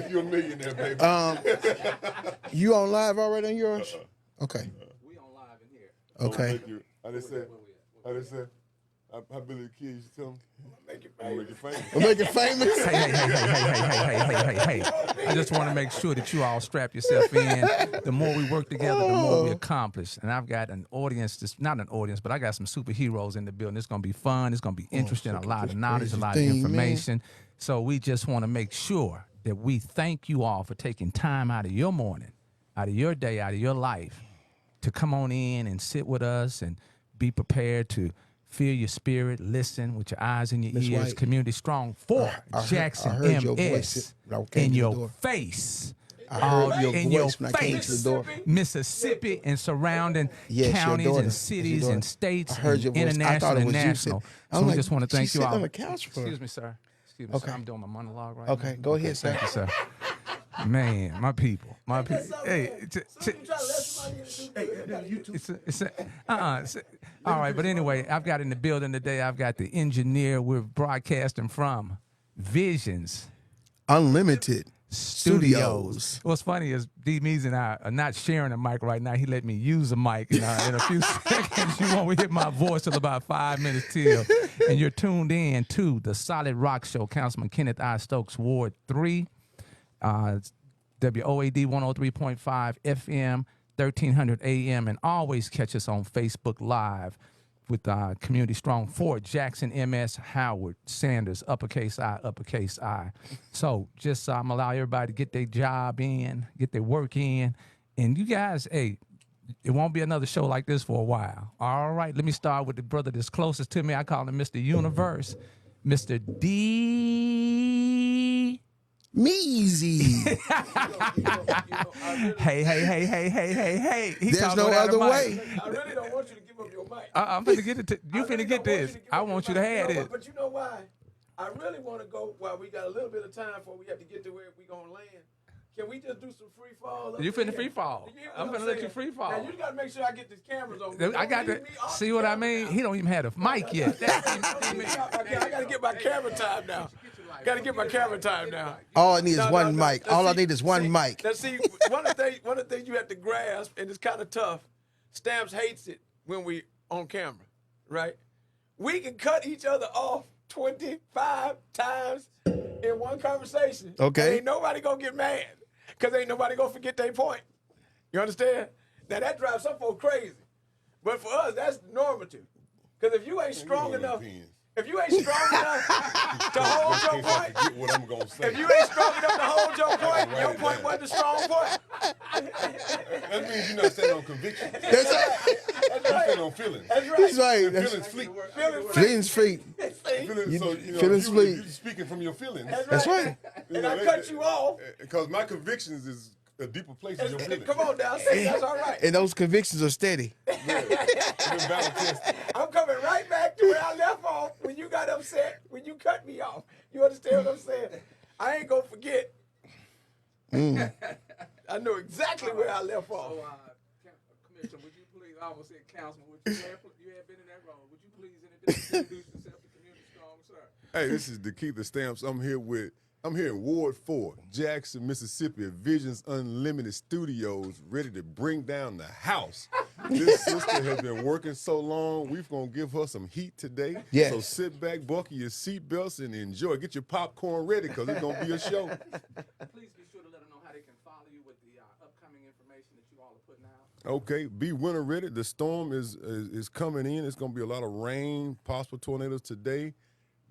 You're a millionaire, baby. You on live already on yours? Okay. We on live in here. Okay. I just said, how Billy the Kid used to tell him, make it famous. Make it famous. Hey. I just want to make sure that you all strap yourself in. The more we work together, the more we accomplish. And I've got an audience, not an audience, but I got some superheroes in the building. It's going to be fun. It's going to be interesting, a lot of knowledge, a lot of information. So we just want to make sure that we thank you all for taking time out of your morning, out of your day, out of your life to come on in and sit with us and be prepared to feel your spirit, listen with your eyes and your ears. White. Community Strong for Jackson heard your MS voice in your face. I heard your in voice your when I came to the door. Mississippi and surrounding counties and cities and states, I heard your voice. international I and was national. I'm So we like, just want to thank you all. On the couch for Excuse me, sir. Excuse me, sir. I'm doing my monologue right now. Okay, go ahead, sir. Thank you, sir. Man, my people. Hey, all right, but anyway, I've got in the building today, I've got the engineer. We're broadcasting from Visions Unlimited Studios. What's funny is DMEEZY and I are not sharing a mic right now. He let me use a mic. In a few seconds, you won't hear my voice till about 5 minutes till. And you're tuned in to the Solid Rock Show, Councilman Kenneth I. Stokes, Ward 3. WOAD 103.5 FM, 1300 AM, and always catch us on Facebook Live with Community Strong for Jackson MS Howard Sanders, uppercase I. So just allow everybody to get their job in, get their work in, and you guys, hey, it won't be another show like this for a while. All right, let me start with the brother that's closest to me. I call him Mr. Universe, Mr. DMEEZY. Hey. There's no other way. I really don't want you to give up your mic. I'm finna get it. You finna get this. I want you to have this. But you know why? I really want to go while we got a little bit of time before we have to get to where we going to land. Can we just do some free fall? You finna free fall. I'm finna let you free fall. Now, you got to make sure I get these cameras over. I got to see what I mean. He don't even have the mic yet. I got to get my camera time now. Got to get my camera time now. All I need is one mic. All I need is one mic. Now, see, one of the things you have to grasp, and it's kind of tough, Stamps hates it when we on camera, right? We can cut each other off 25 times in one conversation. Okay. Ain't nobody going to get mad because ain't nobody going to forget their point. You understand? Now, that drives some folks crazy. But for us, that's normative. Because if you ain't strong enough... If you ain't strong enough to hold your point, what I'm gonna say. if you ain't strong enough to hold your point wasn't a strong point. That means you're not standing on conviction. That's right. You're standing on feelings. That's right. That's right. Feelings fleet. Feelings free. Feelings, so, feelings fleet. you're speaking from your feelings. That's right. And I cut you off. Because my convictions is a deeper place than your feelings. Come on now, say that's all right. And those convictions are steady. I'm coming right back to where I left off when you got upset, when you cut me off. You understand what I'm saying? I ain't gonna forget. I know exactly where I left off. So, Commissioner, would you please, I almost said Councilman, you have been in that role. Would you please introduce yourself to Community Strong, sir? Hey, this is the Stamps. I'm here in Ward 4, Jackson, Mississippi, at Visions Unlimited Studios, ready to bring down the house. This sister has been working so long, we're going to give her some heat today. Yes. So sit back, buckle your seatbelts, and enjoy. Get your popcorn ready, because it's going to be a show. Please be sure to let them know how they can follow you with the upcoming information that you all are putting out. Okay, be winter ready. The storm is coming in. It's going to be a lot of rain, possible tornadoes today.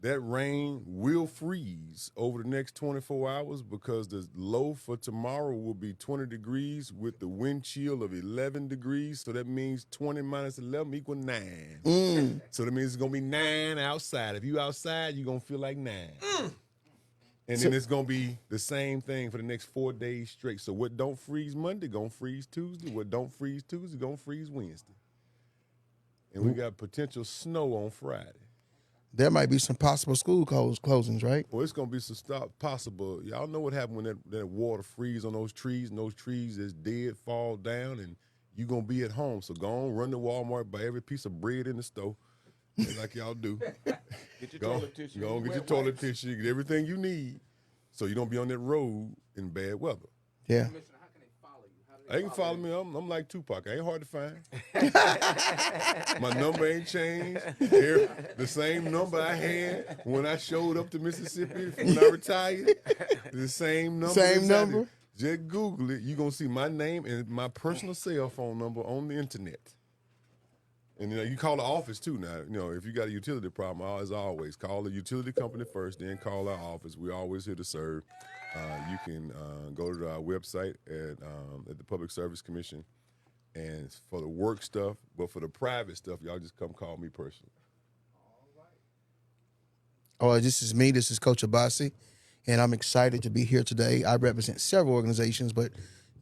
That rain will freeze over the next 24 hours because the low for tomorrow will be 20 degrees with the wind chill of 11 degrees. So that means 20 minus 11 equal 9. So that means it's going to be 9 outside. If you outside, you're going to feel like 9. And then it's going to be the same thing for the next 4 days straight. So what don't freeze Monday, going to freeze Tuesday. What don't freeze Tuesday, going to freeze Wednesday. And we got potential snow on Friday. There might be some possible school closings, right? Well, it's going to be some stuff possible. Y'all know what happened when that water freeze on those trees, and those trees is dead, fall down, and you're going to be at home. So go on, run to Walmart, buy every piece of bread in the store, like y'all do. Get your toilet tissue. Go on, get your toilet tissue, get everything you need, so you don't be on that road in bad weather. Yeah. They can follow me. I'm like Tupac. I ain't hard to find. My number ain't changed. The same number I had when I showed up to Mississippi when I retired. The same number. Same number? Just Google it. You're going to see my name and my personal cell phone number on the internet. And you call the office too now. If you got a utility problem, as always, call the utility company first, then call our office. We're always here to serve. You can go to our website at the Public Service Commission, and for the work stuff, but for the private stuff, y'all just come call me personally. Oh, this is me. This is Coach Abasi, and I'm excited to be here today. I represent several organizations, but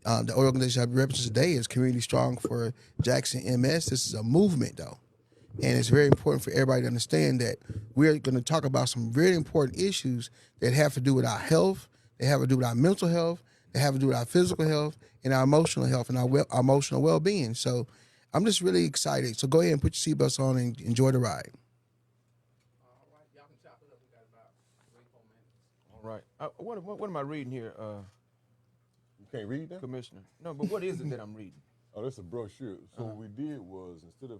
the organization I represent today is Community Strong for Jackson MS. This is a movement, though, and it's very important for everybody to understand that we're going to talk about some very important issues that have to do with our health. They have to do with our mental health. They have to do with our physical health and our emotional health and our emotional well-being. So I'm just really excited. So go ahead and put your seatbelts on and enjoy the ride. All right, y'all can chop it up. We got about 3-4 minutes. All right. What am I reading here, You can't read that? Commissioner? No, but what is it that I'm reading? Oh, that's a brochure. So what we did was, instead of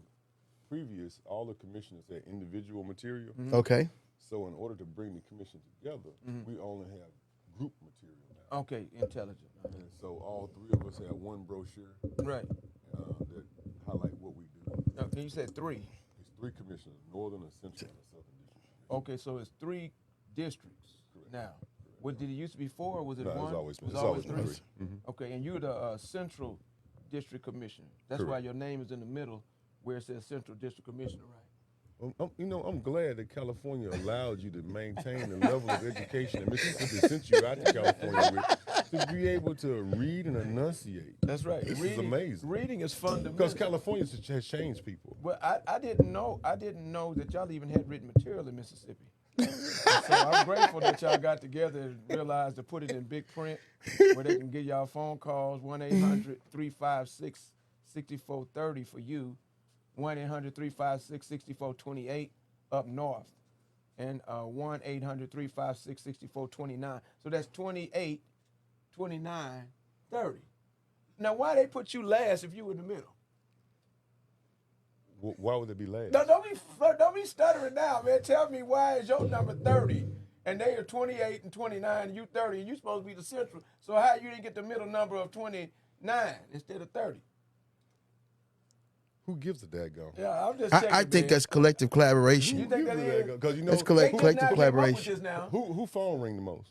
previous, all the commissioners had individual material. Okay. So in order to bring the commission together, we only have group material now. Okay, intelligent. And so all three of us have one brochure Right. that highlight what we do. Now, you said 3. It's 3 commissioners, Northern, a Central, and a Southern District. Okay, so it's 3 districts now. What did it used to be 4, or was it No, 1? it's always been. It's It's always always 3. been Okay, and you're the Central District Commissioner. That's why Correct. your name is in the middle where it says Central District Commissioner, right? I'm glad that California allowed you to maintain the level of education that Mississippi sent you out to California with, to be able to read and enunciate. That's right. This is amazing. Reading is fundamental. Because California has changed people. Well, I didn't know that y'all even had written material in Mississippi. So I'm grateful that y'all got together and realized to put it in big print where they can get y'all phone calls, 1-800-356-6430 for you, 1-800-356-6428 up north, and 1-800-356-6429. So that's 28, 29, 30. Now, why they put you last if you were in the middle? Why would it be last? No, don't be stuttering now, man. Tell me why is your number 30 and they are 28 and 29 and you 30 and you supposed to be the Central. So how you didn't get the middle number of 29 instead of 30? Who gives a daggone? Yeah, I'm just checking, I think man. that's collective collaboration. You think that is? Because That's They collective just now came up with collaboration. this now. who phone ring the most?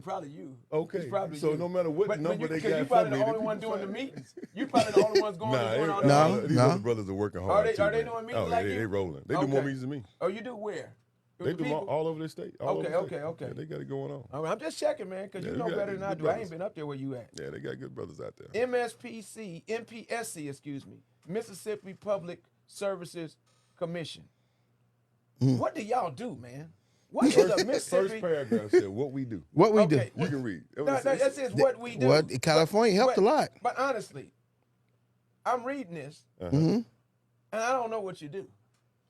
Probably you. Okay, It's probably so you. no matter what But number they because got you for probably me, the only people one doing the find- meetings. You probably the only ones doing all the No. These other brothers are working hard. Are they too, man. doing meetings Oh, like they you? rolling. They do Okay. more meetings than me. Oh, you do where? They With do people? all over the state. All Okay, over the state. okay. Yeah, they got it going on. All right, I'm just checking, man, because Yeah, you they know got better than I good do. I ain't brothers. been up there where you at. Yeah, they got good brothers out there. MPSC, Mississippi Public Services Commission. Mm. What do y'all do, man? What is a First Mississippi? paragraph said what we do. What we Okay. do. You can read. No, that says what we do. Well, California helped a lot. But honestly, I'm reading this, Uh-huh. Mm-hmm. and I don't know what you do.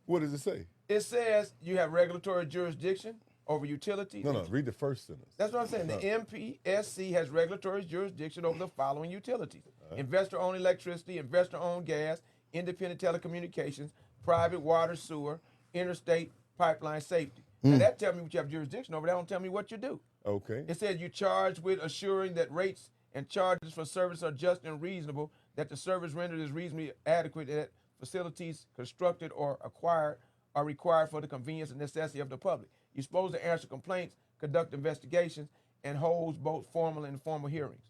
What does it say? It says you have regulatory jurisdiction over utilities. No, read the first sentence. That's what I'm saying. The MPSC has regulatory jurisdiction over the following utilities: investor-owned electricity, investor-owned gas, independent telecommunications, private water, sewer, interstate pipeline safety. Now that tells me what you have jurisdiction over. That don't tell me what you do. Okay. It says you're charged with assuring that rates and charges for service are just and reasonable, that the service rendered is reasonably adequate, that facilities constructed or acquired are required for the convenience and necessity of the public. You're supposed to answer complaints, conduct investigations, and holds both formal and informal hearings.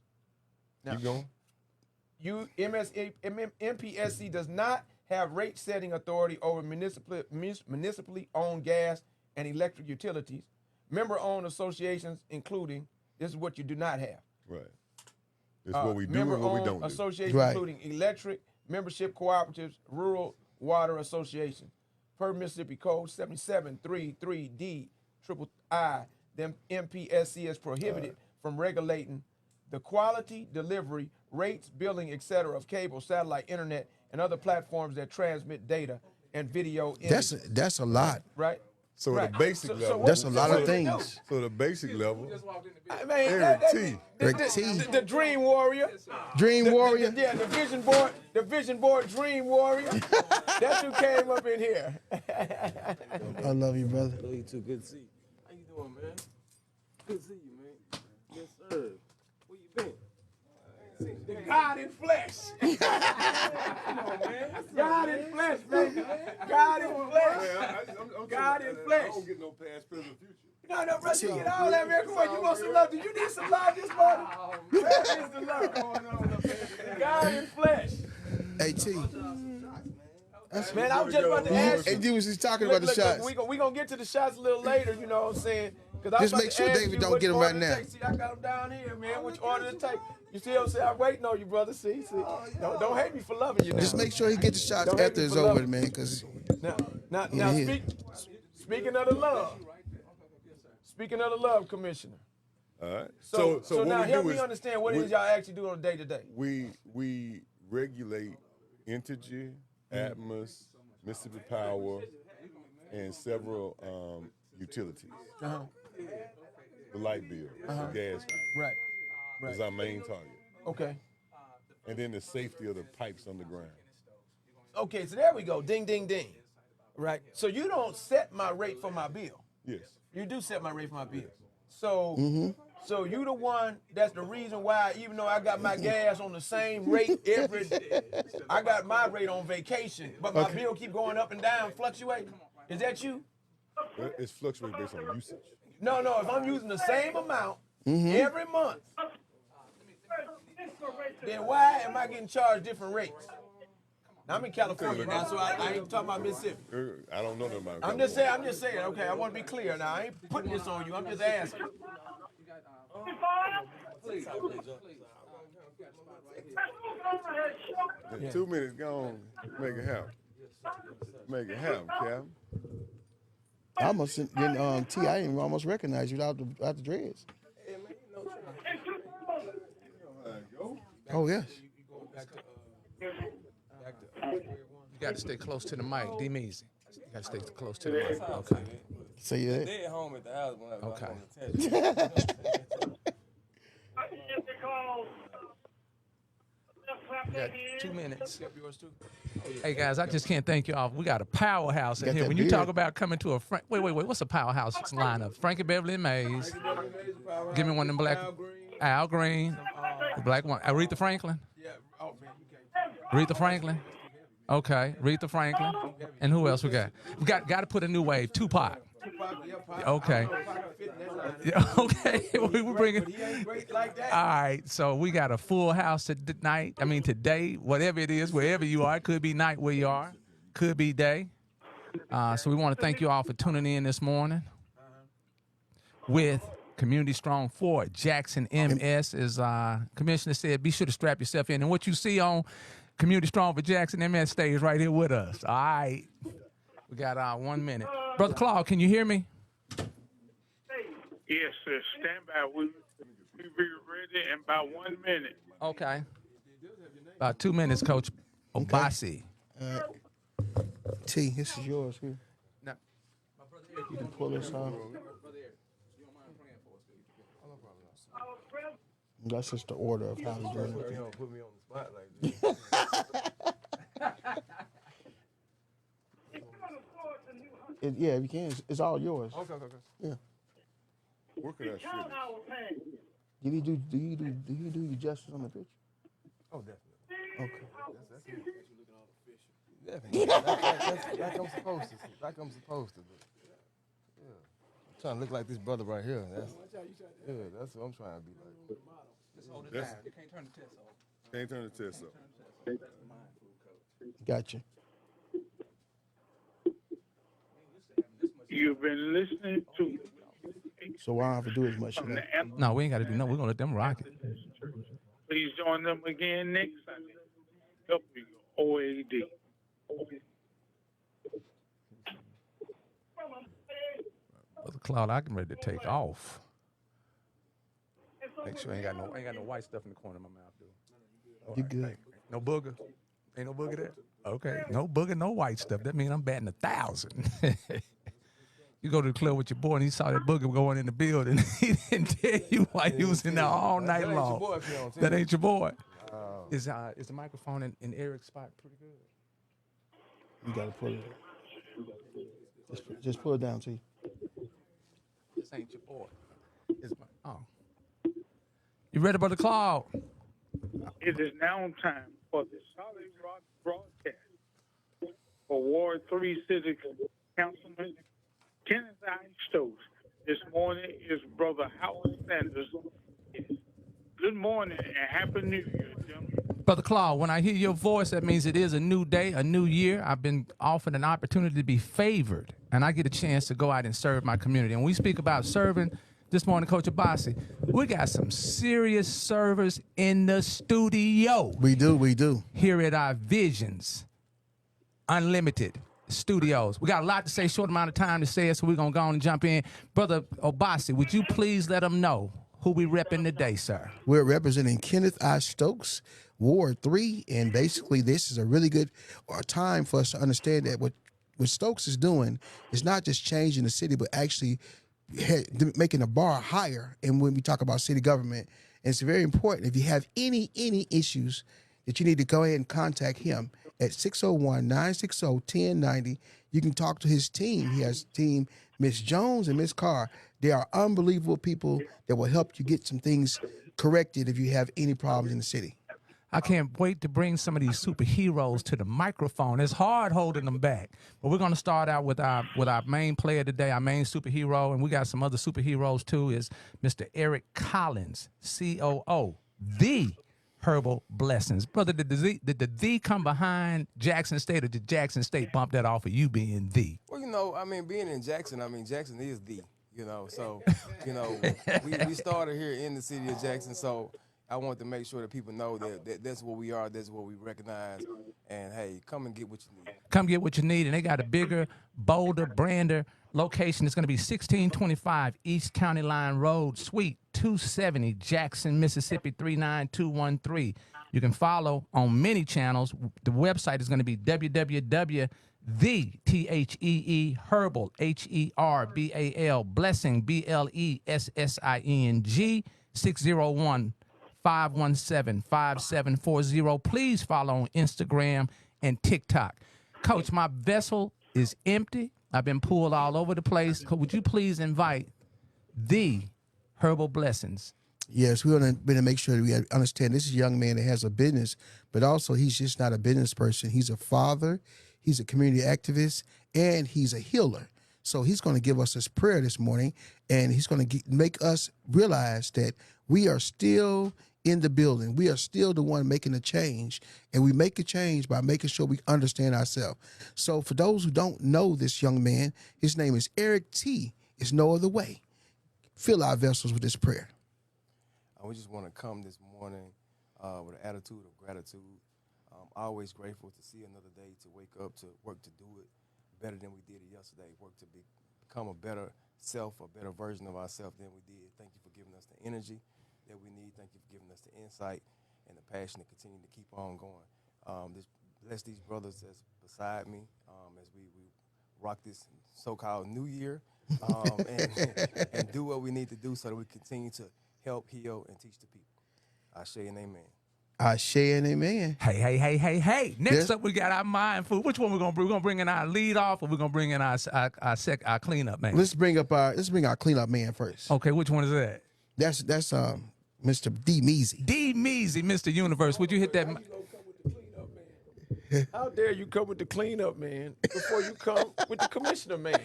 Now, Keep going. MPSC does not have rate setting authority over municipally owned gas and electric utilities. Member-owned associations, including, this is what you do not have. Right. It's what we do and what we Member-owned don't do. associations, Right. including electric, membership cooperatives, rural water associations. Per Mississippi Code 7733D III, the MPSC is prohibited from regulating the quality, delivery, rates, billing, etc. of cable, satellite, internet, and other platforms that transmit data and video images. That's a lot. Right? So Right. the basic So level. That's a what- lot so of what do you things. So the basic level. I mean, EricT. EricT. the Dream Warrior. Dream Warrior. Yeah, the Vision Board Dream Warrior. That's who came up in here. I love you, brother. Love you too. Good to see you. How you doing, man? Good to see you, man. Yes, sir. Where you been? God in flesh. God in flesh, baby. God in flesh. God in flesh. I don't get no past, present, future. No, brother, you get all that, man. Come on, you want some love? Do you need some love this morning? Where is the love going on? God in flesh. Hey, T. Man, I was just about to ask Hey, you. D was just talking about the shots. We gonna get to the shots a little later, you know what I'm saying? 'Cause I was Just about make to sure ask David you don't which get 'em order right to now. take. See, I got them down here, man. Which order to take? You see what I'm saying? I'm waiting on you, brother. See. Don't hate me for loving you now. Just make sure he gets the shots Don't hate after me it's for over, loving. man, because Now, Yeah. speaking of the love. Speaking of the love, Commissioner. All right. So what now we help do me is understand what it is y'all actually do on a day-to-day. we regulate Integer, Atmos, Mississippi Power, and several utilities. The light bill, the gas bill Right. is our main target, Okay. and then the safety of the pipes underground. Okay, so there we go. Ding, ding, ding. Right. So you don't set my rate for my bill. Yes. You do set my rate for my bill. So, so you the one. That's the reason why, even though I got my gas on the same rate every day, I got my rate on vacation, but my bill keep going up and down, fluctuating. Is that you? It's fluctuating based on usage. No. If I'm using the same amount every month, then why am I getting charged different rates? Now, I'm in California now, so I ain't talking about Mississippi. I don't know nothing about I'm just saying. Okay, I want to be clear. Now, I ain't putting this on you. I'm just asking. In 2 minutes, go on, make it happen. Make it happen, Captain. I almost didn't, T, I didn't almost recognize you without the dreads. Oh, yes. You got to stay close to the mic, DMEEZY. You got to stay close to the mic. Okay. Say that. They at home at the house when I was Okay. on the test. You got 2 minutes. Hey guys, I just can't thank you all. We got a powerhouse in Got here. that When you beard. talk about coming to a wait, what's a powerhouse lineup? Frankie Beverly and Mays. Give me one of them black. Al Green, the black one. Aretha Franklin. Aretha Franklin. Okay, Aretha Franklin. And who else we got? We got to put a new wave. Tupac. Okay. Yeah, okay. we bringing. All right. So we got a full house tonight. I mean today, whatever it is, wherever you are. It could be night where you are. Could be day. So we want to thank you all for tuning in this morning with Community Strong 4. Jackson MS, as Commissioner said, be sure to strap yourself in. And what you see on Community Strong for Jackson MS stays right here with us. All right. We got 1 minute. Brother Claude, can you hear me? Yes, sir. Stand by. We be ready in about 1 minute. Okay. About 2 minutes, Coach Obasi. T, this is yours here. No. You can pull this off. That's just the order of how we do it. Don't put me on the spot like this. Yeah, if you can, it's all yours. Okay. Yeah. Where could I shoot it? Do you do your justice on the picture? Oh, definitely. Okay. Definitely. Like I'm supposed to. Like I'm supposed to. Yeah. I'm trying to look like this brother right here. That's what I'm trying to be like. Just hold it down. You can't turn the test off. Can't turn the test off. Gotcha. You've been listening to So I don't have to do as much. from You know? the Anthem. No, we ain't got to do nothing. We're going to let them rock it. Please join them again next Sunday. WOAD. Brother Claude, I'm ready to take off. Make sure I ain't got no white stuff in the corner of my mouth, dude. You good? No booger? Ain't no booger there? Okay. No booger, no white stuff. That means I'm batting 1,000. You go to the club with your boy and he saw that booger going in the building. He didn't tell you why you was in there all night That ain't long. your boy if you don't tell That me. ain't your boy. Is the microphone in Eric's spot pretty good? You gotta pull it. Just pull it down, T. This ain't your boy. Oh. You ready, Brother Claude? It is now time for the Solid Rock broadcast for Ward 3 City Councilman Kenneth I. Stokes. This morning is Brother Howard Sanders. Good morning and Happy New Year, gentlemen. Brother Claude, when I hear your voice, that means it is a new day, a new year. I've been offered an opportunity to be favored, and I get a chance to go out and serve my community. And when we speak about serving, this morning, Coach Abasi, we got some serious servers in the studio. We do. Here at our Visions Unlimited Studios. We got a lot to say, short amount of time to say it, so we're going to go on and jump in. Brother Abasi, would you please let them know who we repping today, sir? We're representing Kenneth I. Stokes, Ward 3, and basically this is a really good time for us to understand that what Stokes is doing is not just changing the city, but actually making the bar higher. And when we talk about city government, it's very important. If you have any issues that you need to go ahead and contact him at 601-960-1090. You can talk to his team. He has team, Miss Jones and Miss Carr. They are unbelievable people that will help you get some things corrected if you have any problems in the city. I can't wait to bring some of these superheroes to the microphone. It's hard holding them back. But we're going to start out with our main player today, our main superhero, and we got some other superheroes too, is Mr. Eric Collins, COO, the Herbal Blessings. Brother, did the "the" come behind Jackson State, or did Jackson State bump that off of you being the? Well, I mean, being in Jackson, Jackson is the, so, we started here in the city of Jackson, so I want to make sure that people know that that's what we are, that's what we recognize, and hey, come and get what you need. Come get what you need, and they got a bigger, bolder, brander location. It's going to be 1625 East County Line Road, Suite 270, Jackson, Mississippi 39213. You can follow on many channels. The website is going to be Herbal, HERBAL, Blessing, BLESSING, 601-517-5740. Please follow on Instagram and TikTok. Coach, my vessel is empty. I've been pulled all over the place. Would you please invite the Herbal Blessings? Yes, we want to make sure that we understand this is a young man that has a business, but also he's just not a business person. He's a father, he's a community activist, and he's a healer. So he's going to give us his prayer this morning, and he's going to make us realize that we are still in the building. We are still the one making a change, and we make a change by making sure we understand ourselves. So for those who don't know this young man, his name is EricT. It's no other way. Fill our vessels with this prayer. We just want to come this morning with an attitude of gratitude. Always grateful to see another day, to wake up, to work to do it better than we did it yesterday, work to become a better self, a better version of ourselves than we did. Thank you for giving us the energy that we need. Thank you for giving us the insight and the passion to continue to keep on going. Bless these brothers that's beside me as we rock this so-called new year and do what we need to do so that we continue to help, heal, and teach the people. Ashe and amen. Ashe and amen. Hey. Next up, we got our mind food. Which one we're going to bring? We're going to bring in our lead off, or we're going to bring in our cleanup man? Let's bring our cleanup man first. Okay, which one is that? That's Mr. DMEEZY. DMEEZY, Mr. Universe. Would you hit that? How dare you come with the cleanup man before you come with the commissioner man?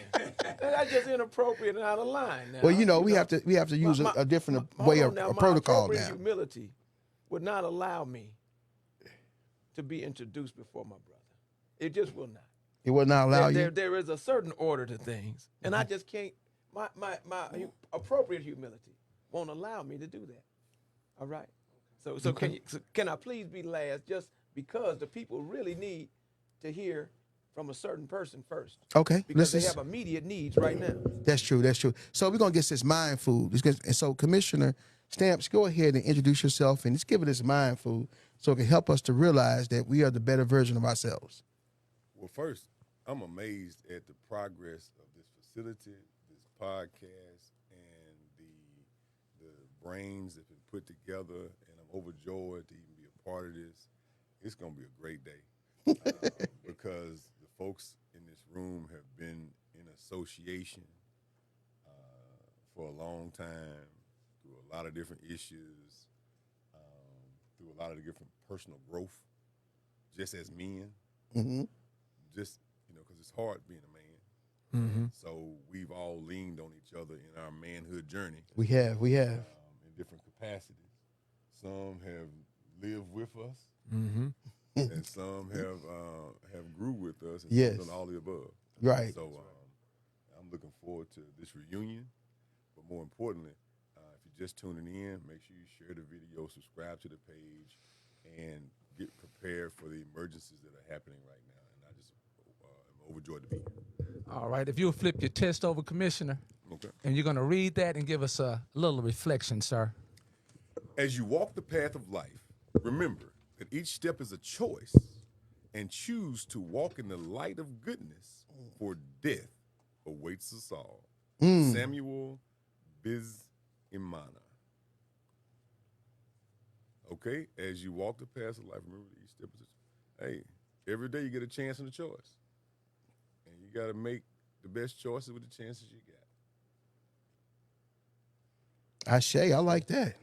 That's just inappropriate and out of line. Now, well, we have to use a different way of a protocol now. Humility would not allow me to be introduced before my brother. It just will not. It will not allow you. There is a certain order to things, and I just can't. My appropriate humility won't allow me to do that. All right. So can I please be last? Just because the people really need to hear from a certain person first. Okay. Because they have immediate needs right now. That's true. So we're going to get this mind food. And so Commissioner Stamps, go ahead and introduce yourself and just give it this mind food so it can help us to realize that we are the better version of ourselves. Well, first, I'm amazed at the progress of this facility, podcast and the brains that have been put together, and I'm overjoyed to even be a part of this. It's going to be a great day because the folks in this room have been in association for a long time through a lot of different issues, through a lot of different personal growth, just as men. Mm-hmm. Just, because it's hard being a man. Mm-hmm. So we've all leaned on each other in our manhood journey. We have. In different capacities. Some have lived with us, Mm-hmm. and some have grew with us, and Yes. some done all the above. Right. So I'm looking forward to this reunion. But more importantly, if you're just tuning in, make sure you share the video, subscribe to the page, and get prepared for the emergencies that are happening right now. And I just am overjoyed to be here. All right. If you'll flip your test over, Commissioner, Okay. and you're going to read that and give us a little reflection, sir. As you walk the path of life, remember that each step is a choice, and choose to walk in the light of goodness, for death awaits us all. Samuel Bizimana. Okay, as you walk the path of life, remember that each step is a choice. Hey, every day you get a chance and a choice, and you got to make the best choices with the chances you got. Ashe, I like that.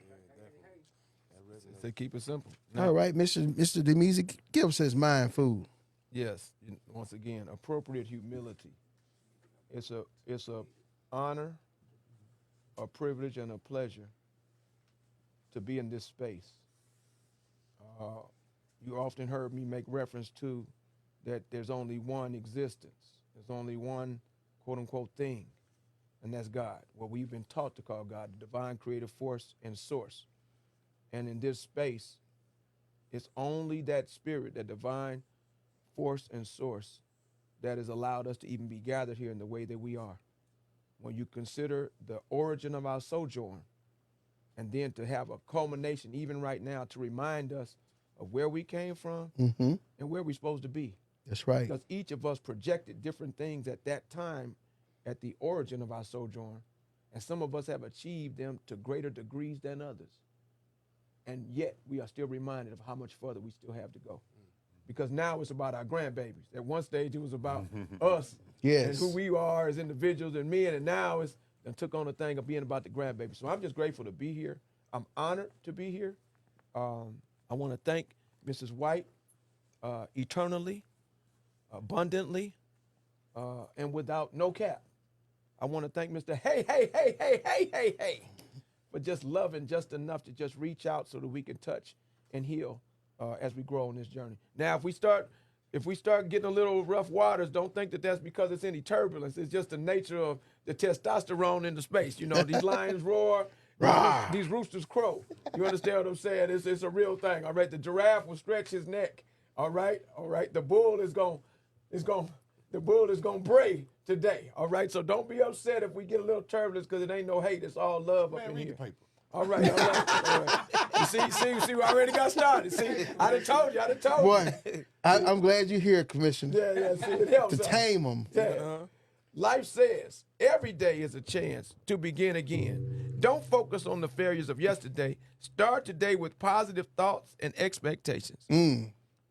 Say keep it simple. All right, Mr. DMEEZY, give us his mind food. Yes. Once again, appropriate humility. It's a honor, a privilege, and a pleasure to be in this space. You often heard me make reference to that there's only one existence. There's only one quote-unquote thing, and that's God. What we've been taught to call God, the divine creative force and source. And in this space, it's only that spirit, that divine force and source, that has allowed us to even be gathered here in the way that we are. When you consider the origin of our sojourn, and then to have a culmination even right now to remind us of where we came from Mm-hmm. and where we're supposed to be. That's right. Because each of us projected different things at that time at the origin of our sojourn, and some of us have achieved them to greater degrees than others. And yet we are still reminded of how much further we still have to go. Because now it's about our grandbabies. At one stage it was about us Yes. and who we are as individuals and men, and now it's took on the thing of being about the grandbabies. So I'm just grateful to be here. I'm honored to be here. I want to thank Mrs. White eternally, abundantly, and without no cap. I want to thank Mr. Hey, for just loving just enough to just reach out so that we can touch and heal as we grow on this journey. Now, if we start getting a little rough waters, don't think that that's because it's any turbulence. It's just the nature of the testosterone in the space. These lions roar, these roosters crow. You understand what I'm saying? It's a real thing. All right, the giraffe will stretch his neck. All right. The bull is gonna bray today. All right, so don't be upset if we get a little turbulence, because it ain't no hate. It's all love up in here. All right. You see, we already got started. See, I done told you. Boy, I'm glad you're here, Commissioner. Yeah, see, it helps. To tame them. Yeah. Life says every day is a chance to begin again. Don't focus on the failures of yesterday. Start today with positive thoughts and expectations.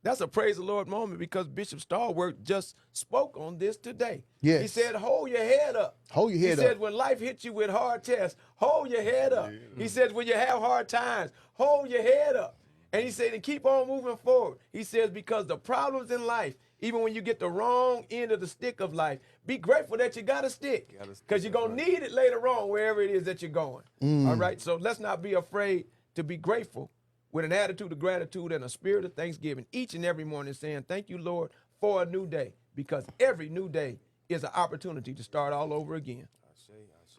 That's a praise the Lord moment, because Bishop Stallworth just spoke on this today. Yes. He said, hold your head up. Hold your head He said, up. when life hits you with hard tests, hold your head up. He says, when you have hard times, hold your head up. And he said, and keep on moving forward. He says, because the problems in life, even when you get the wrong end of the stick of life, be grateful that you got a stick, because you're going to need it later on wherever it is that you're going. All right, so let's not be afraid to be grateful, with an attitude of gratitude and a spirit of thanksgiving each and every morning, saying, thank you, Lord, for a new day, because every new day is an opportunity to start all over again.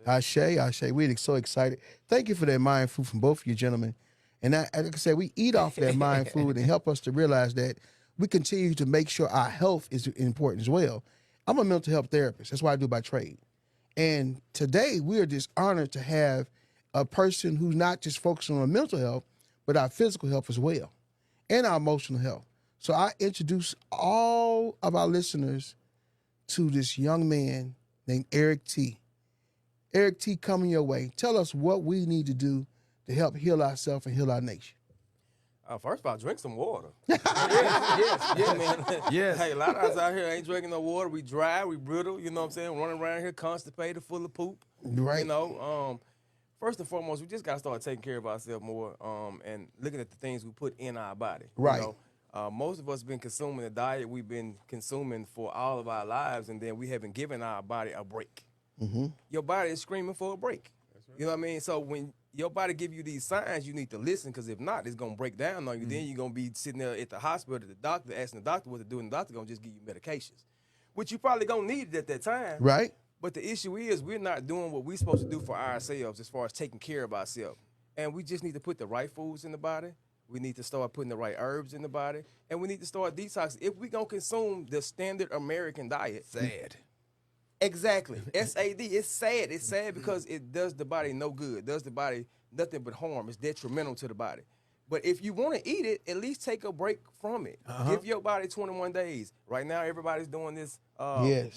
Ashe. We're so excited. Thank you for that mind food from both of you gentlemen. And like I said, we eat off that mind food and help us to realize that we continue to make sure our health is important as well. I'm a mental health therapist. That's what I do by trade. And today we are just honored to have a person who's not just focusing on mental health, but our physical health as well, and our emotional health. So I introduce all of our listeners to this young man named EricT. EricT coming your way. Tell us what we need to do to help heal ourselves and heal our nation. First of all, drink some water. Yes. Hey, a lot of us out here ain't drinking no water. We dry, we brittle, you know what I'm saying? Running around here constipated, full of poop. Right. You know, first and foremost, we just got to start taking care of ourselves more and looking at the things we put in our body. Right. You know, most of us been consuming the diet we've been consuming for all of our lives, and then we haven't given our body a break. Your body is screaming for a break. You know what I mean? So when your body give you these signs, you need to listen, because if not, it's going to break down on you. Then you're going to be sitting there at the hospital at the doctor, asking the doctor what to do, and the doctor going to just give you medications, which you probably going to need it at that time. Right. But the issue is we're not doing what we're supposed to do for ourselves as far as taking care of ourselves. And we just need to put the right foods in the body. We need to start putting the right herbs in the body. And we need to start detoxing. If we're going to consume the standard American diet. Sad. Exactly. SAD. It's sad. It's sad because it does the body no good. It does the body nothing but harm. It's detrimental to the body. But if you want to eat it, at least take a break from it. Give your body 21 days. Right now, everybody's doing this.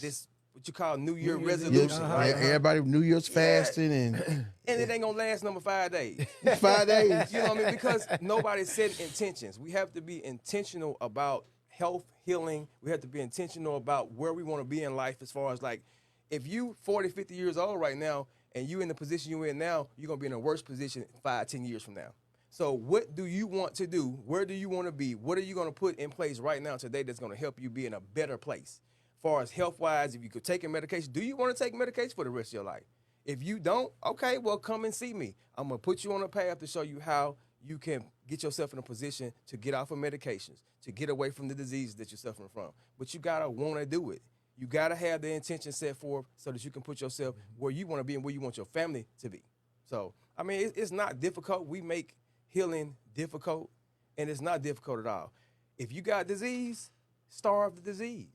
This what you call New Year resolution. Right? Everybody New Year's fasting and it ain't gonna last number 5 days. 5 days. You know what I mean? Because nobody's setting intentions. We have to be intentional about health, healing. We have to be intentional about where we want to be in life, as far as like, if you 40, 50 years old right now and you in the position you're in now, you're gonna be in a worse position 5, 10 years from now. So what do you want to do? Where do you want to be? What are you gonna put in place right now today that's gonna help you be in a better place? As far as health-wise, if you could take a medication, do you want to take medication for the rest of your life? If you don't, okay, well, come and see me. I'm going to put you on a path to show you how you can get yourself in a position to get off of medications, to get away from the diseases that you're suffering from. But you got to want to do it. You got to have the intention set forth so that you can put yourself where you want to be and where you want your family to be. So, I mean, it's not difficult. We make healing difficult, and it's not difficult at all. If you got disease, starve the disease.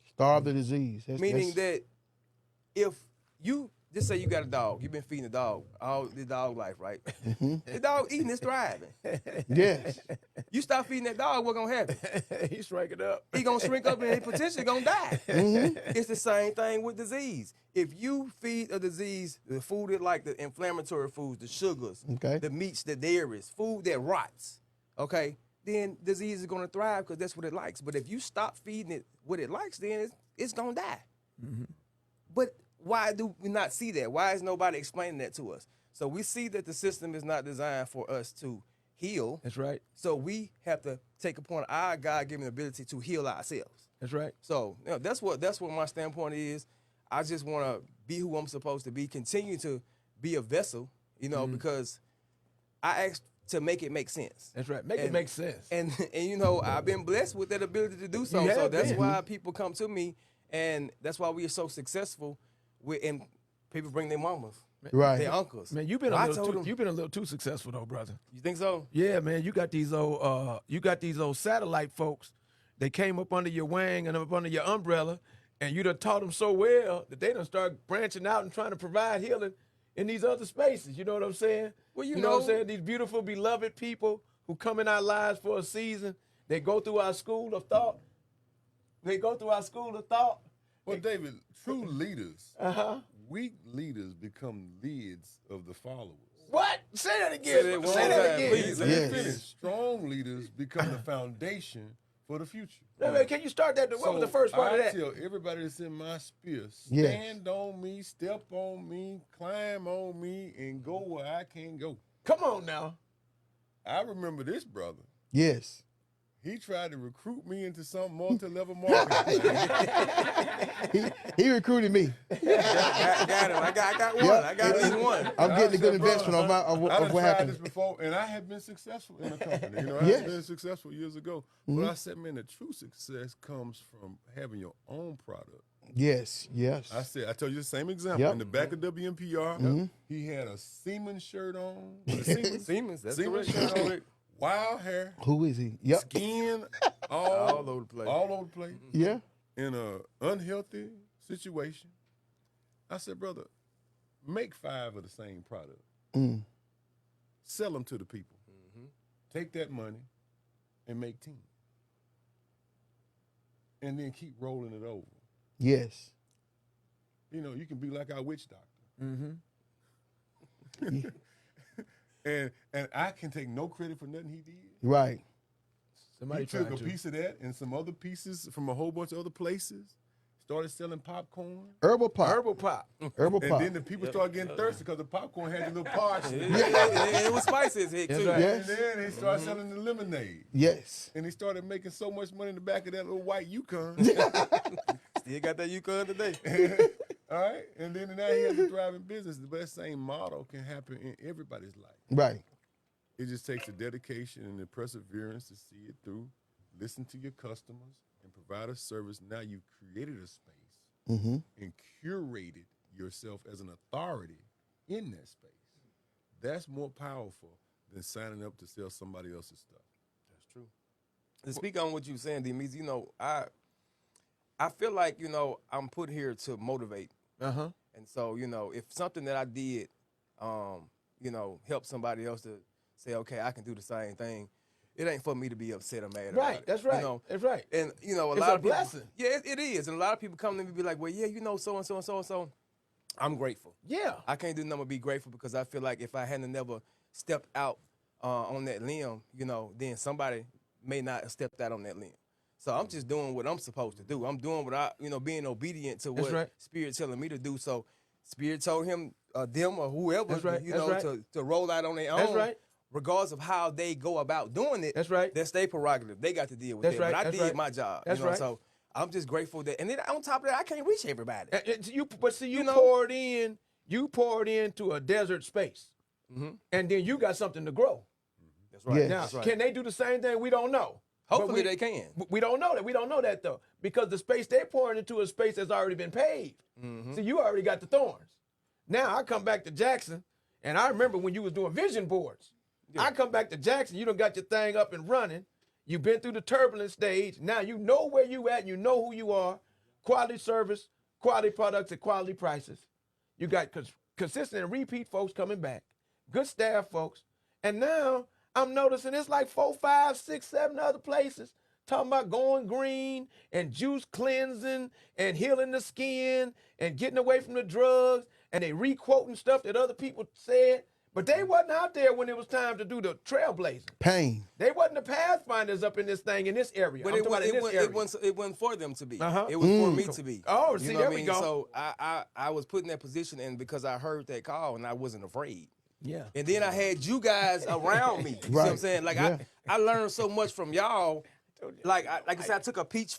Starve the disease. Meaning that if you, just say you got a dog, you've been feeding the dog all the dog life, right? The dog eating is thriving. Yes. You stop feeding that dog, what's going to happen? He's shrinking up. He going to shrink up and he potentially going to die. It's the same thing with disease. If you feed a disease, the food that like the inflammatory foods, the sugars, the meats, the dairies, food that rots, okay, then disease is going to thrive because that's what it likes. But if you stop feeding it what it likes, then it's going to die. But why do we not see that? Why is nobody explaining that to us? So we see that the system is not designed for us to heal. That's right. So we have to take upon our God-given ability to heal ourselves. That's right. So you know, that's what my standpoint is. I just want to be who I'm supposed to be, continue to be a vessel, you know, because I asked to make it make sense. That's right. Make it make sense. And you know, I've been blessed with that ability to do so. So that's why people come to me, and that's why we are so successful and people bring their mamas, right, their uncles. Man, you've been a little too successful though, brother. You think so? Yeah, man. You got these old satellite folks. They came up under your wing and up under your umbrella, and you done taught them so well that they done start branching out and trying to provide healing in these other spaces. You know what I'm saying? Well, you know what I'm saying? These beautiful, beloved people who come in our lives for a season, they go through our school of thought. Well, David, true leaders, weak leaders become leads of the followers. What? Say that again. Say that again. Please. Yes. Strong leaders become the foundation for the future. Man, can you start that? What was the first part of that? I tell everybody that's in my sphere, stand on me, step on me, climb on me, and go where I can't go. Come on now. I remember this brother. Yes. He tried to recruit me into some multi-level marketing. he recruited me. Got him. I got one. I got at least one. I'm getting a good investment of what tried happened. this before, and I had been successful in the company. You know, I had been successful years ago. But I said, man, the true success comes from having your own product. Yes. I told you the same example. In the back of WMPR, he had a Siemens shirt on. Siemens, that's Siemens correct. shirt on. Wild hair. Who is he? Yep. Skin All over the place. All over the place. Yeah. In an unhealthy situation. I said, brother, make 5 of the same product. Sell them to the people. Take that money and make 10. And then keep rolling it over. Yes. You know, you can be like our witch doctor. and I can take no credit for nothing he did. Right. Somebody He took tried a to. piece of that and some other pieces from a whole bunch of other places. Started selling popcorn. Herbal pop. Herbal pop. Herbal And pop. then the people started getting thirsty because the popcorn had a little parsley. It was spicy as heck, too. right. Yes. And then they started selling the lemonade. Yes. And he started making so much money in the back of that little white Yukon. Still got that Yukon today. All right? And then now he has a thriving business. But that same model can happen in everybody's life. Right. It just takes the dedication and the perseverance to see it through, listen to your customers, and provide a service. Now you've created a space and curated yourself as an authority in that space. That's more powerful than signing up to sell somebody else's stuff. That's true. To speak on what you were saying, DMEEZY, you know, I feel like, you know, I'm put here to motivate. And so, you know, if something that I did, you know, help somebody else to say, okay, I can do the same thing, it ain't for me to be upset or mad about it. That's right. You know? That's right. And, you know, It's lot a of people, blessing. Yeah, it is. And a lot of people come to me and be like, well, yeah, you know, so-and-so and so-and-so. I'm grateful. Yeah. I can't do nothing but be grateful because I feel like if I hadn't never stepped out on that limb, you know, then somebody may not have stepped out on that limb. So I'm just doing what I'm supposed to do. I'm doing what I, you know, being obedient to what right. Spirit telling me to do. So Spirit told him, them or whoever, That's right. you That's know, right. to roll out on their own. That's right. Regardless of how they go about doing it. That's right. That's their prerogative. They got to deal with That's it. right. But I That's did right. my job. That's you know, right. So I'm just grateful that, and then on top of that, I can't reach everybody. But see, you know? poured in. You poured into a desert space, and then you got something to grow. That's right. Yes. Now, That's right. can they do the same thing? We don't know. But Hopefully they can. We don't know that. We don't know that though, because the space they're pouring into a space that's already been paved. See, you already got the thorns. Now I come back to Jackson, and I remember when you was doing vision boards. I come back to Jackson, you done got your thing up and running. You've been through the turbulent stage. Now you know where you at. You know who you are. Quality service, quality products at quality prices. You got consistent and repeat folks coming back. Good staff folks. And now I'm noticing it's like 4, 5, 6, 7 other places talking about going green and juice cleansing and healing the skin and getting away from the drugs. And they re-quoting stuff that other people said. But they wasn't out there when it was time to do the trailblazing. Pain. They wasn't the pathfinders up in this thing in this area. But I'm it talking about in this area. wasn't for them to be. Uh-huh. It was for me to be. Oh, You see, know there what I we mean? go. So I was put in that position, and because I heard that call, and I wasn't afraid. Yeah. And then I had you guys around me. You see what I'm Right. saying? Like Yeah. I learned so much from y'all. Like I said, I took a piece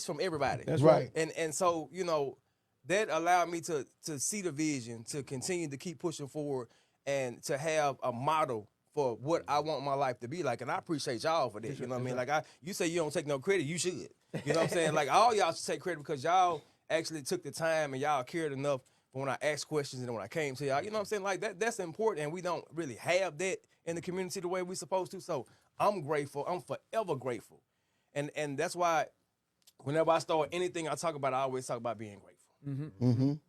from everybody. That's Right. And so, you know, that allowed me to see the vision, to continue to keep pushing forward, and to have a model for what I want my life to be like. And I appreciate y'all for that. You know what I mean? Like you say you don't take no credit, you should. You know what I'm saying? Like all y'all should take credit because y'all actually took the time and y'all cared enough for when I asked questions and when I came to y'all. You know what I'm saying? Like that's important, and we don't really have that in the community the way we're supposed to. So I'm grateful. I'm forever grateful. And that's why whenever I start anything I talk about, I always talk about being grateful.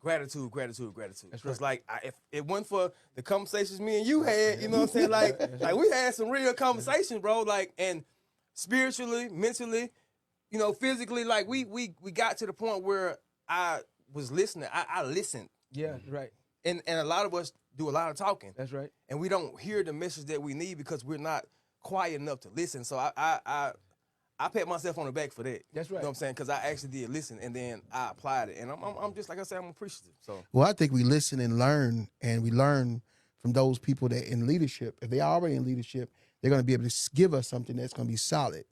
Gratitude. Because like if it wasn't for the conversations me and you had, you know what I'm saying? Like we had some real conversations, bro. Like, and spiritually, mentally, you know, physically, like we got to the point where I was listening. I listened. Yeah, right. And a lot of us do a lot of talking. That's right. And we don't hear the message that we need because we're not quiet enough to listen. So I pat myself on the back for that. That's right. You know what I'm saying? Because I actually did listen, and then I applied it. And I'm just, like I said, I'm appreciative. So Well, I think we listen and we learn from those people that in leadership. If they are already in leadership, they're going to be able to give us something that's going to be solid.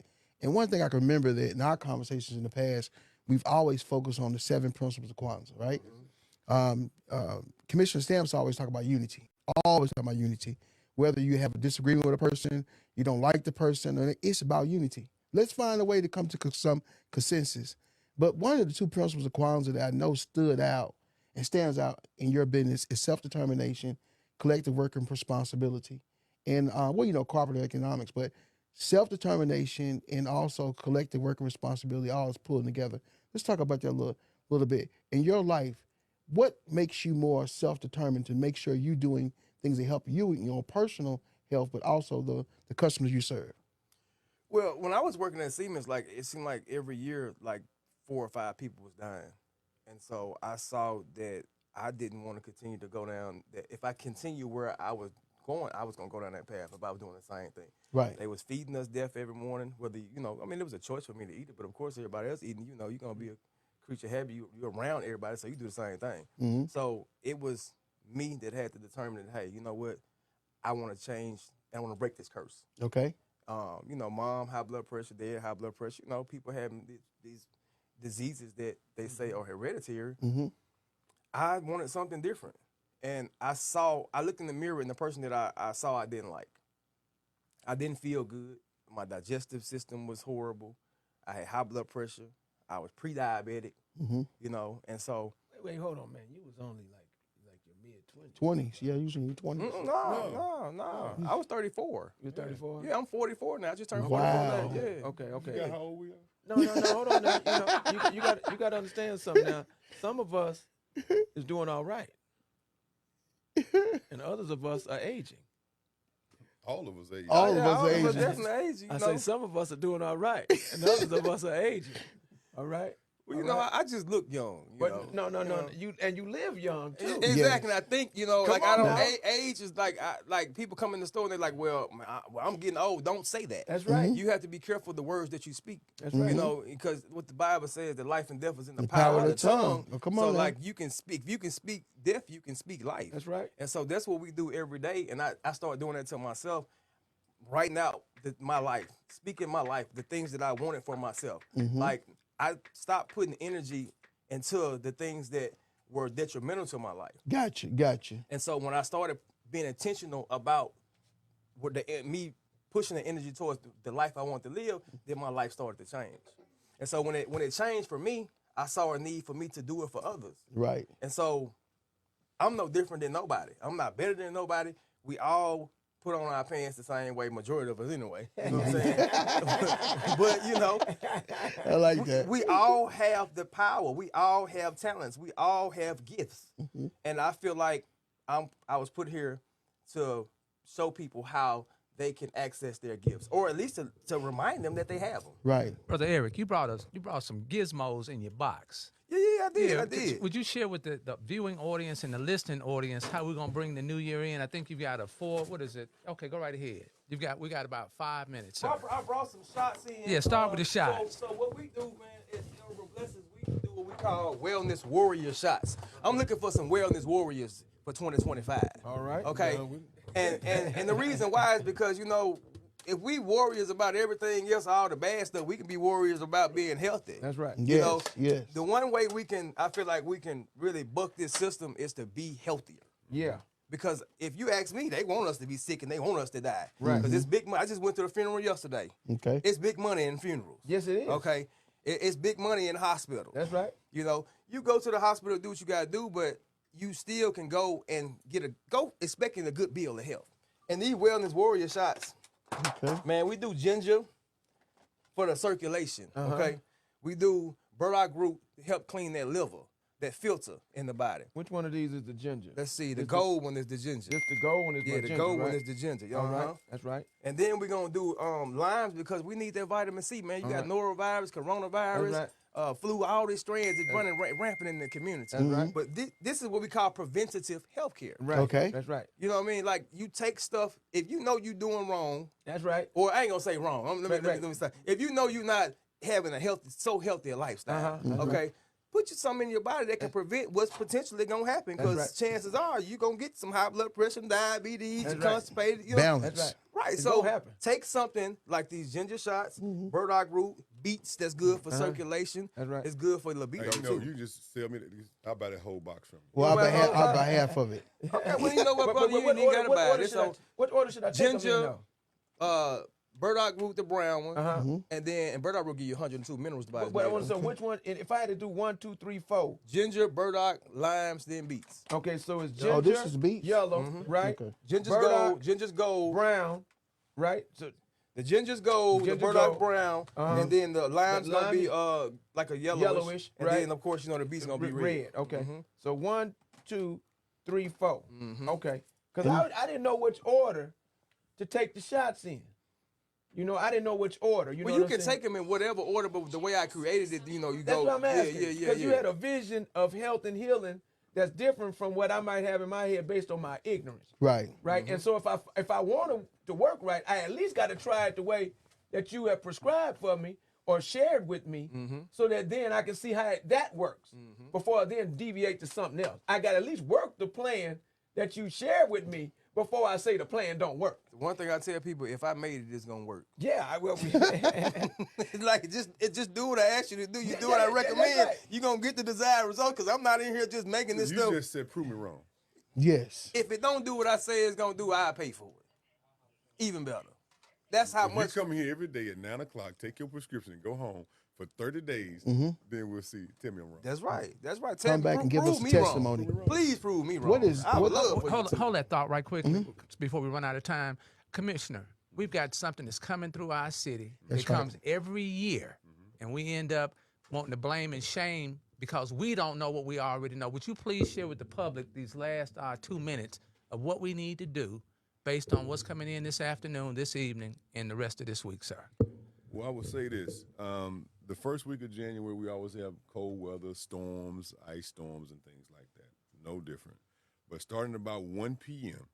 And one thing I can remember that in our conversations in the past, we've always focused on the 7 principles of Kwanzaa, right? Commissioner Stamps always talk about unity. Always talk about unity. Whether you have a disagreement with a person, you don't like the person, it's about unity. Let's find a way to come to some consensus. But one of the 2 principles of Kwanzaa that I know stood out and stands out in your business is self-determination, collective working responsibility, and cooperative economics. But self-determination and also collective working responsibility all is pulling together. Let's talk about that a little bit. In your life, what makes you more self-determined to make sure you're doing things that help you in your personal health, but also the customers you serve? well, when I was working at Siemens, like it seemed like every year, like 4 or 5 people was dying. And so I saw that I didn't want to continue to go down that. If I continue where I was going to go down that path if I was doing the same thing. Right. They was feeding us death every morning, whether, you know, I mean, it was a choice for me to eat it, but of course everybody else eating, you know, you're going to be a creature habit. You're around everybody, so you do the same thing. So it was me that had to determine that, hey, you know what? I want to change. I want to break this curse. Okay. You know, mom, high blood pressure, dad, high blood pressure. You know, people having these diseases that they say are hereditary. I wanted something different. And I looked in the mirror and the person that I saw I didn't like. I didn't feel good. My digestive system was horrible. I had high blood pressure. I was pre-diabetic, you know, and so. Wait, hold on, man. You was only like your mid-20s. 20s. Yeah, usually in your 20s. No. I was 34. You 34? Yeah, I'm 44 now. I just turned Wow. 44. Yeah. Okay. You got how old we are? No, hold on now. You got to understand something now. Some of us is doing all right. And others of us are aging. All of us aging. All of Yeah, us aging. definitely aging. I say some of us are doing all right, and others of us are aging. All right. Well, you know, I just look young. But no. You live young too. Exactly. I think, you know, Come like on I don't now. age is like people come in the store and they're like, well, I'm getting old. Don't say that. That's right. You have to be careful the words that you speak. That's right. You know, because what the Bible says that life and death is in the power power of of the the tongue. tongue. Oh, come so on now. like you can speak. If you can speak death, you can speak life. That's right. And so that's what we do every day. And I started doing that to myself. Right now, my life, speaking my life, the things that I wanted for myself. Like I stopped putting energy into the things that were detrimental to my life. Gotcha. And so when I started being intentional about me pushing the energy towards the life I want to live, then my life started to change. And so when it changed for me, I saw a need for me to do it for others. Right. And so I'm no different than nobody. I'm not better than nobody. We all put on our pants the same way, majority of us anyway. You know what I'm saying? But, you know, I like that. we all have the power. We all have talents. We all have gifts. And I feel like I was put here to show people how they can access their gifts, or at least to remind them that they have them. Right. Brother Eric, you brought some gizmos in your box. Yeah, I did. I did. Would you share with the viewing audience and the listening audience how we're gonna bring the new year in? I think you've got what is it? Okay, go right ahead. We got about 5 minutes. So I brought some shots in. Yeah, start with the shots. So what we do, man, is Blessings, we do what we call wellness warrior shots. I'm looking for some wellness warriors for 2025. All right. Okay. And the reason why is because, you know, if we warriors about everything else, all the bad stuff, we can be warriors about being healthy. That's right. You know, yes. The one way I feel like we can really buck this system is to be healthier. Yeah. Because if you ask me, they want us to be sick and they want us to die. Right. Because it's big money. I just went to a funeral yesterday. Okay. It's big money in funerals. Yes, it is. Okay. It's big money in hospitals. That's right. You know, you go to the hospital, do what you got to do, but you still can go and go expecting a good bill of health. And these wellness warrior shots, Okay. man, we do ginger for the circulation, okay? We do burdock root to help clean that liver, that filter in the body. Which one of these is the ginger? Let's see, the gold one is the ginger. Just the gold one is Yeah, my the ginger, gold right? one is the ginger. All right. That's right. And then we're going to do limes because we need that vitamin C, man. You got norovirus, coronavirus, flu, all these strands is running rampant in the community. That's right. But this is what we call preventative health care. Right. Okay. That's right. You know what I mean? Like, you take stuff, if you know you're doing wrong, That's right. or I ain't going to say wrong. Let me say. If you know you're not having a healthy lifestyle, okay, put something in your body that can prevent what's potentially going to happen, because chances are you're going to get some high blood pressure, diabetes, you're constipated. You know? Balance. That's right. Right, It's so gonna happen. take something like these ginger shots, burdock root, beets that's good for circulation. That's right. It's good for libido Hey, you know, too. you just sell me that. I'll buy that whole box from you. Well, I'll buy half of it. Okay, well, you know what, brother, you ain't got to buy it. So what order should I take them in, ginger, though? burdock root, the brown one, and burdock root give you 102 minerals to buy. But I want to know which one. If I had to do 1, 2, 3, 4. Ginger, burdock, limes, then beets. Okay, so it's ginger. Oh, this is beets? Yellow, right? Okay. Ginger's Burdock, gold. Ginger's gold. brown, right? So The ginger's gold, the Ginger burdock gold. brown, and then the lime's gonna be like a Yellowish, and right. then of course you know the beet's gonna be red. Okay. So 1, 2, 3, 4. Okay. Because I didn't know which order to take the shots in. You know, I didn't know which order. You know Well, you what I'm can saying? take them in whatever order, but the way I created it, you know, you That's go. what I'm asking. Yeah. Because you had a vision of health and healing that's different from what I might have in my head based on my ignorance. Right. Right. And so if I want to work right, I at least got to try it the way that you have prescribed for me or shared with me, so that then I can see how that works before I then deviate to something else. I got to at least work the plan that you shared with me before I say the plan don't work. One thing I tell people, if I made it, it's gonna work. Yeah, I will. Like just do what I ask you to do. You do what I recommend. right. You're gonna get the desired result. Cause I'm not in here just making this stuff. You just said prove me wrong. Yes. If it don't do what I say it's gonna do, I'll pay for it. Even better. That's how If much. you come here every day at 9 o'clock, take your prescription and go home for 30 days, then we'll see. Tell me I'm wrong. That's right. That's right. Come back and give us a me testimony. Wrong. Please prove me wrong. What is- I would what- love for you to. Hold that thought right quick before we run out of time. Commissioner, we've got something that's coming through our city. That's It comes every year, and we end up wanting to blame and shame because we don't know what we already know. Would you please share with the public these last 2 minutes of what we need to do based on what's coming in this afternoon, this evening, and the rest of this week, sir? Well, I will say this. The first week of January, we always have cold weather, storms, ice storms, and things like that. No different. But starting about 1 p.m.,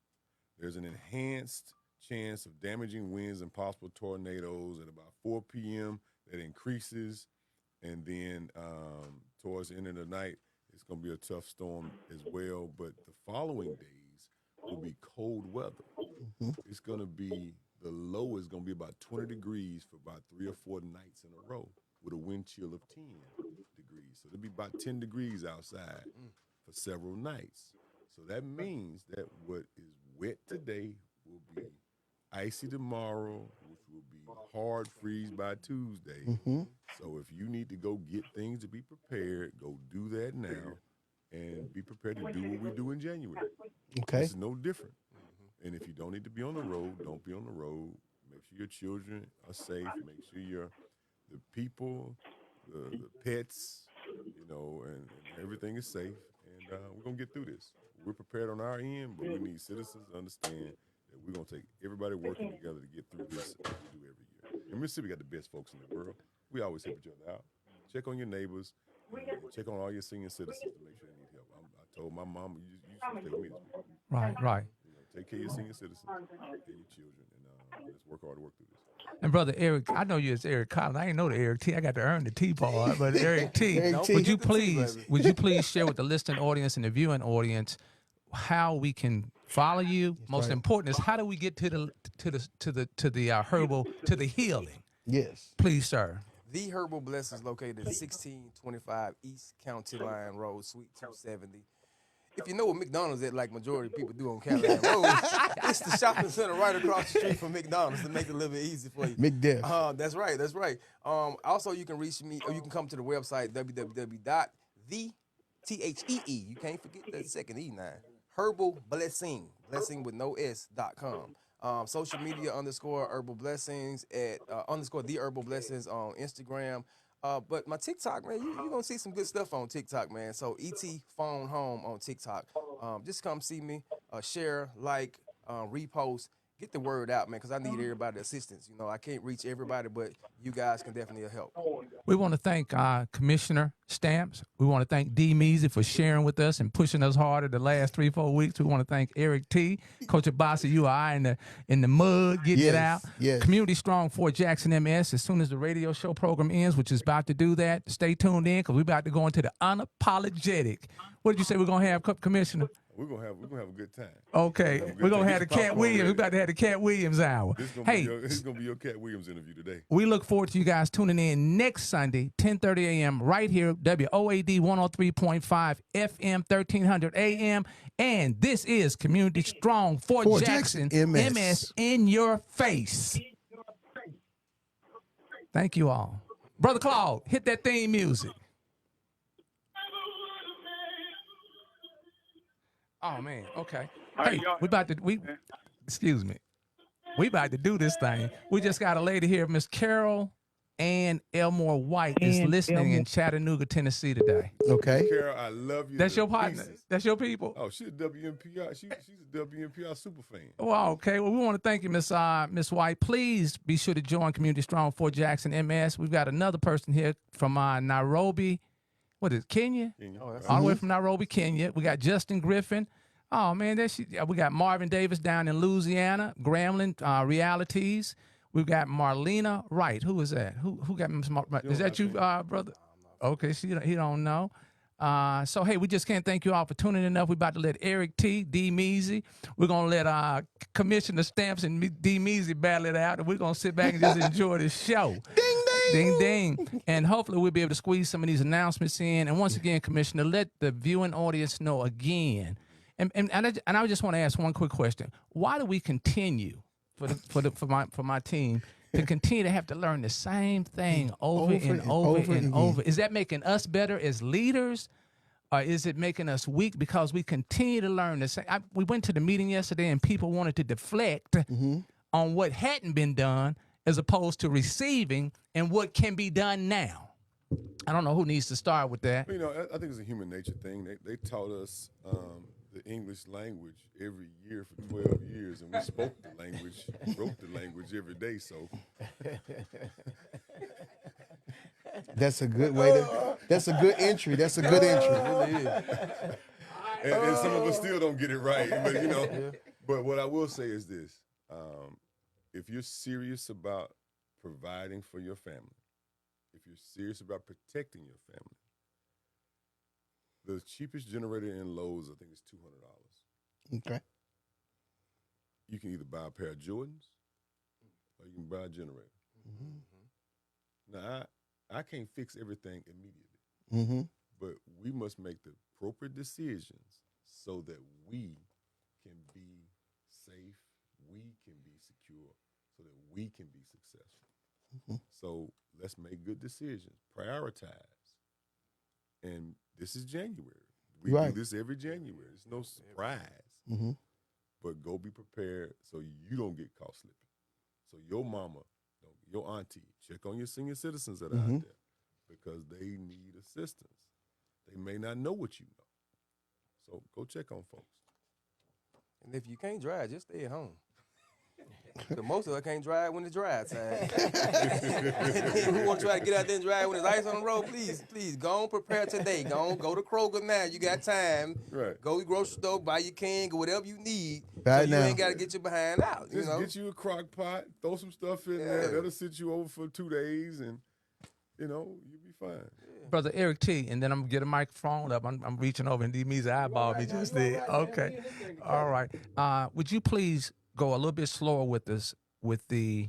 there's an enhanced chance of damaging winds and possible tornadoes. At about 4 p.m., that increases. And then towards the end of the night, it's going to be a tough storm as well. But the following days will be cold weather. It's going to be, the low is going to be about 20 degrees for about 3 or 4 nights in a row with a wind chill of 10 degrees. So it'll be about 10 degrees outside for several nights. So that means that what is wet today will be icy tomorrow, which will be hard freeze by Tuesday. So if you need to go get things to be prepared, go do that now and be prepared to do what we do in January. Okay. This is no different. And if you don't need to be on the road, don't be on the road. Make sure your children are safe. Make sure the people, the pets, and everything is safe. And we're going to get through this. We're prepared on our end, but we need citizens to understand that we're going to take everybody working together to get through this as we do every year. In Mississippi, we got the best folks in the world. We always help each other out. Check on your neighbors. And check on all your senior citizens to make sure they need help. I told my mom, you should take me this week. Right. Take care of your senior citizens, take care of your children, and let's work hard to work through this. And Brother Eric, I know you as Eric Collins. I ain't know the Eric T. I got to earn the T part. But Eric T, Eric T. would you please share with the listening audience and the viewing audience how we can follow you? Most important is how do we get to the herbal, to the healing? Yes. Please, sir. The Herbal Blessings located at 1625 East County Line Road, Suite 270. If you know what McDonald's is, like majority of people do on County Line Road, it's the shopping center right across the street from McDonald's to make it a little bit easy for you. McDiff. That's right. Also, you can reach me, or you can come to the website, www.thethee, you can't forget that second E now, Herbal Blessing, blessing with no S.com. Social media _ Herbal Blessings at _ The Herbal Blessings on Instagram. But my TikTok, man, you're going to see some good stuff on TikTok, man. So ET Phone Home on TikTok. Just come see me, share, like, repost. Get the word out, man, because I need everybody's assistance. I can't reach everybody, but you guys can definitely help. We want to thank Commissioner Stamps. We want to thank DMEEZY for sharing with us and pushing us harder the last 3-4 weeks. We want to thank EricT. Coach Abasi, you are in the mud getting it out. Yes. Community Strong for Jackson MS. As soon as the radio show program ends, which is about to do that, stay tuned in because we're about to go into the unapologetic. What did you say we're going to have, Commissioner? We're gonna have a good time. Okay, we're gonna have the Cat Williams. We're about to have the Cat Williams hour. This is gonna be your Cat Williams interview today. We look forward to you guys tuning in next Sunday, 10:30 a.m. right here, WOAD 103.5 FM, 1300 AM, and this is Community Strong for Jackson MS in your face. Thank you all, Brother Claude. Hit that theme music. Oh man, okay. Hey, excuse me. We about to do this thing. We just got a lady here, Miss Carol Ann Elmore White is listening in Chattanooga, Tennessee today. Okay. Carol, I love you. That's your partner. That's your people. Oh, she's a WNPR. She's a WNPR super fan. Well, okay. Well, we want to thank you, Miss White. Please be sure to join Community Strong for Jackson MS. We've got another person here from Nairobi. what is it, Kenya? Oh, that's All the way from Nairobi, Kenya. We got Justin Griffin. Oh man, we got Marvin Davis down in Louisiana, Grambling Realities. We've got Marlena Wright. Who is that? Who got Miss is that you, brother? Okay, he don't know. So hey, we just can't thank you all for tuning in. We're about to let EricT, DMEEZY. We're gonna let Commissioner Stamps and DMEEZY battle it out, and we're gonna sit back and just enjoy this show. Ding, ding. And hopefully we'll be able to squeeze some of these announcements in. And once again, Commissioner, let the viewing audience know again. And I just want to ask one quick question. Why do we continue for my team to continue to have to learn the same thing over and over? Is that making us better as leaders? Or is it making us weak because we continue to learn the same? We went to the meeting yesterday and people wanted to deflect on what hadn't been done as opposed to receiving and what can be done now. I don't know who needs to start with that. You know, I think it's a human nature thing. They taught us the English language every year for 12 years, and we spoke the language, wrote the language every day. So That's a good way to. That's a good entry. That's a good entry. It really is. And some of us still don't get it right, but you know. But what I will say is this: if you're serious about providing for your family, if you're serious about protecting your family, the cheapest generator in Lowe's, I think, is $200. Okay. You can either buy a pair of Jordans or you can buy a generator. Now, I can't fix everything immediately, but we must make the appropriate decisions so that we can be safe, we can be secure, so that we can be successful. So let's make good decisions, prioritize. And this is January. We do this every January. It's no surprise. But go be prepared so you don't get caught slipping. So your mama, your auntie, check on your senior citizens that are out there because they need assistance. They may not know what you know. So go check on folks. And if you can't drive, just stay at home. Because most of us can't drive when it's dry time. Who want to try to get out there and drive when there's ice on the road? Please, go on, prepare today. Go to Kroger now. You got time. Right. Go to the grocery store, buy your can, go whatever you need. Right so now. you ain't got to get your behind out. Just get you a crock pot, throw some stuff in there. That'll sit you over for 2 days, and, you'll be fine. Brother EricT, and then I'm going to get a microphone up. I'm reaching over, and DMEEZY eyeball me just there. Okay. All right. Would you please go a little bit slower with us with the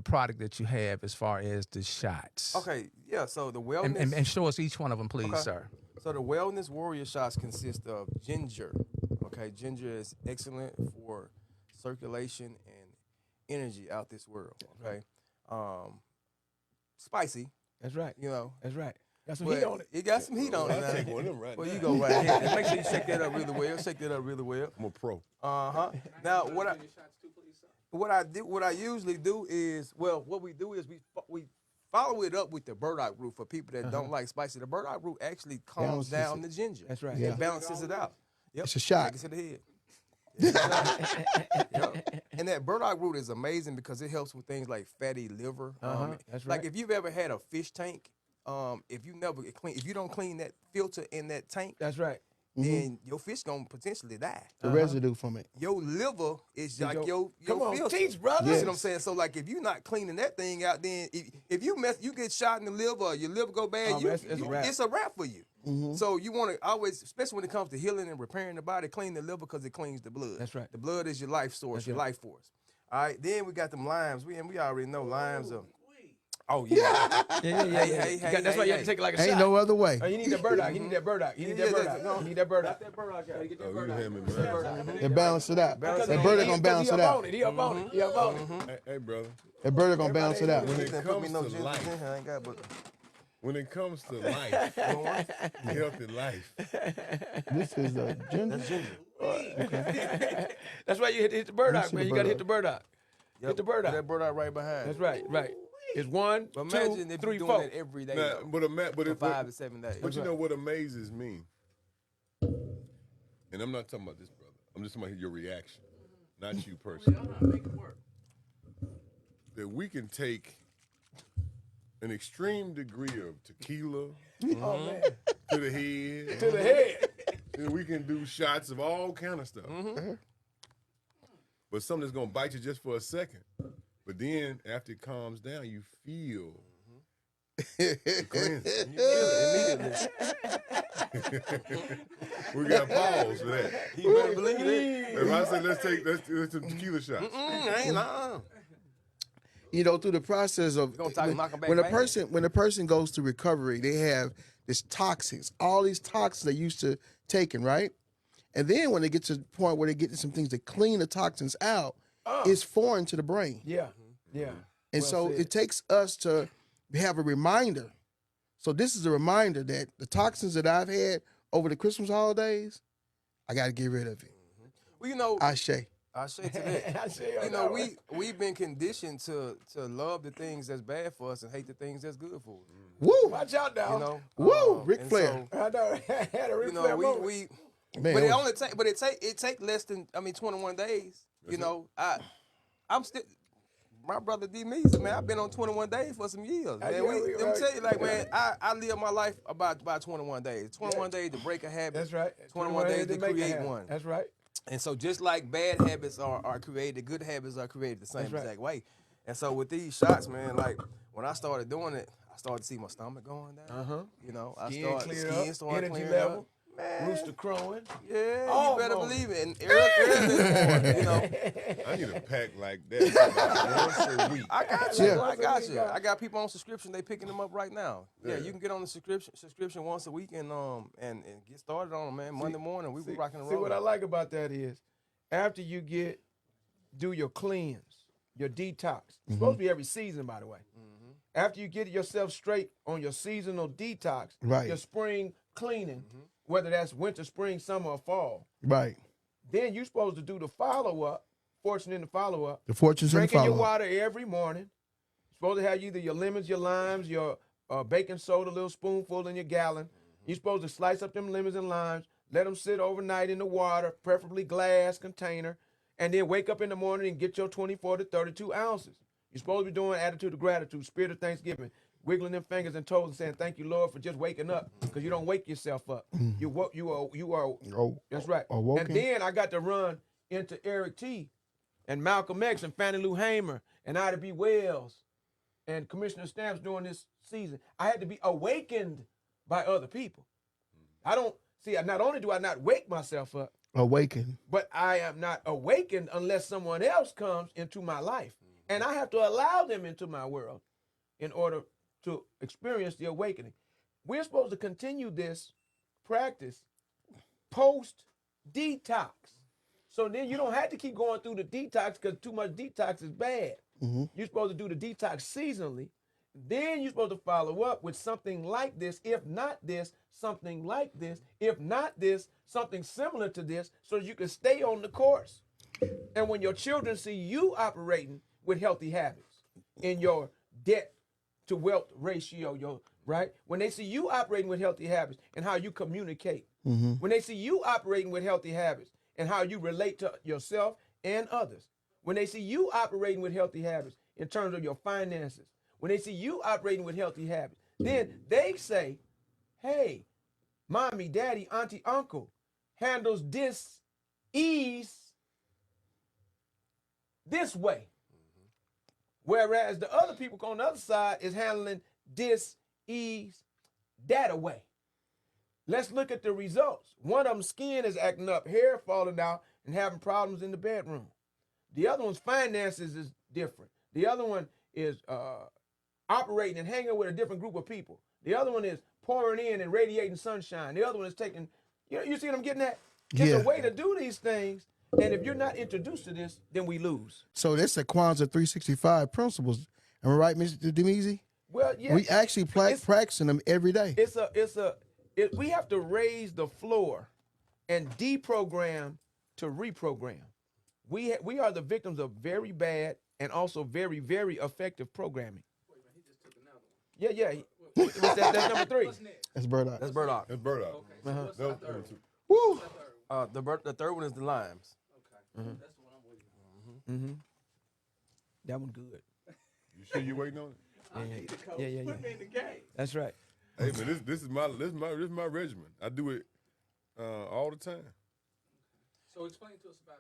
product that you have as far as the shots? Okay, yeah, so the wellness... And show us each one of them, please, sir. So the Wellness Warrior shots consist of ginger. Okay, ginger is excellent for circulation and energy out this world. Okay, spicy. That's right. That's right. Got some heat on it. It got some heat on it. I'll take one of them right Well, now. you go right ahead. And make sure you shake that up really well. I'm a pro. Now, what I usually do is, what we do is we follow it up with the burdock root for people that don't like spicy. The burdock root actually calms down the ginger. That's right. It balances it out. Yep. It's a shot. Take it to the head. Yep. And that burdock root is amazing because it helps with things like fatty liver. That's right. Like if you've ever had a fish tank, if you don't clean that filter in that tank, That's right. then your fish gonna potentially die. The residue from it. Your liver is like your Come on, filter. teach, brother. You see what I'm saying? So like if you're not cleaning that thing out, then if you get shot in the liver, your liver go bad, it's a wrap. it's a wrap for you. So you want to always, especially when it comes to healing and repairing the body, clean the liver because it cleans the blood. That's right. The blood is your life source, your life force. All right. Then we got them limes. We already know limes are. Oh yeah. Hey, That's why you have to take it like a shot. Ain't no other way. Oh, you need that burdock. You need that burdock. You need that burdock. You need that burdock. You hand me mine. They balance it out. That burdock gonna balance it out. He up on it. He up on it. Hey, brother. That burdock gonna balance it out. When it Put me comes no to ginger life, in here. I ain't got but. when it comes to life, healthy life, This is a ginger. That's ginger. That's why you hit the burdock, see man. the You got to hit the burdock. Yep. Hit the burdock. That burdock right behind. That's right. It's 1, But 2, imagine if 3, you're 4. doing it every day, now, though, but for 5 to 7 days. But you know what amazes me? And I'm not talking about this, brother. I'm just talking about your reaction, not you personally. That we can take an extreme degree of tequila, to the head. To the head. And we can do shots of all kind of stuff. But something that's gonna bite you just for a second. But then after it calms down, you feel the cleansing. You feel it immediately. We got pause for that. You better believe it. If I say let's some tequila shots. You know, through the process of Gonna talk- knock 'em back when a bad. person goes through recovery, they have this toxins, all these toxins they used to taking, right? And then when they get to the point where they get to some things to clean the toxins out, it's foreign to the brain. Yeah. Yeah. And Well so said. it takes us to have a reminder. So this is a reminder that the toxins that I've had over the Christmas holidays, I got to get rid of it. Well, you know, I say. I say to that. I say, You know, we've been conditioned to love the things that's bad for us and hate the things that's good for us. Woo! watch out now. You know, Woo! Ric and Flair. so, I know. I had a Ric you know, Flair moment. we Man, but it it was- only take less than 21 days. You know, I'm still. My brother DMEEZY, man, I've been on 21 days for some years. Man, yeah, let me tell you, like, man, I live my life about 21 days. 21 days to break a habit. That's right. 21 days to make it create happen. one. That's right. And so just like bad habits are created, good habits are created the same That's right. exact way. And so with these shots, man, like when I started doing it, I started to see my stomach going down. You know, Skin cleared up, started energy clearing level, up. Man, rooster crowing. yeah, all you better moments. believe it. And Eric this morning, you know, I need a pack like that about once a week. I got you. Yeah. I got you. I got people on subscription. They picking them up right now. Yeah, you can get on the subscription once a week and get started on them, man. Monday morning, we be rocking and See, rolling. what I like about that is after you do your cleanse, your detox, it's supposed to be every season, by the way. After you get yourself straight on your seasonal detox, Right. your spring cleaning, whether that's winter, spring, summer, or fall, Right. then you're supposed to do the follow-up, fortune in the follow-up, The fortunes and drinking your follow. water every morning. Supposed to have either your lemons, your limes, your baking soda, a little spoonful in your gallon. You're supposed to slice up them lemons and limes, let them sit overnight in the water, preferably glass container, and then wake up in the morning and get your 24 to 32 ounces. You're supposed to be doing attitude of gratitude, spirit of thanksgiving, wiggling them fingers and toes and saying, "Thank you, Lord, for just waking up," because you don't wake yourself up. You are. Oh, That's right. awoken. And then I got to run into EricT and Malcolm X and Fannie Lou Hamer and Ida B. Wells and Commissioner Stamps during this season. I had to be awakened by other people. I don't see. Not only do I not wake myself up, awaken. but I am not awakened unless someone else comes into my life, and I have to allow them into my world in order to experience the awakening. We're supposed to continue this practice post detox. So then you don't have to keep going through the detox because too much detox is bad. You're supposed to do the detox seasonally. Then you're supposed to follow up with something like this. If not this, something like this. If not this, something similar to this, so that you can stay on the course. And when your children see you operating with healthy habits in your debt to wealth ratio, right? When they see you operating with healthy habits and how you communicate, when they see you operating with healthy habits and how you relate to yourself and others, when they see you operating with healthy habits in terms of your finances, when they see you operating with healthy habits, then they say, "Hey, mommy, daddy, auntie, uncle handles this ease this way." Whereas the other people on the other side is handling this ease that way. Let's look at the results. One of them skin is acting up, hair falling out, and having problems in the bedroom. The other one's finances is different. The other one is operating and hanging with a different group of people. The other one is pouring in and radiating sunshine. The other one is taking, you see what I'm getting at? It's Yeah. a way to do these things. And if you're not introduced to this, then we lose. So that's the Kwanzaa 365 principles. Am I right, Mr. DMEEZY? Well, yeah. We actually practicing them every day. We have to raise the floor and deprogram to reprogram. We are the victims of very bad and also very, very effective programming. Yeah. That's number 3. That's Burdock. That's burdock. That's Burdock. That was number 2. Woo! The third one is the limes. That one good. You sure you waiting on it? Yeah. That's right. Hey man, this is my regimen. I do it all the time. So explain to us about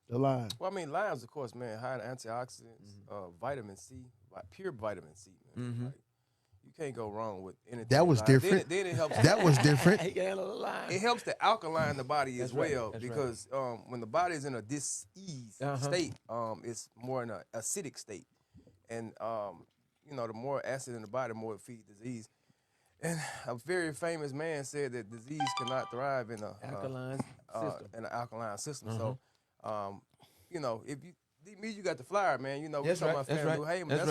The line. Well, I mean, limes, of course, man, high in antioxidants, vitamin C, pure vitamin C, man. Like, you can't go wrong with anything. That was different. Then it helps. That was different. He can handle the line. It helps to alkaline the body as right, well that's because when the body is in a dis-ease state, it's more in an acidic state, and you know, the more acid in the body, the more it feeds disease. And a very famous man said that disease cannot thrive in a Alkaline system. in an alkaline system. So, you know, if you got the flower, man. You know, we're That's talking right, about that's family right, Heyman. that's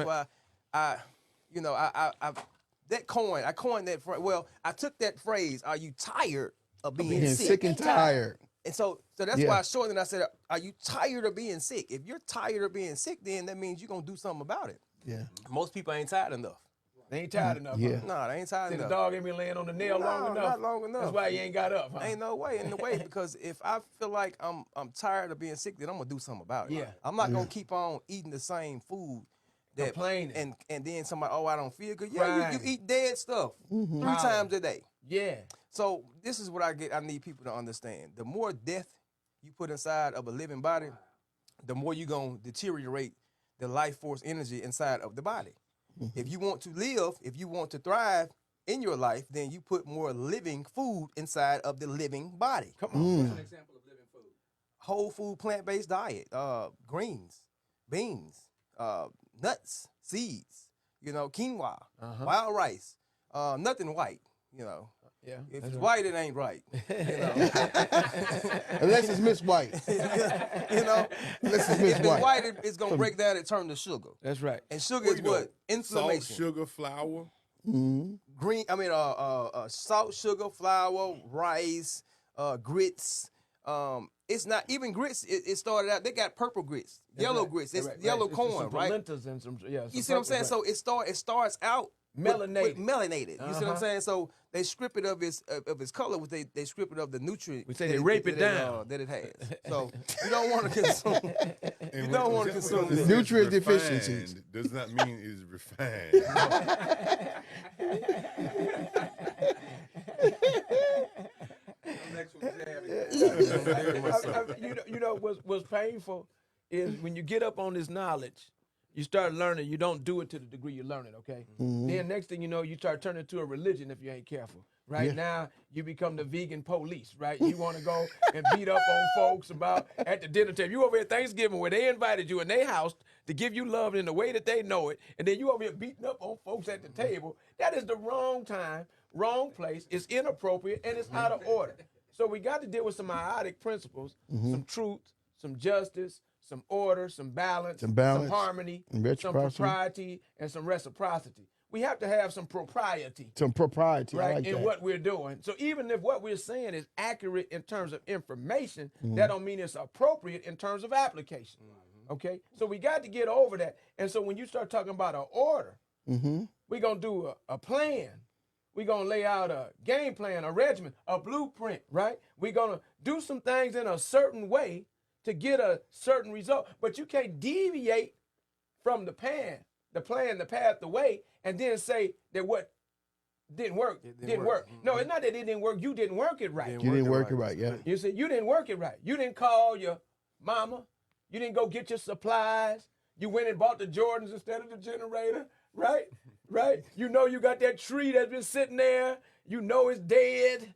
That's why I coined that phrase. Well, I took that phrase. Are you tired of being Sick and tired. And so that's why I shortened and I said, are you tired of being sick? If you're tired of being sick, then that means you're going to do something about it. Yeah. Most people ain't tired enough. They ain't tired enough. Yeah. Huh? No, they ain't tired See, the enough. dog ain't been laying on the nail long enough. Not long enough. That's why he ain't got up. Huh? Ain't no way in the way because if I feel like I'm tired of being sick, then I'm gonna do something about it. Yeah. I'm not gonna keep on eating the same food. Complaining. And then somebody, I don't feel good. Yeah, you eat dead stuff 3 Hollering. times a day. Yeah. So this is what I need people to understand. The more death you put inside of a living body, the more you're gonna deteriorate the life force energy inside of the body. If you want to live, if you want to thrive in your life, then you put more living food inside of the living body. Come on. What's an example of living food? Whole food, plant-based diet, greens, beans, nuts, seeds, you know, quinoa, wild rice, nothing white, you know. Yeah. If it's white, it ain't right. You know, Unless it's Miss White. you know. Unless it's If Miss it's White. white, it's gonna break down and turn to sugar. That's right. And sugar is what? Inflammation. Salt, sugar, flour. Salt, sugar, flour, rice, grits. It's not even grits. It started out. They got purple grits, yellow grits. It's yellow corn, right? Lentas and some. Yeah. You see what I'm saying? So it starts out Melanated. with melanated. You see what I'm saying? So they strip it of its color. They strip it of the nutrient. We say they rape it down. That it has. So you don't want to consume. You don't want to consume this. Nutrient Refined deficiencies. does not mean it's refined. You know what's painful is when you get up on this knowledge, you start learning. You don't do it to the degree you learn it. Okay. Then next thing you know, you start turning to a religion if you ain't careful. Right now, you become the vegan police. Right? You want to go and beat up on folks about at the dinner table. You over at Thanksgiving where they invited you in their house to give you love in the way that they know it, and then you over here beating up on folks at the table. That is the wrong time, wrong place. It's inappropriate and it's out of order. So we got to deal with some iodic principles, some truth, some justice, some order, some balance, some harmony, and some propriety, and some reciprocity. We have to have some propriety. Some propriety, Right, I like in that. what we're doing. So even if what we're saying is accurate in terms of information, that don't mean it's appropriate in terms of application. Okay? So we got to get over that. And so when you start talking about an order, we're going to do a plan. We're going to lay out a game plan, a regimen, a blueprint, right? We're going to do some things in a certain way to get a certain result. But you can't deviate from the plan, the path, the way, and then say that what didn't work didn't work. No, it's not that it didn't work. You didn't work it right. You didn't work it right, yeah. You see, you didn't work it right. You didn't call your mama. You didn't go get your supplies. You went and bought the Jordans instead of the generator, right? Right? You know you got that tree that's been sitting there. You know it's dead.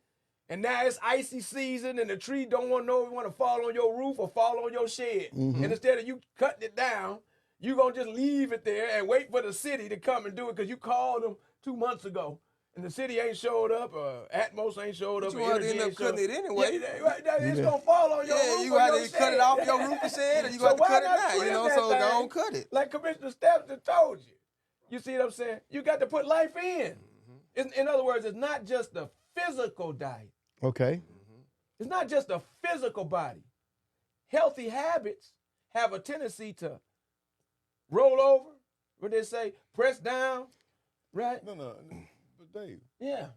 And now it's icy season and the tree don't want to fall on your roof or fall on your shed. And instead of you cutting it down, you going to just leave it there and wait for the city to come and do it because you called them 2 months ago. And the city ain't showed up, Atmos ain't showed up. You want to end up cutting it anyway. It's going to fall on your roof. You either cut it off your roof and shed, or you got to cut it now. You know, so don't cut it. Like Commissioner Stamps told you. You see what I'm saying? You got to put life in. In other words, it's not just the physical diet. Okay. It's not just a physical body. Healthy habits have a tendency to roll over, what they say, press down, right? No. But Dave, Yeah.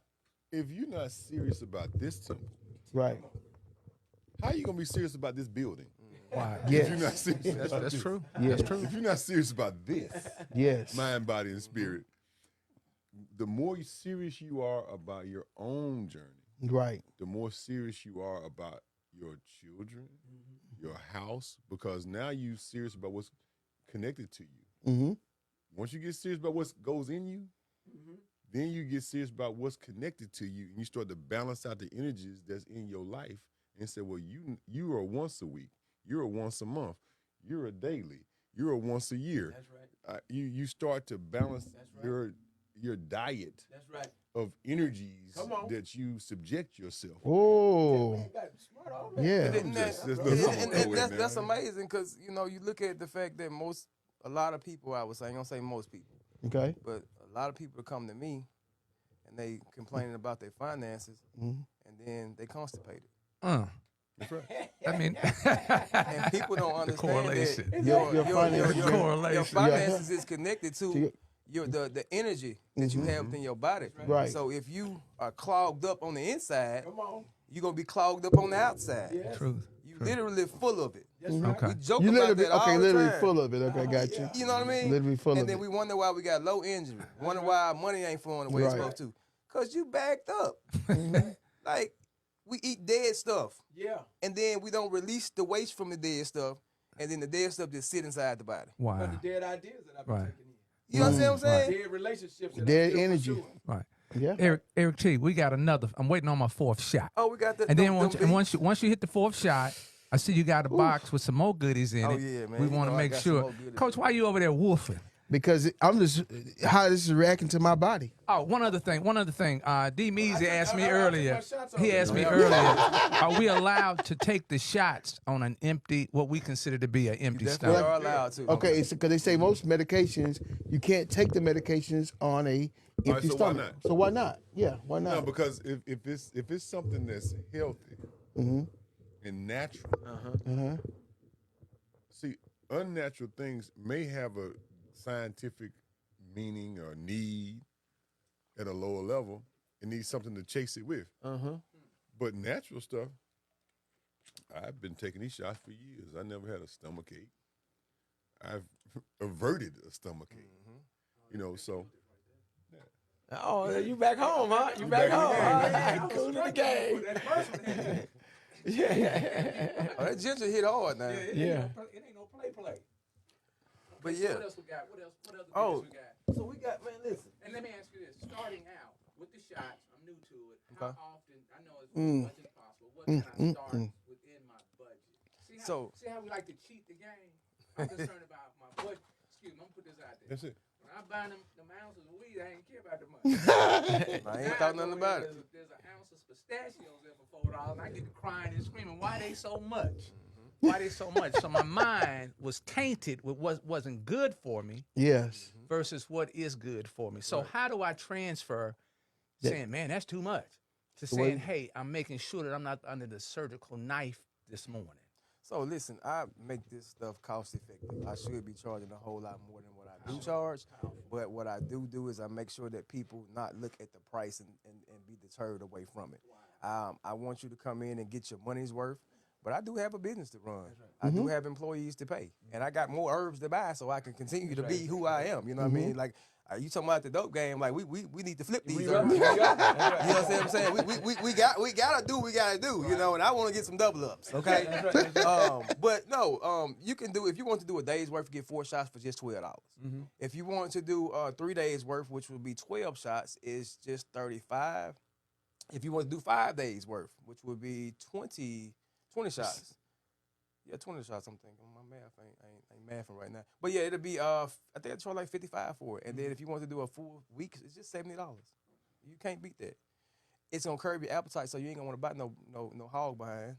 if you're not serious about this temple, Right. how are you gonna be serious about this building? Why? If you're not Yes. serious about That's this. true. Yeah. That's true. If you're not serious about this, Yes. mind, body, and spirit, the more serious you are about your own journey, Right. the more serious you are about your children, your house, because now you're serious about what's connected to you. Mm-hmm. Once you get serious about what goes in you, then you get serious about what's connected to you, and you start to balance out the energies that's in your life and say, well, you are once a week, you're a once a month, you're a daily, you're a once a year. That's right. You start to balance That's right. your diet That's right. of energies Come on. that you subject yourself. Oh, You got smart on that. yeah. And that's amazing because you look at the fact that a lot of people, I would say, I'm gonna say most people, Okay. but a lot of people come to me and they complaining about their finances, and then they constipated. That's right. I mean, And people don't understand correlation. that Your finances. your Correlation. finances is connected to the energy that you have within your body. Right. So if you are clogged up on the inside, Come on. you're gonna be clogged up on the outside. Yes. Truth. You literally full of it. That's right. Okay. We joke You about literally, that all the literally time. full of it. Okay, got you. You know what I mean? Literally full and of then it. we wonder why we got low energy. Wonder why our money ain't flowing the way it's Right. supposed to. Cause you backed up. Like we eat dead stuff, Yeah. and then we don't release the waste from the dead stuff, and then the dead stuff just sit inside the body. Wow. But the dead ideas that I've been Right. taking in. You understand what I'm saying? Dead relationships. That Dead I'm still energy. pursuing. Right. Yeah. Eric T, we got another. I'm waiting on my fourth shot. Oh, we got the. And then them once you hit the fourth shot, I see you got a box with some more goodies in Oh, it. yeah, man. We You want to know I make got some sure. more goodies Coach, in why you over there woofing? Because I'm just how this is reacting to my body. Oh, one other thing. DMEEZY asked me I took earlier. my shots He already. asked me earlier, are we allowed to take the shots on an empty, what we consider to be an empty definitely stomach? are allowed to. Okay, it's because they say most medications you can't take the medications on a empty so why stomach. not? So why not? Yeah, why No, not? because if it's something that's healthy and natural, see, unnatural things may have a scientific meaning or need at a lower level. It needs something to chase it with. But natural stuff, I've been taking these shots for years. I never had a stomach ache. I've averted a stomach ache. So. Oh, you back home, huh? You back home. Huh? Cool to the game. Yeah. Oh, that ginger hit hard now. Yeah. It ain't no play. But yeah. What else we got? What else Oh. we got? So we got, man, listen. And let me ask you this: starting out with the shots, I'm new to it. Okay. How often? I know it's as much as possible. What can I start within my budget? See how we like to cheat the game. I'm concerned about my budget. Excuse me, I'm gonna put this out there. That's it. When I buy them ounces of weed, I ain't care about the money. I ain't thought nothing about it. There's an ounce of pistachios there for $4, and I get to crying and screaming, why they so much? Why they so much? So my mind was tainted with what wasn't good for me Yes. versus what is good for me. So how do I transfer saying, man, that's too much, to saying, hey, I'm making sure that I'm not under the surgical knife this morning? So listen, I make this stuff cost effective. I should be charging a whole lot more than what I do charge. But what I do is I make sure that people not look at the price and be deterred away from it. I want you to come in and get your money's worth. But I do have a business to run. I do have employees to pay. And I got more herbs to buy so I can continue to be who I am. You know what I mean? Like, you talking about the dope game, like we need to flip these herbs. You know what I'm saying? We gotta do what we gotta do, you know, and I want to get some double ups, okay? But no, you can do, if you want to do a day's worth, get 4 shots for just $12. If you want to do 3 days worth, which would be 12 shots, is just $35. If you want to do 5 days worth, which would be 20 shots. Yeah, 20 shots, I'm thinking. My math ain't mathing right now. But yeah, it'll be, I think I charge like $55 for it. And then if you want to do a full week, it's just $70. You can't beat that. It's going to curb your appetite, so you ain't going to want to buy no hog behind.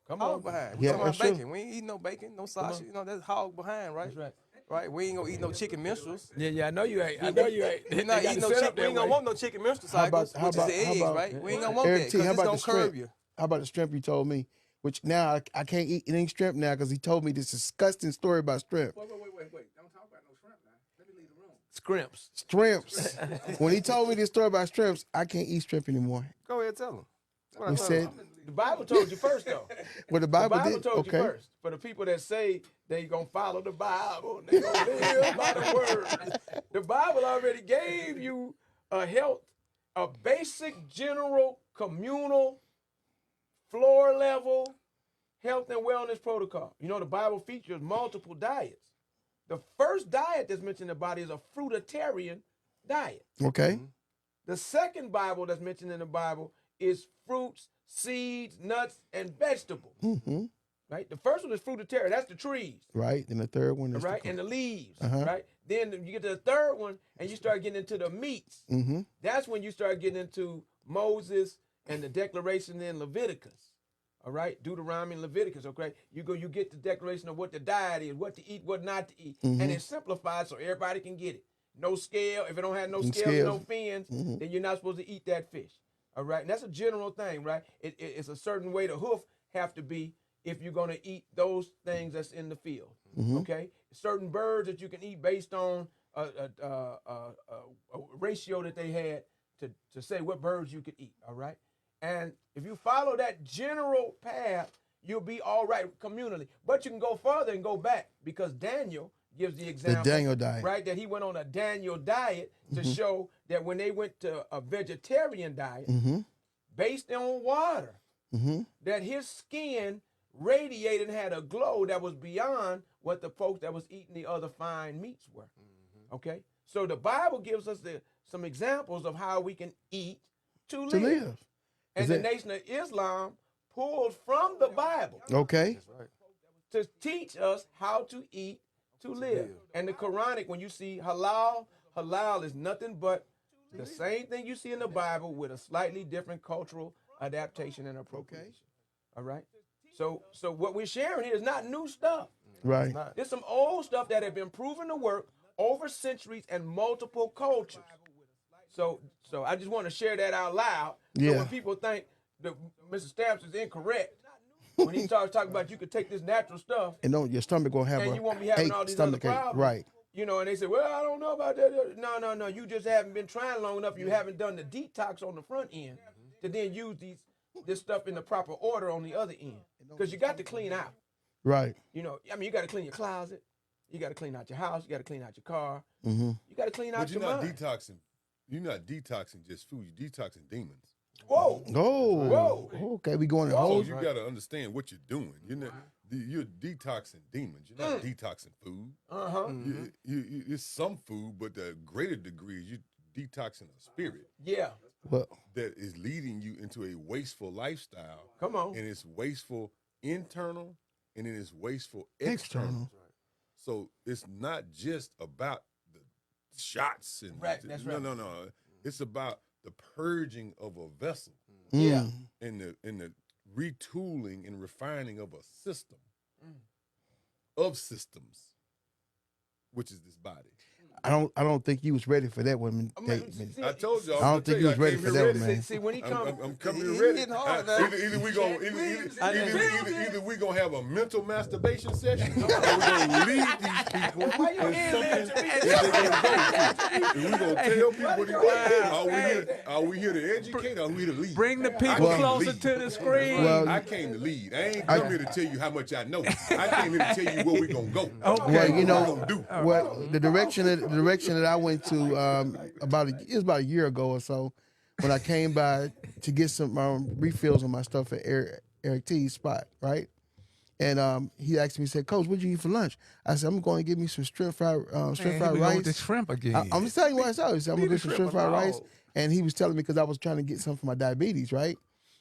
Come on. Hog behind. We Yeah, talking about that's true. bacon. We ain't eating no bacon, no sausage. You know, that's hog behind, right? That's right. Right? We ain't going to eat no chicken minstrels. Yeah, I know you ain't. I know you ain't. We're not eating no chicken. We ain't going to want no chicken minstrel cycles, which is the eggs, right? We ain't going to want that Eric T, because how it's about going the to curb shrimp? you. How about the shrimp you told me? Which now I can't eat any shrimp now because he told me this disgusting story about shrimp. Wait. Don't talk about no shrimp now. Let me leave the room. Scrimps. Shrimps. When he told me this story about shrimps, I can't eat shrimp anymore. Go ahead, tell them. What I He told said, him. The Bible told you first, though. well, the The Bible, Bible did. told Okay. you first. For the people that say they gonna follow the Bible, they gonna live by the word. The Bible already gave you a basic general communal floor level health and wellness protocol. You know, the Bible features multiple diets. The first diet that's mentioned in the body is a fruitarian diet. Okay. The second Bible that's mentioned in the Bible is fruits, seeds, nuts, and vegetables. Mm-hmm. Right? The first one is fruitarian. That's the trees. Right. And the third one is Right? And the leaves. Uh-huh. Right? Then you get to the third one and you start getting into the meats. Mm-hmm. That's when you start getting into Moses and the declaration in Leviticus. All right, Deuteronomy and Leviticus. Okay, you get the declaration of what the diet is, what to eat, what not to eat, and it simplifies so everybody can get it. No scale. If it don't have no scales and no fins, then you're not supposed to eat that fish. All right, and that's a general thing, right? It's a certain way the hoof have to be if you're going to eat those things that's in the field. Okay, certain birds that you can eat based on a ratio that they had to say what birds you could eat. All right. And if you follow that general path, you'll be all right communally. But you can go further and go back because Daniel gives the example. The Daniel diet. Right, that he went on a Daniel diet to show that when they went to a vegetarian diet, based on water, that his skin radiated and had a glow that was beyond what the folks that was eating the other fine meats were. Okay? So the Bible gives us some examples of how we can eat to live. And the Nation of Islam pulled from the Bible. Okay. To teach us how to eat to live. And the Quranic, when you see halal, halal is nothing but the same thing you see in the Bible with a slightly different cultural adaptation and appropriation. All right? So what we're sharing here is not new stuff. Right. It's some old stuff that have been proven to work over centuries and multiple cultures. So I just want to share that out loud. So when people think that Mr. Stamps is incorrect, when he starts talking about you could take this natural stuff and your stomach gonna have and you won't be having all these other problems. Right. You know, and they say, well, I don't know about that. No. You just haven't been trying long enough. You haven't done the detox on the front end to then use this stuff in the proper order on the other end. Because you got to clean out. Right. You know, I mean, you got to clean your closet. You got to clean out your house. You got to clean out your car. You got to clean out your mind. But you're not detoxing. You're not detoxing just food. You're detoxing demons. Whoa. Oh. Whoa. Okay, we going to So hold. you got to understand what you're doing. You're detoxing demons. You're not detoxing food. It's some food, but the greater degree is you're detoxing a spirit. Yeah. Well, that is leading you into a wasteful lifestyle. Come on. And it's wasteful internal and it is wasteful external. So it's not just about the shots and that's right. No. It's about the purging of a vessel. Yeah. And the retooling and refining of a system of systems, which is this body. I don't think you was ready for that one. I told you. I don't think you was ready for that one, man. See, when he comes, I'm coming ready. Either we gonna have a mental masturbation session, or we gonna lead these people in something that they gonna go through. And we gonna tell people what are we here to educate? Or are we here to lead? Bring the people closer to the screen. Well, I came to lead. I ain't come here to tell you how much I know. I came here to tell you where we gonna go. Well, you know, What we gonna do. well, the direction that I went to it was about a year ago or so, when I came by to get some refills on my stuff at EricT's spot, right? And he asked me, he said, "Coach, what'd you eat for lunch?" I said, "I'm going to get me some shrimp fried rice." With the shrimp again. I'm just telling you what I saw. He said, "I'm going to get some shrimp fried rice." And he was telling me because I was trying to get some for my diabetes, right?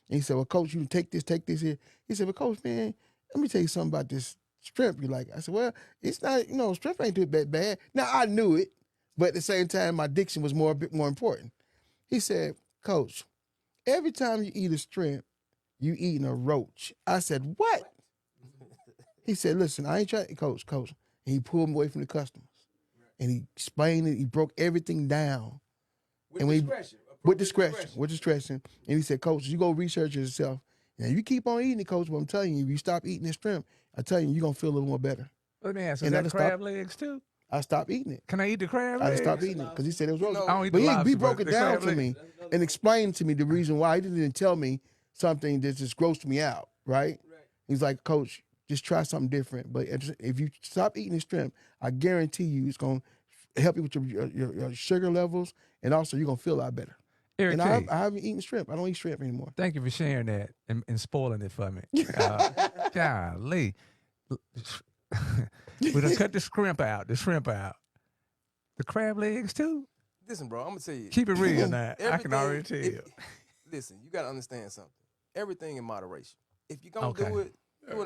And he said, "Well, Coach, you take this here." He said, "Well, Coach, man, let me tell you something about this shrimp you like." I said, "Well, it's not, shrimp ain't too bad." Now, I knew it, but at the same time, my diction was a bit more important. He said, "Coach, every time you eat a shrimp, you eating a roach." I said, "What?" He said, "Listen, I ain't trying, Coach. And he pulled me away from the customers. And he explained it. He broke everything down. With discretion. And he said, "Coach, you go research yourself. Now, you keep on eating it, Coach, but I'm telling you, if you stop eating this shrimp, I tell you, you're going to feel a little more better." Let me ask, is And that I crab stopped- legs too? I stopped eating it. Can I eat the crab I legs? stopped eating it because he said it was roast. I don't eat But the lobster, he broke but it the down crab to leg. me and explained to me the reason why. He didn't tell me something that just grossed me out, right? He's like, "Coach, just try something different. But if you stop eating the shrimp, I guarantee you it's going to help you with your sugar levels, and also you're gonna feel a lot better. Eric And T, I haven't eaten shrimp. I don't eat shrimp anymore. thank you for sharing that and spoiling it for me. Golly. We done cut the shrimp out. The crab legs too? Listen, bro, I'm gonna tell you. Keep it real now. I can everything- already tell. Listen, you gotta understand something. Everything in moderation. If you're gonna Okay. do it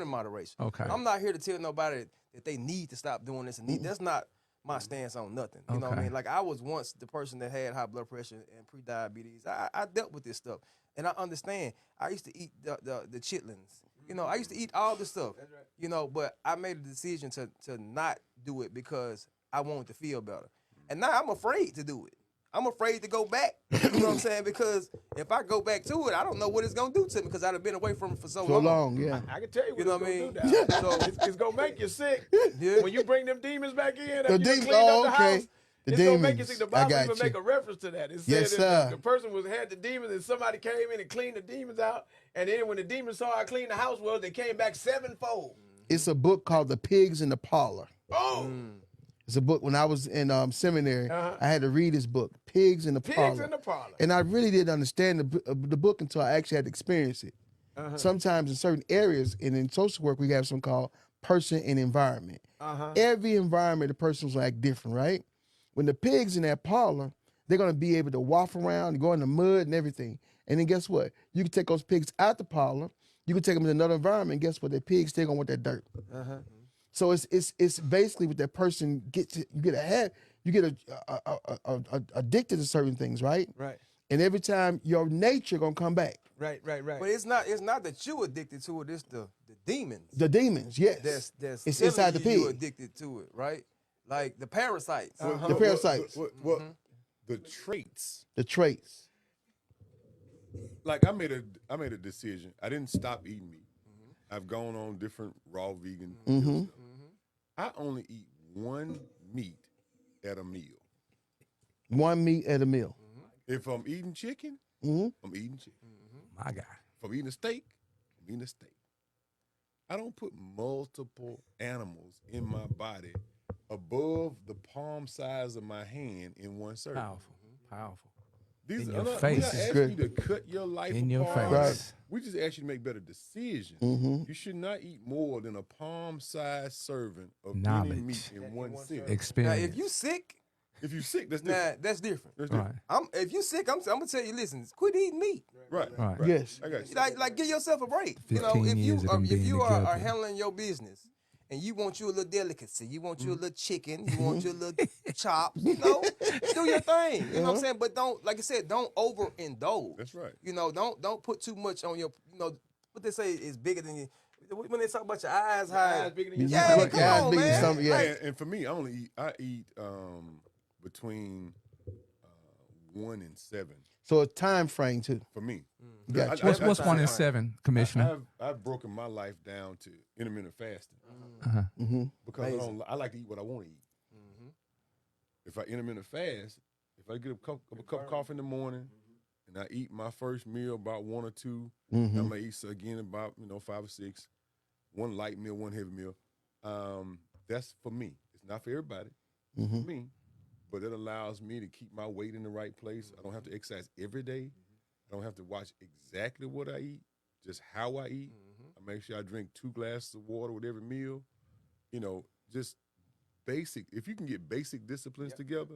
in moderation. Okay. I'm not here to tell nobody that they need to stop doing this and that's not my stance on nothing. You know what I Okay. mean? Like I was once the person that had high blood pressure and pre-diabetes. I dealt with this stuff, and I understand. I used to eat the chitlins. You know, I used to eat all this stuff. You know, but I made a decision to not do it because I wanted to feel better, and now I'm afraid to do it. I'm afraid to go back. You know what I'm saying? Because if I go back to it, I don't know what it's gonna do to me because I've been away from it for so long. Yeah. I can tell you what You know it's what I gonna mean? do now. So It's gonna make you sick. Yeah. When you bring them demons back in, The and you done demons- cleaned up oh, the okay. house, The it's gonna make you demons. sick. The I Bible got even you. make a reference to that. It said Yes, if sir. the person had the demons and somebody came in and cleaned the demons out, and then when the demons saw how clean the house was, they came back sevenfold. It's a book called The Pigs in the Parlor. Oh, It's a book when I was in seminary. Uh-huh. I had to read this book, Pigs in the pigs Parlor. in the parlor. And I really didn't understand the book until I actually had to experience it. Sometimes in certain areas, and in social work, we have something called person and environment. Every environment, the person's gonna act different, right? When the pigs in that parlor, they're gonna be able to waffle around and go in the mud and everything. And then guess what? You can take those pigs out the parlor. You can take them to another environment. And guess what? The pigs still gonna want that dirt. So it's basically what that person gets. You get addicted to certain things, right? Right, And every time your nature gonna come back. right. But it's not that you addicted to it. It's the demons. The demons, yes. That's it's telling inside the you you pig. addicted to it, right? Like the parasites. The parasites. The traits. The traits. Like I made a decision. I didn't stop eating meat. I've gone on different raw vegan stuff. I only eat one meat at a meal. One meat at a meal. If I'm eating chicken, I'm eating chicken. My God. If I'm eating a steak, I'm eating a steak. I don't put multiple animals in my body above the palm size of my hand in one serving. Powerful. These In are your not, face. we're not It's asking good. you to cut your life In your apart. face. We just ask you to make better decisions. You should not eat more than a palm-sized serving of any Knowledge. meat in one sitting. Now, Experience. if you sick, If you're sick, that's nah, different. that's different. That's Right. different. If you sick, I'm gonna tell you, listen, quit eating meat. Right. Right. Yes. I got you. Like give yourself a break. You know, 15 if you years of them if being you are together. handling your business and you want you a little delicacy, you want you a little chicken, you want you a little chops, you know, do your thing. You know what I'm saying? But don't, like I said, don't overindulge. That's right. You know, don't put too much on your, you know, what they say is bigger than you. When they talk about your eyes high, eyes bigger than your yeah, stomach. come Eyes on, bigger than man. stomach, yeah. Like, And for me, I eat between 1 and 7 So a time frame too. for me. Gotcha. What's 1 and 7, Commissioner? I've broken my life down to intermittent fasting because I like to eat what I want to eat. If I intermittent fast, if I get a cup of coffee in the morning and I eat my first meal about 1 or 2, I may eat again about 5 or 6, one light meal, one heavy meal. That's for me. It's not for everybody. It's for me, but it allows me to keep my weight in the right place. I don't have to exercise every day. I don't have to watch exactly what I eat, just how I eat. I make sure I drink 2 glasses of water with every meal. Just basic. If you can get basic disciplines together,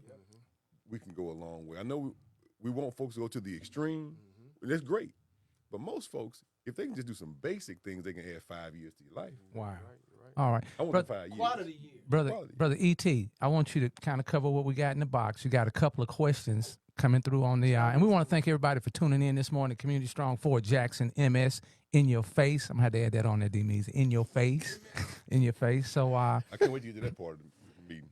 we can go a long way. I know we want folks to go to the extreme. That's great. But most folks, if they can just do some basic things, they can add 5 years to your life. Wow. All right. I want the 5 years. Quality year. Brother E.T., I want you to kind of cover what we got in the box. You got a couple of questions coming through on the and we want to thank everybody for tuning in this morning. Community Strong for Jackson MS in your face. I'm gonna have to add that on there, DMEEZY. In your face, in your face. So I can't wait to get to that part of the meeting.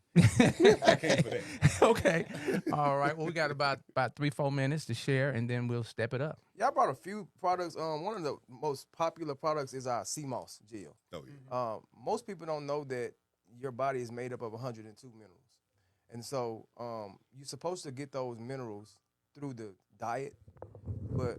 I came for that. okay, all right. Well, we got about 3-4 minutes to share, and then we'll step it up. Yeah, I brought a few products. One of the most popular products is our CMOS gel. Oh yeah. Most people don't know that your body is made up of 102 minerals. And so you're supposed to get those minerals through the diet, but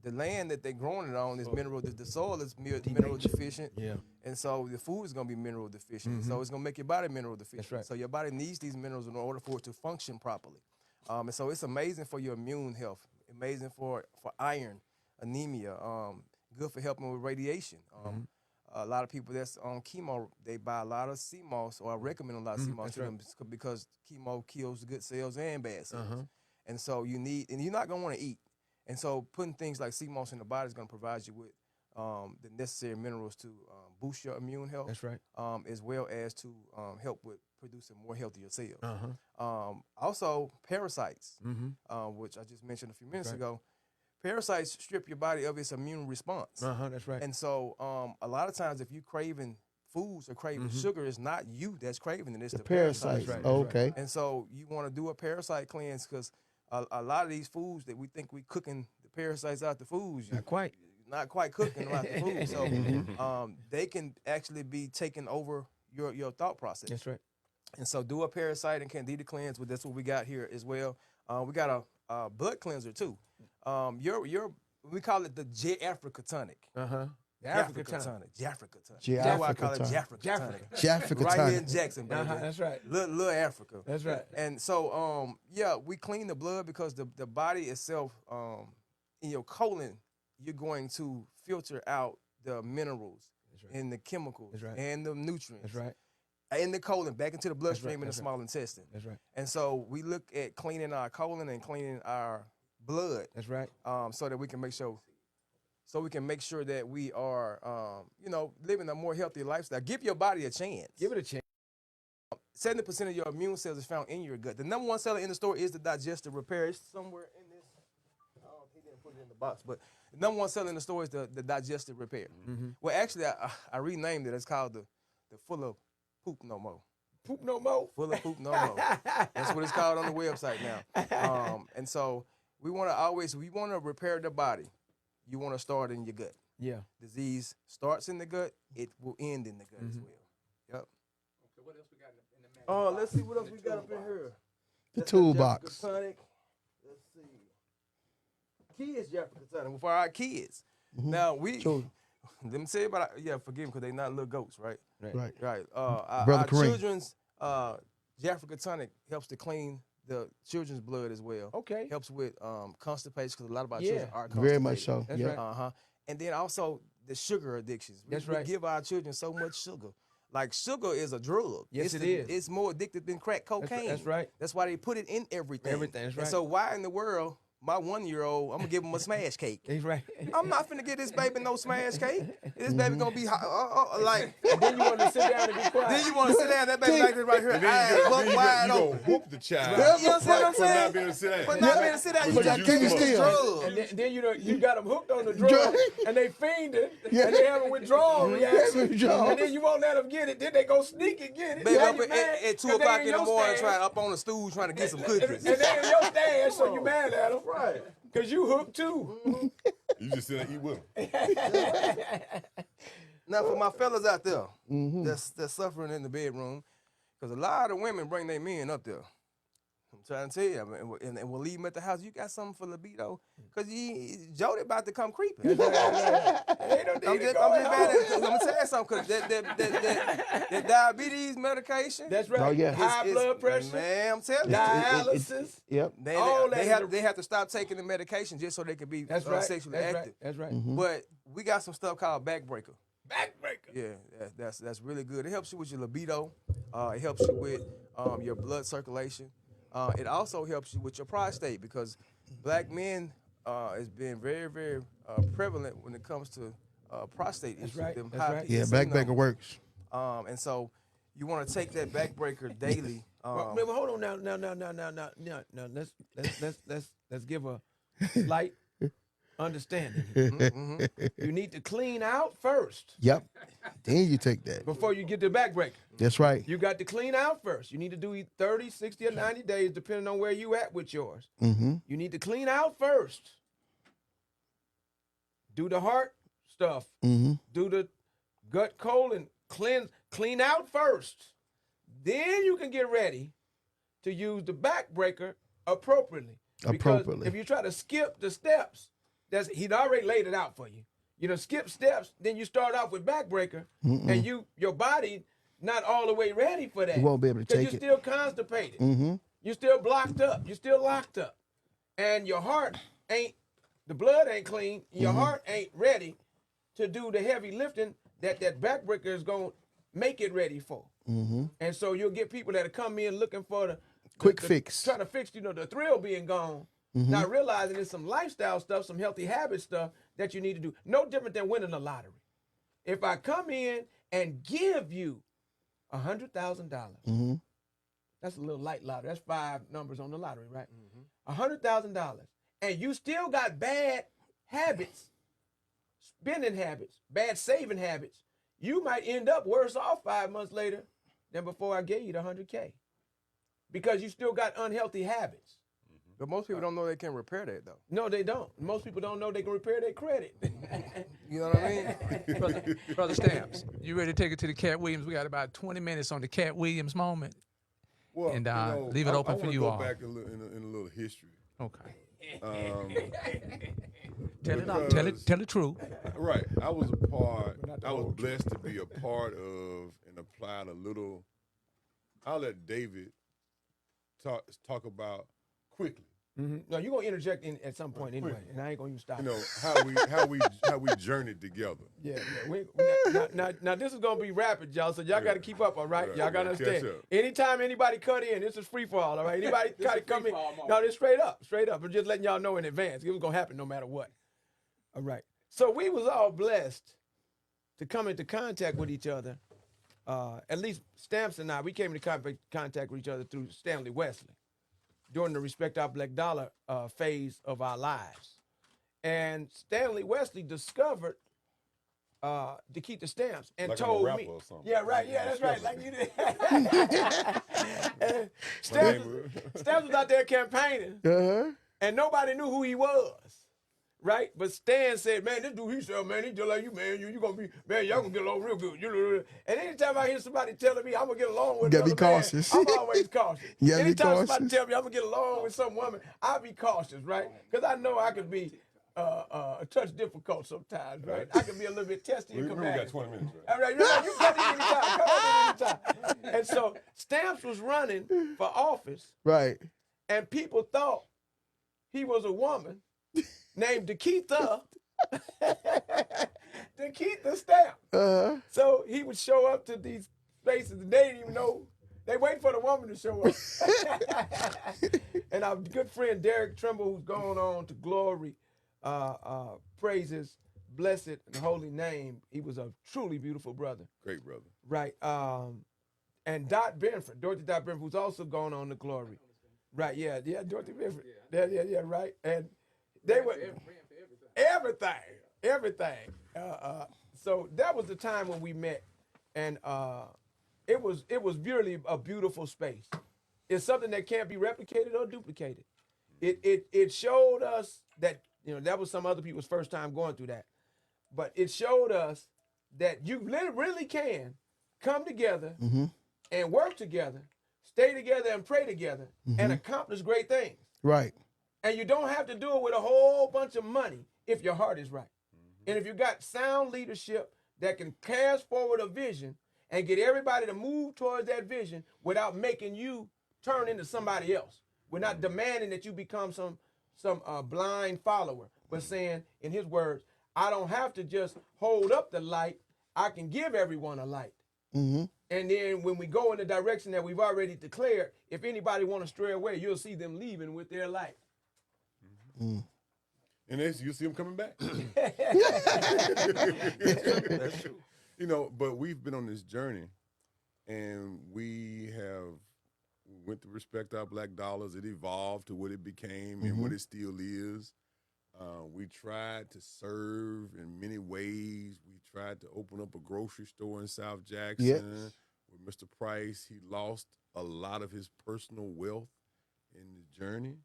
the land that they're growing it on is mineral. The soil is mineral deficient. Yeah. And so the food is going to be mineral deficient. So it's going to make your body mineral deficient. That's right. So your body needs these minerals in order for it to function properly. And so it's amazing for your immune health, amazing for iron, anemia, good for helping with radiation. A lot of people that's on chemo, they buy a lot of sea moss, or I recommend a lot of sea moss to them because chemo kills good cells and bad cells. And so you need, and you're not going to want to eat. And so putting things like sea moss in the body is going to provide you with the necessary minerals to boost your immune health. That's right. As well as to help with producing more healthier cells. Also, parasites, which I just mentioned a few minutes ago. Parasites strip your body of its immune response. That's right. And so a lot of times if you're craving foods or craving sugar, it's not you that's craving it, it's the parasites. Right. Oh, okay. And so you want to do a parasite cleanse because a lot of these foods that we think we cooking the parasites out the foods, Not quite. not quite cooking them out the food. So they can actually be taking over your thought process. That's right. And so do a parasite and candida cleanse. That's what we got here as well. We got a blood cleanser too. We call it the J-Africa tonic. Jafrica tonic. Jafrica tonic. That's why I call it Jafrica tonic. Jafrica Right here in tonic. Jackson, baby. That's right. Little Africa. That's right. And so, yeah, we clean the blood because the body itself, in your colon, you're going to filter out the minerals and the chemicals and the nutrients. That's right. In the colon, back into the bloodstream and the small intestine. That's right. And so we look at cleaning our colon and cleaning our blood. That's right. So that we can make sure. So we can make sure that we are, living a more healthy lifestyle. Give your body a chance. Give it a chance. 70% of your immune cells is found in your gut. The number one seller in the store is the digestive repair. It's somewhere in this. He didn't put it in the box, but the number one seller in the store is the digestive repair. Well, actually, I renamed it. It's called the Full of Poop No More. Poop no more. Full of Poop No More. That's what it's called on the website now. And so we want to repair the body. You want to start in your gut. Yeah. Disease starts in the gut. It will end in the gut as well. Yep. Okay, what else we got in the Let's see what else we got up in here. The That's toolbox. Jafrica tonic. Let's see. Kids Jafrica tonic for our kids. Now we. Children. Let me say about forgive them because they not little goats, right? Right. Right. Brother Our Kareem. children's Jafrica tonic helps to clean the children's blood as well. Okay. Helps with constipation because a lot of our children are constipated. Very much so. That's Yeah. right. And then also the sugar addictions. That's we right. give our children so much sugar. Like sugar is a drug. Yes, it is. It's more addictive than crack cocaine. That's right. That's why they put it in everything. Everything, that's right. And so why in the world, my 1-year-old, I'm gonna give him a smash cake. He's right. I'm not finna get this baby no smash cake. This baby gonna be like. And then you want to sit down and be quiet. Then you want to sit down, that baby like this right here, eyes buck wide you open. gonna whoop the child. You know what I'm For saying? not being able to sit down. But not being able to sit down, you But got you to used give to them still. drugs. And then you got them hooked on the drug, and they fiending, Yeah. and they have a withdrawal reaction, Withdrawal. and then you won't let them get it. Then they go sneak and get it. Baby Now up you at, mad at 2 'cause they o'clock in in the your morning, stand, up on the stool trying to get some and cookies. they in your stand, so you mad at them, right? Because you hooked too. You just sit and eat with them. Now for my fellas out there that's suffering in the bedroom, because a lot of women bring their men up there. I'm trying to tell you, and we'll leave them at the house. You got something for libido? Because Jody about to come creeping. I'm just going to tell you something, because that diabetes medication. That's right. Oh, yeah. High blood pressure, Man, I'm telling you. dialysis. Yep. They have to stop taking the medication just so they can be That's right. sexually That's active. right. That's right. But we got some stuff called backbreaker. Backbreaker. Yeah, that's really good. It helps you with your libido. It helps you with your blood circulation. It also helps you with your prostate, because black men has been very, very prevalent when it comes to prostate issues. right. Them That's high right. Yeah, PSA backbreaker numbers. works. And so you want to take that backbreaker daily. Well, hold on now. Let's give a slight understanding here. You need to clean out first Yep. Then you take that. before you get the backbreaker. That's right. You got to clean out first. You need to do 30, 60, or 90 days, depending on where you at with yours. Mm-hmm. You need to clean out first. Do the heart stuff. Mm-hmm. Do the gut colon clean out first. Then you can get ready to use the backbreaker appropriately. Because Appropriately. if you try to skip the steps, he'd already laid it out for you. You know, skip steps, then you start off with backbreaker, and your body not all the way ready for that. You won't be able to take you're it. still constipated. You're still blocked up. You're still locked up. And your heart the blood ain't clean. Your heart ain't ready to do the heavy lifting that backbreaker is going to make it ready for. And so you'll get people that come in looking for the Quick fix. Trying to fix, the thrill being gone, not realizing there's some lifestyle stuff, some healthy habit stuff that you need to do. No different than winning the lottery. If I come in and give you $100,000, that's a little light lottery. That's 5 numbers on the lottery, right? $100,000, and you still got bad habits, spending habits, bad saving habits, you might end up worse off 5 months later than before I gave you the $100K, because you still got unhealthy habits. But most people don't know they can repair that, though. No, they don't. Most people don't know they can repair their credit. You know what I mean? Brother Stamps, you ready to take it to the Cat Williams? We got about 20 minutes on the Cat Williams moment. Well, And, leave it open I for wanna you go all. back in a little history. Okay. Because- Tell the truth. Right. I was blessed to be a part of and applied a little. I'll let David talk about quickly. No, you're gonna interject at some point anyway, and I ain't gonna even stop. You know how we journeyed together. Yeah. Now this is gonna be rapid, y'all. So y'all got to keep up, all right? Right, Y'all got to catch understand. up. Anytime anybody cut in, this is free fall, all right? Anybody try to come in? No, this straight up. I'm just letting y'all know in advance. It was gonna happen no matter what. All right. So we was all blessed to come into contact with each other. At least Stamps and I, we came into contact with each other through Stanley Wesley during the Respect Our Black Dollar phase of our lives. And Stanley Wesley discovered to keep the stamps and Like I'm a told rapper me. or something. Yeah, right. Yeah, that's right. Like you did. And Stamps was out there campaigning, and nobody knew who he was. Right? But Stan said, man, this dude, he said, man, he just like you, man. You gonna be, man, y'all gonna get along real good. And anytime I hear somebody telling me I'm gonna get along with You gotta be another man, cautious. I'm always cautious. You gotta be Anytime somebody cautious. tell me I'm gonna get along with some woman, I'll be cautious, right? Because I know I can be a touch difficult sometimes, right? I can be a little bit testy and Remember, we got combative. 20 minutes, right? All right, you come in anytime. Come on anytime. And so Stamps was running for office, Right. and people thought he was a woman named Dekeitha. Dekeitha Stamp. So he would show up to these spaces, and they didn't even know. They wait for the woman to show up. And our good friend Derek Trimble, who's gone on to glory, praises, blessed and holy name. He was a truly beautiful brother. Great brother. Right. And Dorothy Dot Benford, who's also gone on to glory. Right, yeah, Dorothy Benford. Yeah, right. And they were everything. So that was the time when we met, and it was really a beautiful space. It's something that can't be replicated or duplicated. It showed us that, that was some other people's first time going through that, but it showed us that you really can come together and work together, stay together and pray together, and accomplish great things. Right. And you don't have to do it with a whole bunch of money if your heart is right. And if you got sound leadership that can cast forward a vision and get everybody to move towards that vision without making you turn into somebody else. We're not demanding that you become some blind follower, but saying, in his words, I don't have to just hold up the light. I can give everyone a light. And then when we go in the direction that we've already declared, if anybody want to stray away, you'll see them leaving with their light. And you see them coming back. That's true. But we've been on this journey, and we went to Respect Our Black Dollars. It evolved to what it became and what it still is. We tried to serve in many ways. We tried to open up a grocery store in South Jackson with Mr. Price. He lost a lot of his personal wealth in the journey.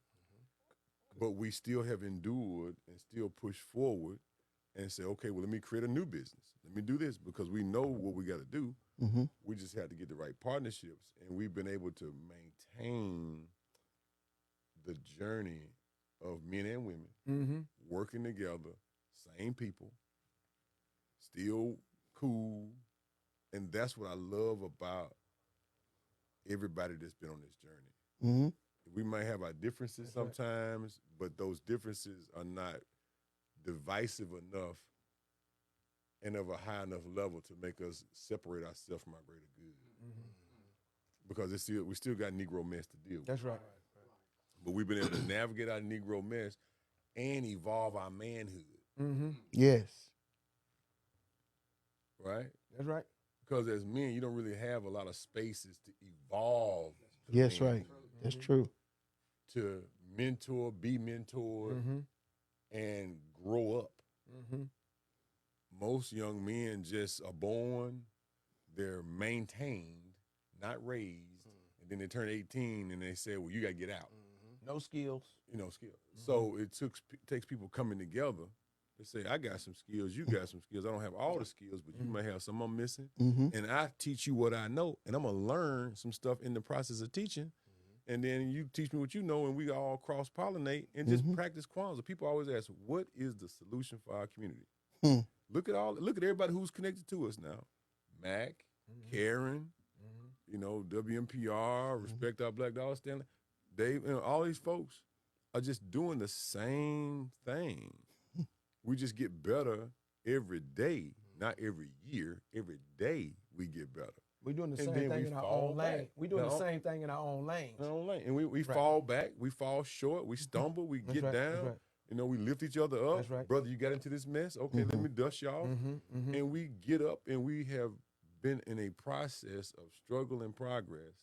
But we still have endured and still pushed forward and say, okay, well, let me create a new business. Let me do this because we know what we got to do. We just have to get the right partnerships. And we've been able to maintain the journey of men and women working together, same people, still cool. And that's what I love about everybody that's been on this journey. Mm-hmm. We might have our differences sometimes, but those differences are not divisive enough and of a high enough level to make us separate ourselves from our greater good. Because we still got Negro mess to deal with. That's right. But we've been able to navigate our Negro mess and evolve our manhood. Yes. Right? That's right. Because as men, you don't really have a lot of spaces to evolve. Yes, right. That's true. To mentor, be mentored, and grow up. Most young men just are born, they're maintained, not raised, and then they turn 18 and they say, well, you got to get out. No skills. Skills. So it takes people coming together to say, I got some skills, you got some skills. I don't have all the skills, but you may have some I'm missing. And I teach you what I know, and I'm going to learn some stuff in the process of teaching. And then you teach me what you know, and we all cross-pollinate and just practice Kwanzaa. People always ask, what is the solution for our community? Look at everybody who's connected to us now. Mac, Karen, WMPR, Respect Our Black Dollar, Stanley. All these folks are just doing the same thing. We just get better every day, not every year. Every day we get better. We're doing the same thing in our own lane. We're doing the same thing in our own lanes. And we fall back, we fall short, we stumble, we get down. We lift each other up. That's right. Brother, you got into this mess? Okay, let me dust y'all. And we get up, and we have been in a process of struggle and progress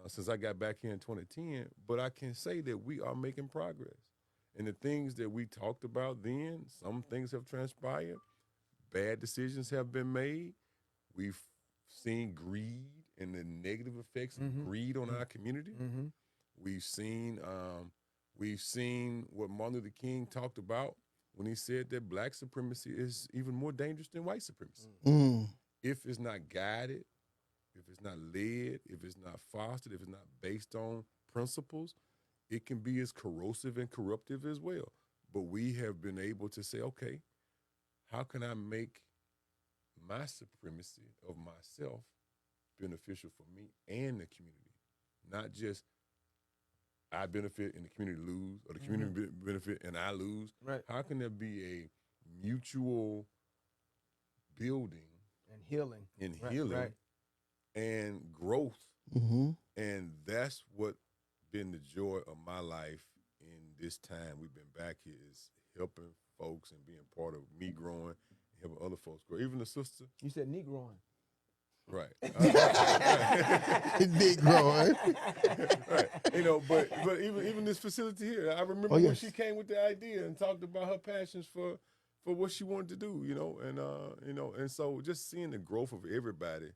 since I got back here in 2010. But I can say that we are making progress. And the things that we talked about then, some things have transpired. Bad decisions have been made. We've seen greed and the negative effects of greed on our community. We've seen what Martin Luther King talked about when he said that black supremacy is even more dangerous than white supremacy. If it's not guided, if it's not led, if it's not fostered, if it's not based on principles, it can be as corrosive and corruptive as well. But we have been able to say, okay, how can I make my supremacy of myself beneficial for me and the community? Not just I benefit and the community lose, or the community benefit and I lose. Right. How can there be a mutual building And healing. And growth? And that's what been the joy of my life in this time we've been back here, is helping folks and being part of me growing and helping other folks grow. Even the sister. You said Negroing. Right. Negroing. Right. But even this facility here, I remember when she came with the idea and talked about her passions for what she wanted to do, and so just seeing the growth of everybody,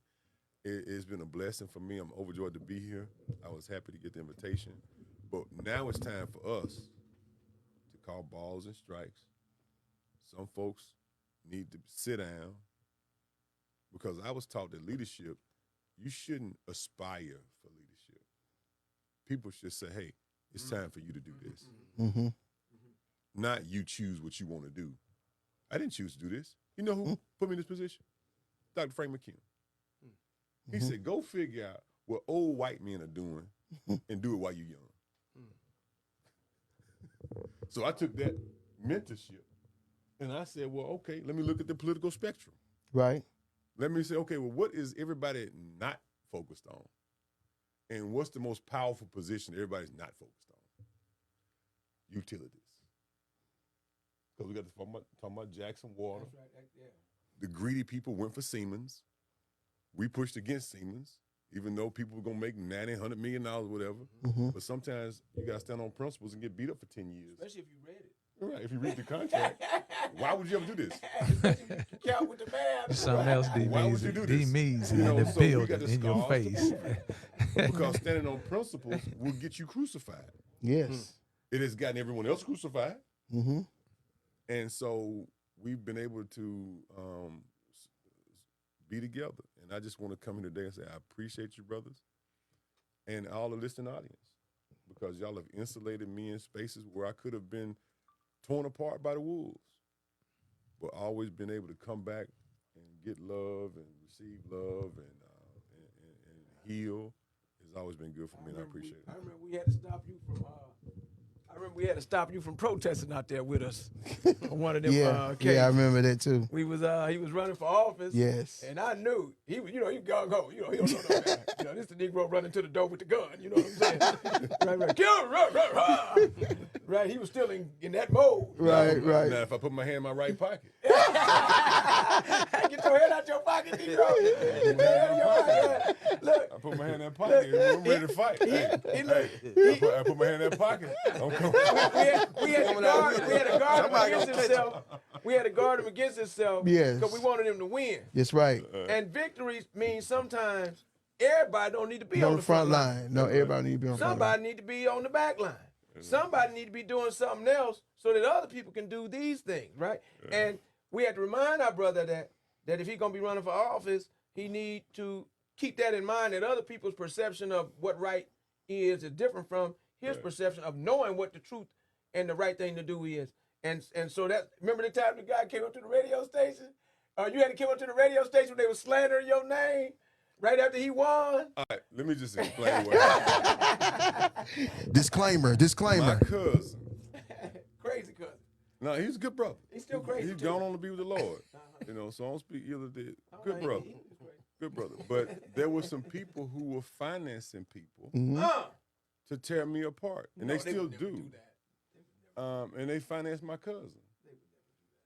it's been a blessing for me. I'm overjoyed to be here. I was happy to get the invitation. But now it's time for us to call balls and strikes. Some folks need to sit down, because I was taught that leadership, you shouldn't aspire for leadership. People should say, hey, it's time for you to do this. Not you choose what you want to do. I didn't choose to do this. You know who put me in this position? Dr. Frank McKim. He said, go figure out what old white men are doing and do it while you're young. So I took that mentorship and I said, well, okay, let me look at the political spectrum. Right. Let me say, okay, well, what is everybody not focused on? And what's the most powerful position everybody's not focused on? Utilities. Because we got to talk about Jackson Water. That's right. Yeah. The greedy people went for Siemens. We pushed against Siemens, even though people were going to make $90, $100 million, whatever. But sometimes you got to stand on principles and get beat up for 10 years. Especially if you read it. Right, if you read the contract, why would you ever do this? Count with the math. Something else, Why would you do this? DMEEZY in the so we got building, the in your scars to face. prove it. Because standing on principles will get you crucified. Yes. It has gotten everyone else crucified. And so we've been able to be together. And I just want to come here today and say I appreciate you, brothers, and all the listening audience, because y'all have insulated me in spaces where I could have been torn apart by the wolves, but always been able to come back get love and receive love and heal has always been good for me, and I appreciate it. I remember we had to stop you from. I remember we had to stop you from protesting out there with us on one of them Yeah, occasions. yeah, I remember that too. We was he was running for office. Yes. And I knew he was, he gung ho. He don't know no better. This the Negro running to the door with the gun. You know what I'm saying? right. Kill him, right. He was still in that mode. Right. Now, if I put my hand in my right pocket, Get your head out your pocket, Negro. Look, I put my hand in that pocket, and I'm ready to fight. I put my hand in that pocket. I'm coming. we had to guard him against himself. We had to guard him against himself. Yes. Because we wanted him to win. That's right. And victories mean sometimes everybody don't need to be On on the front line. No, everybody need to be on the front line. Somebody need to be on the back line. Somebody need to be doing something else so that other people can do these things, right? And we had to remind our brother that if he's going to be running for office, he need to keep that in mind, that other people's perception of what right is different from his perception of knowing what the truth and the right thing to do is. And so that, remember the time the guy came up to the radio station? You had to come up to the radio station when they were slandering your name right after he won? All right, let me just explain what happened. Disclaimer. My cousin. Crazy cousin. No, he's a good brother. He's still crazy, He's too. gone on to be with the Lord. So I don't speak ill of it. Good brother. Good brother. But there were some people who were financing people to tear me apart. And they still do. And they financed my cousin.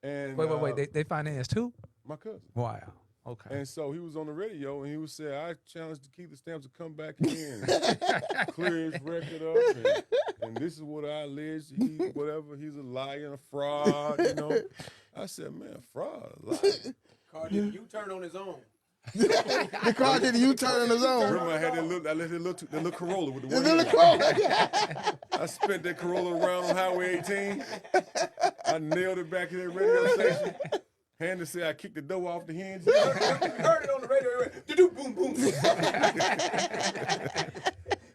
And Wait. They financed who? my cousin. Wow. Okay. And so he was on the radio, and he was saying, I challenge to keep the stamps to come back in and clear his record up. And this is what I allege. He's a liar and a fraud, I said, man, fraud, liar. Car did a U-turn on his own. The car did a U-turn on his own. Remember, I had that little Corolla with the The one little in it. Corolla. I spent that Corolla around on Highway 18. I nailed it back in that radio station. Hannah said I kicked the door off the hinge. You heard it on the radio. It went, do boom, boom. He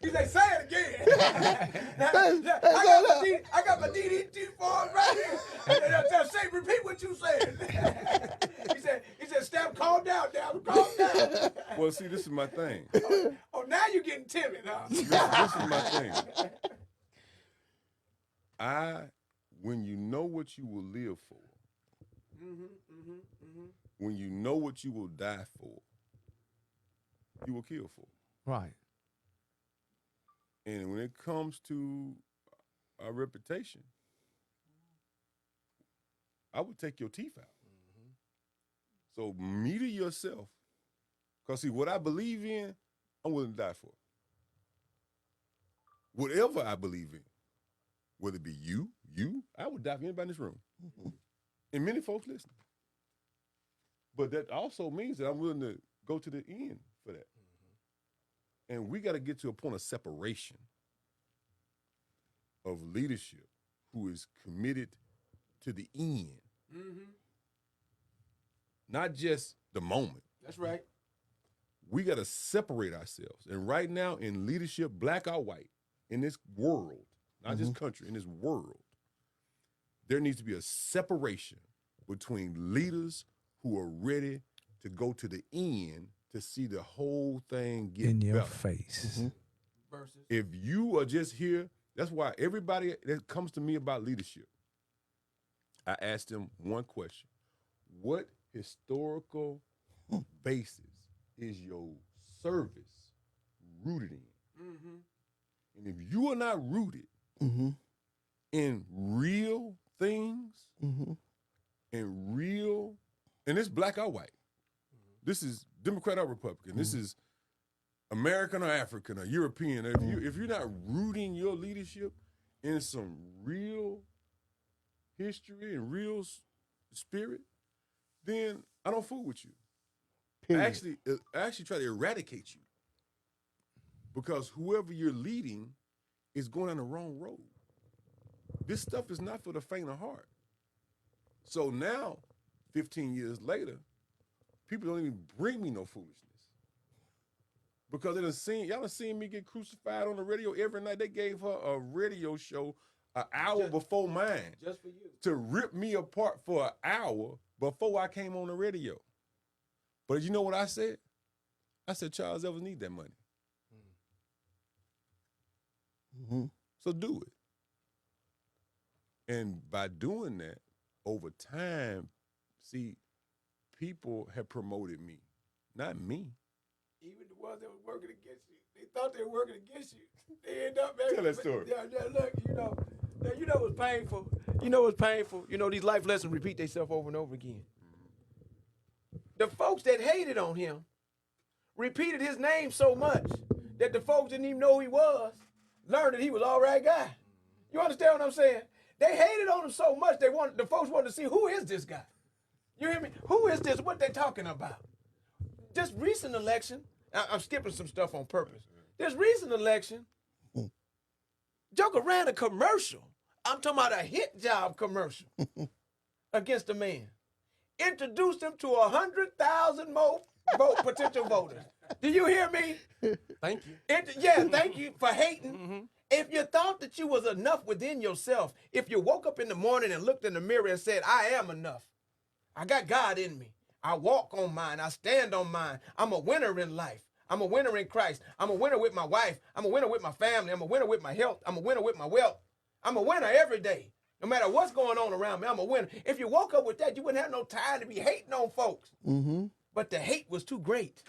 said, say it again. I got my DDT form right here. Say, repeat what you said. He said, Stamp, calm down, calm down. Well, see, this is my thing. Oh, now you're getting timid, huh? This is my thing. When you know what you will live for, when you know what you will die for, you will kill for. Right. And when it comes to our reputation, I would take your teeth out. So meter yourself. Because see, what I believe in, I'm willing to die for. Whatever I believe in, whether it be you, I would die for anybody in this room. And many folks listening. But that also means that I'm willing to go to the end for that. And we got to get to a point of separation of leadership who is committed to the end. Not just the moment. That's right. We got to separate ourselves. And right now in leadership, black or white, in this world, not just country, in this world, there needs to be a separation between leaders who are ready to go to the end to see the whole thing get In your better. face. Versus. If you are just here, that's why everybody that comes to me about leadership, I ask them one question. What historical basis is your service rooted in? And if you are not rooted in real things, and it's black or white. This is Democrat or Republican. This is American or African or European. If you're not rooting your leadership in some real history and real spirit, then I don't fool with you. I actually try to eradicate you. Because whoever you're leading is going down the wrong road. This stuff is not for the faint of heart. So now, 15 years later, people don't even bring me no foolishness. Because y'all done seen me get crucified on the radio every night. They gave her a radio show an hour before mine. Just for you. To rip me apart for an hour before I came on the radio. But you know what I said? I said Charles Evans need that money. Mm-hmm. So do it. And by doing that, over time, see, people have promoted me, not me. Even the ones that were working against you, they thought they were working against you. They end up. Tell that story. Yeah, look, you know what's painful. You know what's painful. You know these life lessons repeat themselves over and over again. The folks that hated on him repeated his name so much that the folks didn't even know who he was, learned that he was all right guy. You understand what I'm saying? They hated on him so much the folks wanted to see, who is this guy? You hear me? Who is this? What they talking about? This recent election, I'm skipping some stuff on purpose. This recent election, Joker ran a commercial. I'm talking about a hit job commercial against a man. Introduced him to 100,000 more potential voters. Do you hear me? Thank you. Thank you for hating. Mm-hmm. If you thought that you was enough within yourself, if you woke up in the morning and looked in the mirror and said, I am enough. I got God in me. I walk on mine. I stand on mine. I'm a winner in life. I'm a winner in Christ. I'm a winner with my wife. I'm a winner with my family. I'm a winner with my health. I'm a winner with my wealth. I'm a winner every day. No matter what's going on around me, I'm a winner. If you woke up with that, you wouldn't have no time to be hating on folks. Mm-hmm. But the hate was too great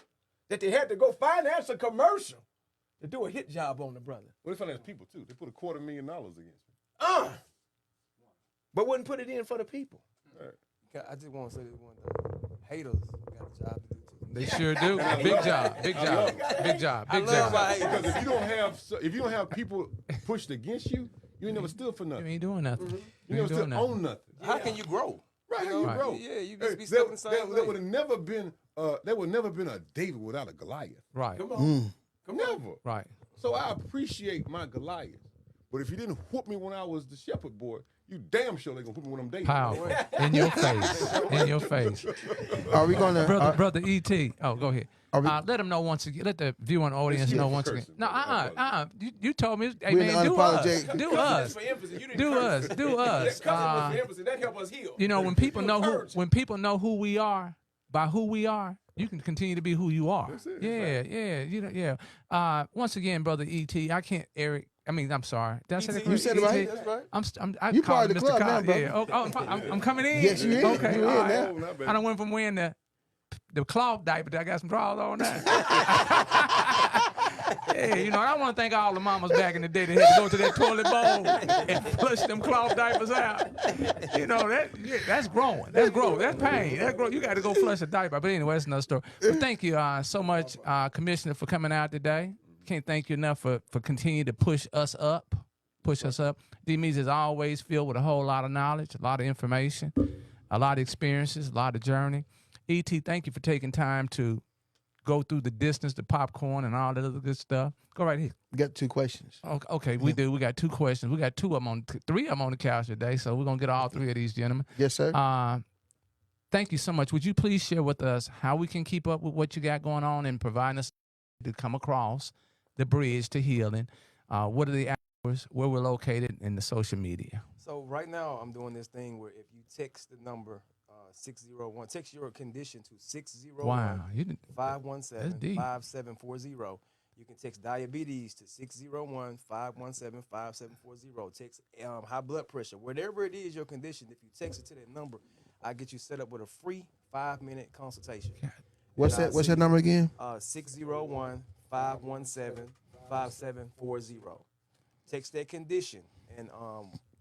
that they had to go finance a commercial to do a hit job on the brother. Well, they finance people too. They put $250,000 against me. But wouldn't put it in for the people. Right. I just want to say this one thing. Haters got a job to do too. They sure do. Big job. Big job. Big job. Big job. Because if you don't have people pushed against you, you ain't never stood for You nothing. ain't doing nothing. You never stood on nothing. How can you grow? Right, You know, how you grow. Yeah, you just be stuck in the same There would have never been a David without a Goliath. Right. Come on. Never. Right. So I appreciate my Goliath. But if you didn't whoop me when I was the shepherd boy, you damn sure they gonna whoop me when I'm David. Powerful. In your face. In your face. Are we going to? Brother ET. Oh, go ahead. Let them know once again. Let the viewing audience know once again. No, You told me. Hey, We're man, do us. Do us. For emphasis. You didn't Do preface us. it. Do us. That was for emphasis. That help us heal. You know, when people know who, Encourage. when people know who we are by who we are, you can continue to be who you are. That's it. Yeah. You know, yeah. Once again, brother ET, I can't, Eric. I mean, I'm sorry. Did I say that You said it right. That's right. I You call part him of the Mr. club now, Cobb. brother. Yeah. I'm coming in. Yes, you is. Okay. You all is right. now. I done went from wearing the cloth diaper. I got some drawers on now. Yeah, you know, I want to thank all the mamas back in the day that had to go to that toilet bowl and flush them cloth diapers out. You know, that's growing. That's growth. That's pain. That's growth. You got to go flush a diaper. But anyway, that's another story. But thank you so much, Commissioner, for coming out today. Can't thank you enough for continuing to push us up. DMEEZY is always filled with a whole lot of knowledge, a lot of information, a lot of experiences, a lot of journey. ET, thank you for taking time to go through the distance, the popcorn, and all that other good stuff. Go right here. We got 2 questions. Okay, we do. We got 2 questions. We got 3 of them on the couch today, so we're going to get all 3 of these gentlemen. Yes, sir. Thank you so much. Would you please share with us how we can keep up with what you got going on and providing us to come across the bridge to healing? What are the hours, where we're located, and the social media? So right now I'm doing this thing where if you text the number 601, text your condition to 601 Wow, you didn't. 517 5740. You can text diabetes to 601 517 5740. Text high blood pressure, whatever it is your condition. If you text it to that number, I get you set up with a free 5-minute consultation. What's that number again? 601 517 5740. Text that condition, and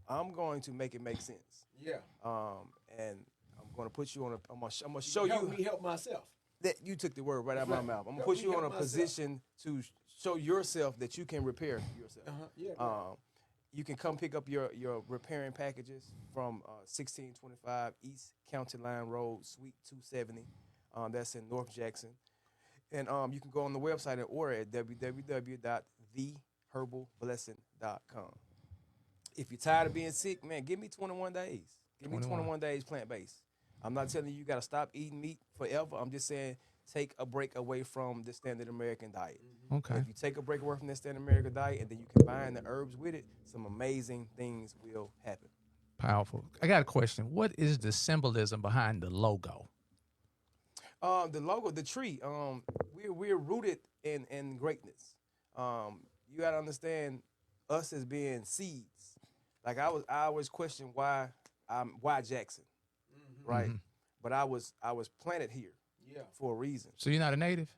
I'm going to make it make sense. Yeah. And I'm going to put you on I'm going to show you. Help me help myself. That you took the word right out of my mouth. I'm going to put you in a position to show yourself that you can repair yourself. You can come pick up your repairing packages from 1625 East County Line Road, Suite 270. That's in North Jackson. And you can go on the website and order at www.theherbalblessing.com. If you're tired of being sick, man, give me 21 days. Give me 21 days plant-based. I'm not telling you got to stop eating meat forever. I'm just saying take a break away from the standard American diet. Okay. If you take a break away from the standard American diet and then you combine the herbs with it, some amazing things will happen. Powerful. I got a question. What is the symbolism behind the logo? The logo, the tree. We're rooted in greatness. You gotta understand us as being seeds. Like I always question why Jackson, right? But I was planted here, for a reason. So you're not a native?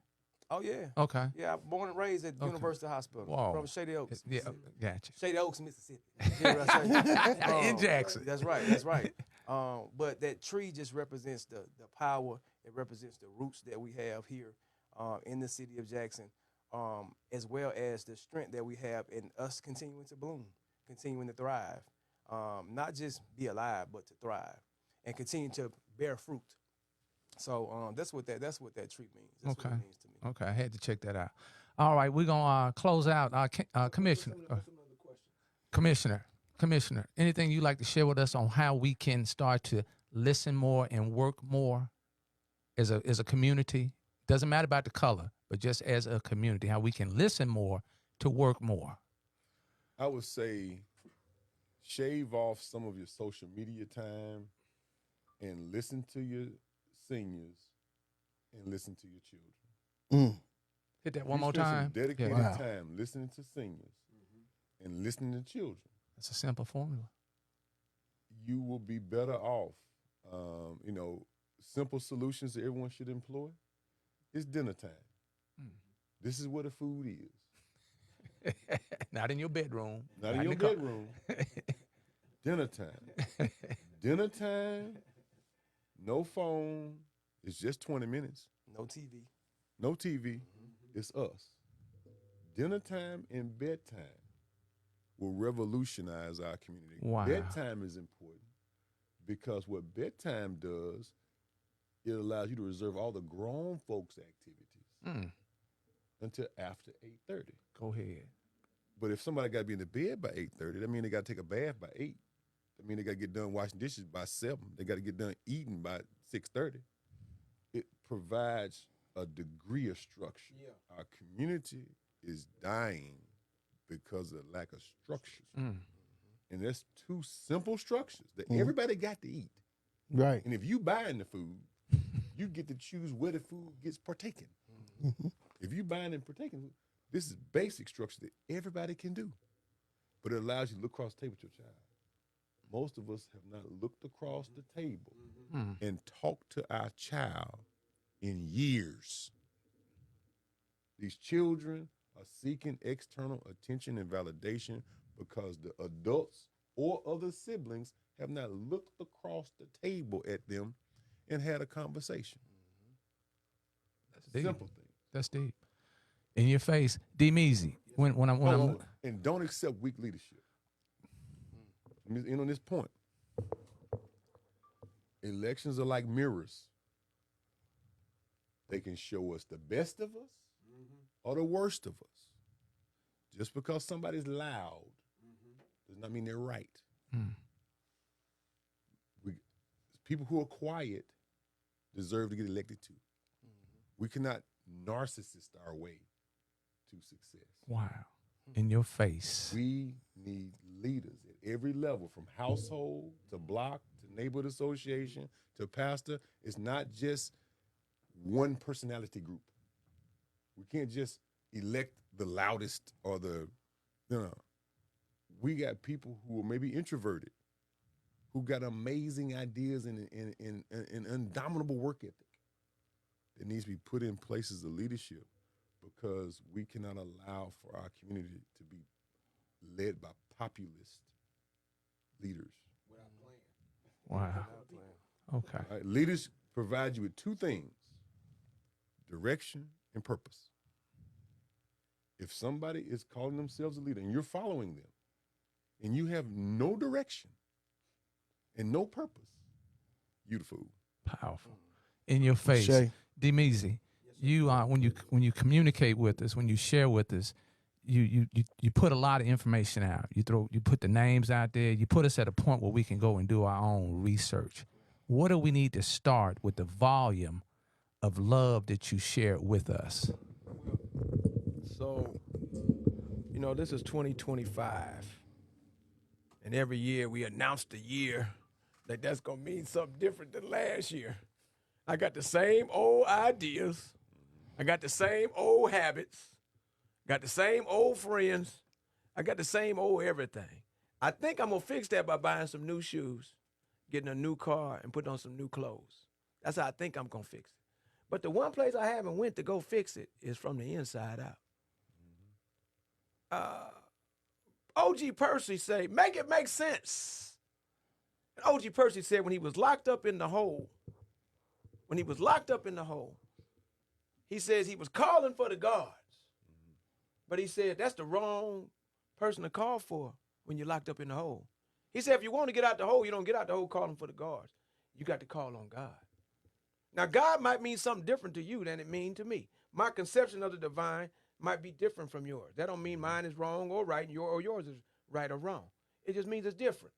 Oh yeah. Okay. Yeah, born and raised at University Hospital. Whoa. From Shady Oaks. Yeah, Mississippi. gotcha. Shady Oaks, Mississippi. You hear what I say? In Jackson. That's right. That's right. But that tree just represents the power. It represents the roots that we have here in the city of Jackson, as well as the strength that we have in us continuing to bloom, continuing to thrive. Not just be alive, but to thrive and continue to bear fruit. So that's what that tree means. That's what it means to me. Okay, I had to check that out. All right, we're gonna close out. Commissioner, Commissioner, anything you'd like to share with us on how we can start to listen more and work more as a community? Doesn't matter about the color, but just as a community, how we can listen more to work more. I would say shave off some of your social media time and listen to your seniors and listen to your children. Hit that one You more spend some time. dedicated Yeah. time listening to seniors and listening to children. That's a simple formula. You will be better off. Simple solutions that everyone should employ. It's dinner time. This is where the food is. Not in your bedroom. Not in your bedroom. Dinner time. Dinner time. No phone. It's just 20 minutes. No TV. No TV. It's us. Dinner time and bedtime will revolutionize our community. Wow. Bedtime is important because what bedtime does, it allows you to reserve all the grown folks' activities until after 8:30. Go ahead. But if somebody got to be in the bed by 8:30, that means they got to take a bath by 8. That means they got to get done washing dishes by 7. They got to get done eating by 6:30. It provides a degree of structure. Yeah. Our community is dying because of lack of structures. And there's 2 simple structures that everybody got to eat. Right. And if you buying the food, you get to choose where the food gets partaken. If you buying and partaking, this is basic structure that everybody can do. But it allows you to look across the table with your child. Most of us have not looked across the table and talked to our child in years. These children are seeking external attention and validation because the adults or other siblings have not looked across the table at them and had a conversation. That's deep. Simple thing. That's deep. In your face, DMEEZY. When I'm And don't accept weak leadership. Let me end on this point. Elections are like mirrors. They can show us the best of us or the worst of us. Just because somebody's loud does not mean they're right. People who are quiet deserve to get elected too. We cannot narcissist our way to success. wow. In your face. We need leaders at every level, from household to block to neighborhood association to pastor. It's not just one personality group. We can't just elect the loudest or we got people who are maybe introverted, who got amazing ideas and indomitable work ethic that needs to be put in places of leadership, because we cannot allow for our community to be led by populist leaders. Wow. Okay. All right? Leaders provide you with 2 things: direction and purpose. If somebody is calling themselves a leader and you're following them and you have no direction and no purpose, you the fool. Powerful. In your face. Shay. DMEEZY, you when you communicate with us, when you share with us, you put a lot of information out. You put the names out there. You put us at a point where we can go and do our own research. What do we need to start with the volume of love that you share with us? So, this is 2025. And every year we announce the year that's going to mean something different than last year. I got the same old ideas. I got the same old habits. Got the same old friends. I got the same old everything. I think I'm going to fix that by buying some new shoes, getting a new car, and putting on some new clothes. That's how I think I'm going to fix it. But the one place I haven't went to go fix it is from the inside out. O.G. Percy say, make it make sense. And O.G. Percy said when he was locked up in the hole, he says he was calling for the guards. But he said that's the wrong person to call for when you're locked up in the hole. He said if you want to get out the hole, you don't get out the hole calling for the guards. You got to call on God. Now, God might mean something different to you than it means to me. My conception of the divine might be different from yours. That don't mean mine is wrong or right, or yours is right or wrong. It just means it's different.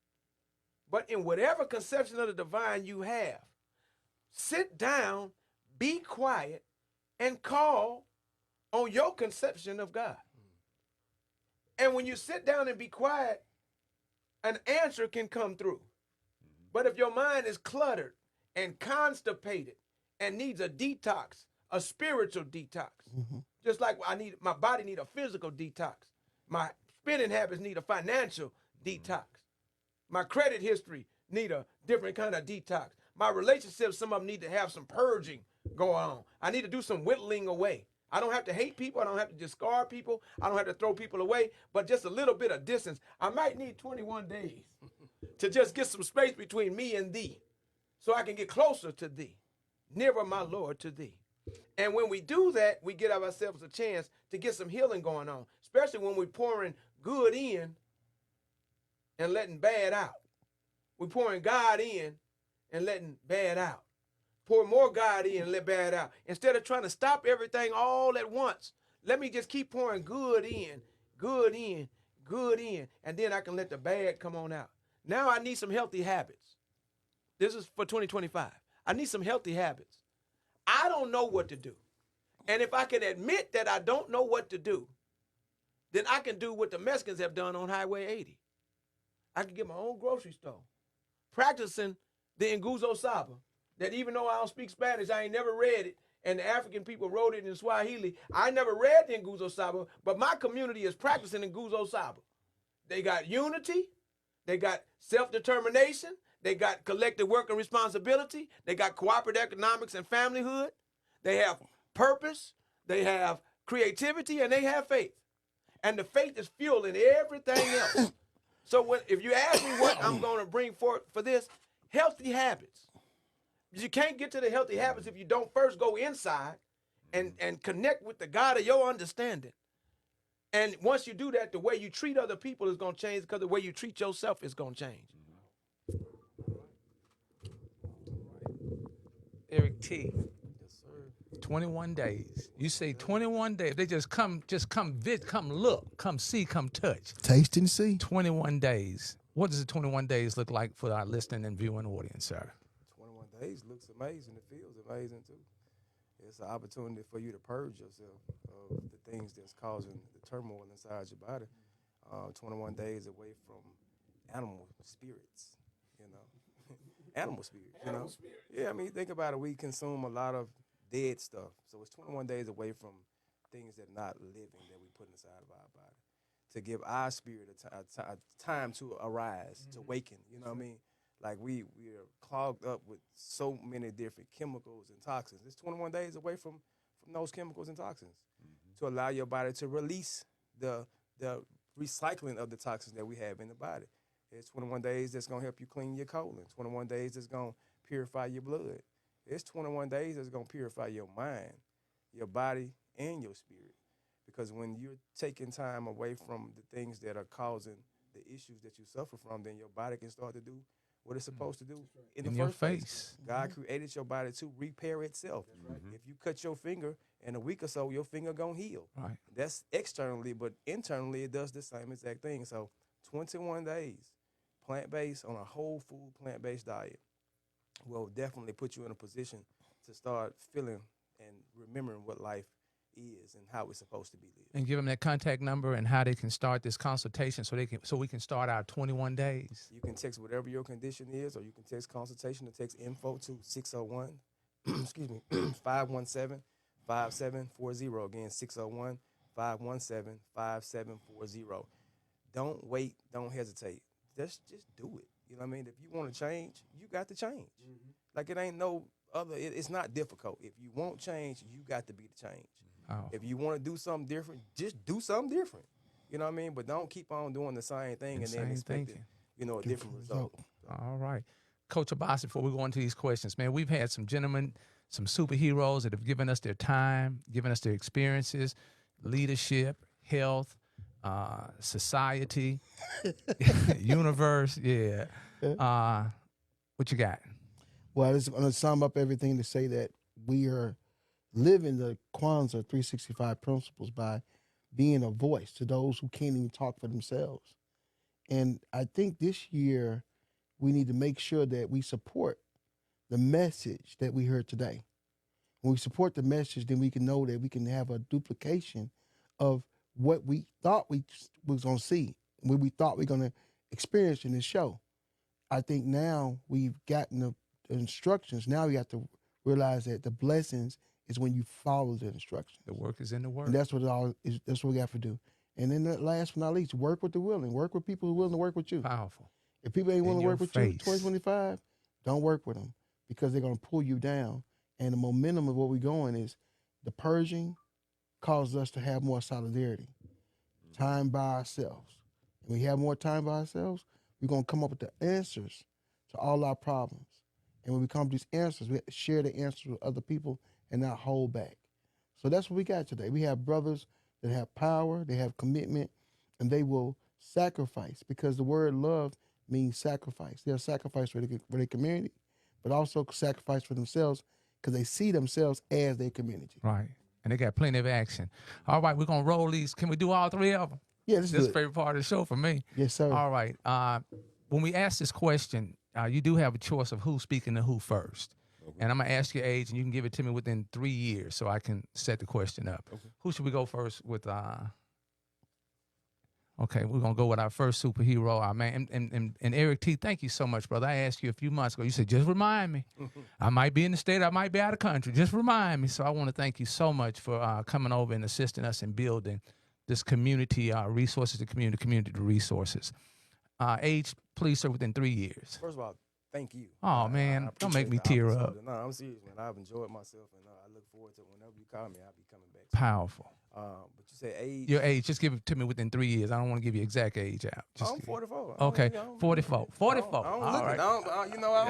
But in whatever conception of the divine you have, sit down, be quiet, and call on your conception of God. And when you sit down and be quiet, an answer can come through. But if your mind is cluttered and constipated and needs a detox, a spiritual detox, just like my body need a physical detox, my spending habits need a financial detox, my credit history need a different kind of detox, my relationships, some of them need to have some purging going on. I need to do some whittling away. I don't have to hate people. I don't have to discard people. I don't have to throw people away, but just a little bit of distance. I might need 21 days to just get some space between me and thee so I can get closer to thee, nearer, my Lord, to thee. And when we do that, we get ourselves a chance to get some healing going on, especially when we're pouring good in and letting bad out. We're pouring God in and letting bad out. Pour more God in and let bad out. Instead of trying to stop everything all at once, let me just keep pouring good in, good in, good in, and then I can let the bad come on out. Now I need some healthy habits. This is for 2025. I need some healthy habits. I don't know what to do. And if I can admit that I don't know what to do, then I can do what the Mexicans have done on Highway 80. I can get my own grocery store, practicing the Nguzo Saba, that even though I don't speak Spanish, I ain't never read it, and the African people wrote it in Swahili. I never read the Nguzo Saba, but my community is practicing Nguzo Saba. They got unity, they got self-determination, they got collective work and responsibility, they got cooperative economics and familyhood, they have purpose, they have creativity, and they have faith. And the faith is fueling everything else. So if you ask me what I'm going to bring forth for this, healthy habits. You can't get to the healthy habits if you don't first go inside and connect with the God of your understanding. And once you do that, the way you treat other people is going to change because the way you treat yourself is going to change. EricT. Yes, sir. 21 days. You say 21 days. They just come look, come see, come touch. Taste and see. 21 days. What does the 21 days look like for our listening and viewing audience, sir? 21 days looks amazing. It feels amazing, too. It's an opportunity for you to purge yourself of the things that's causing the turmoil inside your body. 21 days away from animal spirits, you know. Animal spirits, you know. Yeah, I mean, think about it. We consume a lot of dead stuff. So it's 21 days away from things that are not living that we put inside of our body. To give our spirit a time to arise, to waken, you know what I mean? Like we are clogged up with so many different chemicals and toxins. It's 21 days away from those chemicals and toxins to allow your body to release the recycling of the toxins that we have in the body. It's 21 days that's going to help you clean your colon. 21 days that's going to purify your blood. It's 21 days that's going to purify your mind, your body, and your spirit. Because when you're taking time away from the things that are causing the issues that you suffer from, then your body can start to do what it's supposed to do in the first place. God created your body to repair itself. If you cut your finger in a week or so, your finger gonna heal. Right. That's externally, but internally it does the same exact thing. So 21 days, plant-based on a whole food plant-based diet will definitely put you in a position to start feeling and remembering what life is and how it's supposed to be lived. And give them that contact number and how they can start this consultation so we can start our 21 days. You can text whatever your condition is, or you can text consultation or text info to excuse me, 517-5740. Again, 601-517-5740. Don't wait. Don't hesitate. Just do it. You know what I mean? If you want to change, you got to change. Like it ain't no other. It's not difficult. If you want change, you got to be the change. Oh. If you want to do something different, just do something different. You know what I mean? But don't keep on doing the same thing and then expect a different result. All right. Coach Abbasi, before we go into these questions, man, we've had some gentlemen, some superheroes that have given us their time, given us their experiences, leadership, health, society, universe. Yeah. What you got? Well, I'm going to sum up everything to say that we are living the Kwanzaa 365 principles by being a voice to those who can't even talk for themselves. And I think this year we need to make sure that we support the message that we heard today. When we support the message, then we can know that we can have a duplication of what we thought we was going to see, what we thought we were going to experience in this show. I think now we've gotten the instructions. Now we have to realize that the blessings is when you follow the instructions. The work is in the work. And that's what it all is. That's what we have to do. And then last but not least, work with the willing. Work with people who are willing to work with you. Powerful. If people ain't willing to work with you, face. 2025, don't work with them because they're going to pull you down. And the momentum of where we're going is the purging causes us to have more solidarity, time by ourselves. When we have more time by ourselves, we're going to come up with the answers to all our problems. And when we come to these answers, we have to share the answers with other people and not hold back. So that's what we got today. We have brothers that have power, they have commitment, and they will sacrifice because the word love means sacrifice. They'll sacrifice for their community, but also sacrifice for themselves because they see themselves as their community. Right. And they got plenty of action. All right, we're going to roll these. Can we do all three of them? Yeah, This is the favorite part of the show for me. Yes, sir. All right. When we ask this question, you do have a choice of who's speaking to who first. Okay. And I'm going to ask your age, and you can give it to me within 3 years so I can set the question up. Okay. Who should we go first with? Okay, we're going to go with our first superhero, our man. And EricT, thank you so much, brother. I asked you a few months ago. You said, just remind me. I might be in the state. I might be out of country. Just remind me. So I want to thank you so much for coming over and assisting us in building this community resources, the community to resources. Age, please, sir, within 3 years. First of all, thank you. Oh, man, don't make me tear up. No, I'm serious, man. I've enjoyed myself, and I look forward to whenever you call me, I'll be coming back. Powerful. But you say age? Your age, just give it to me within 3 years. I don't want to give you exact age out. I'm 44. Okay, 44. 44. I don't All look right. I don't look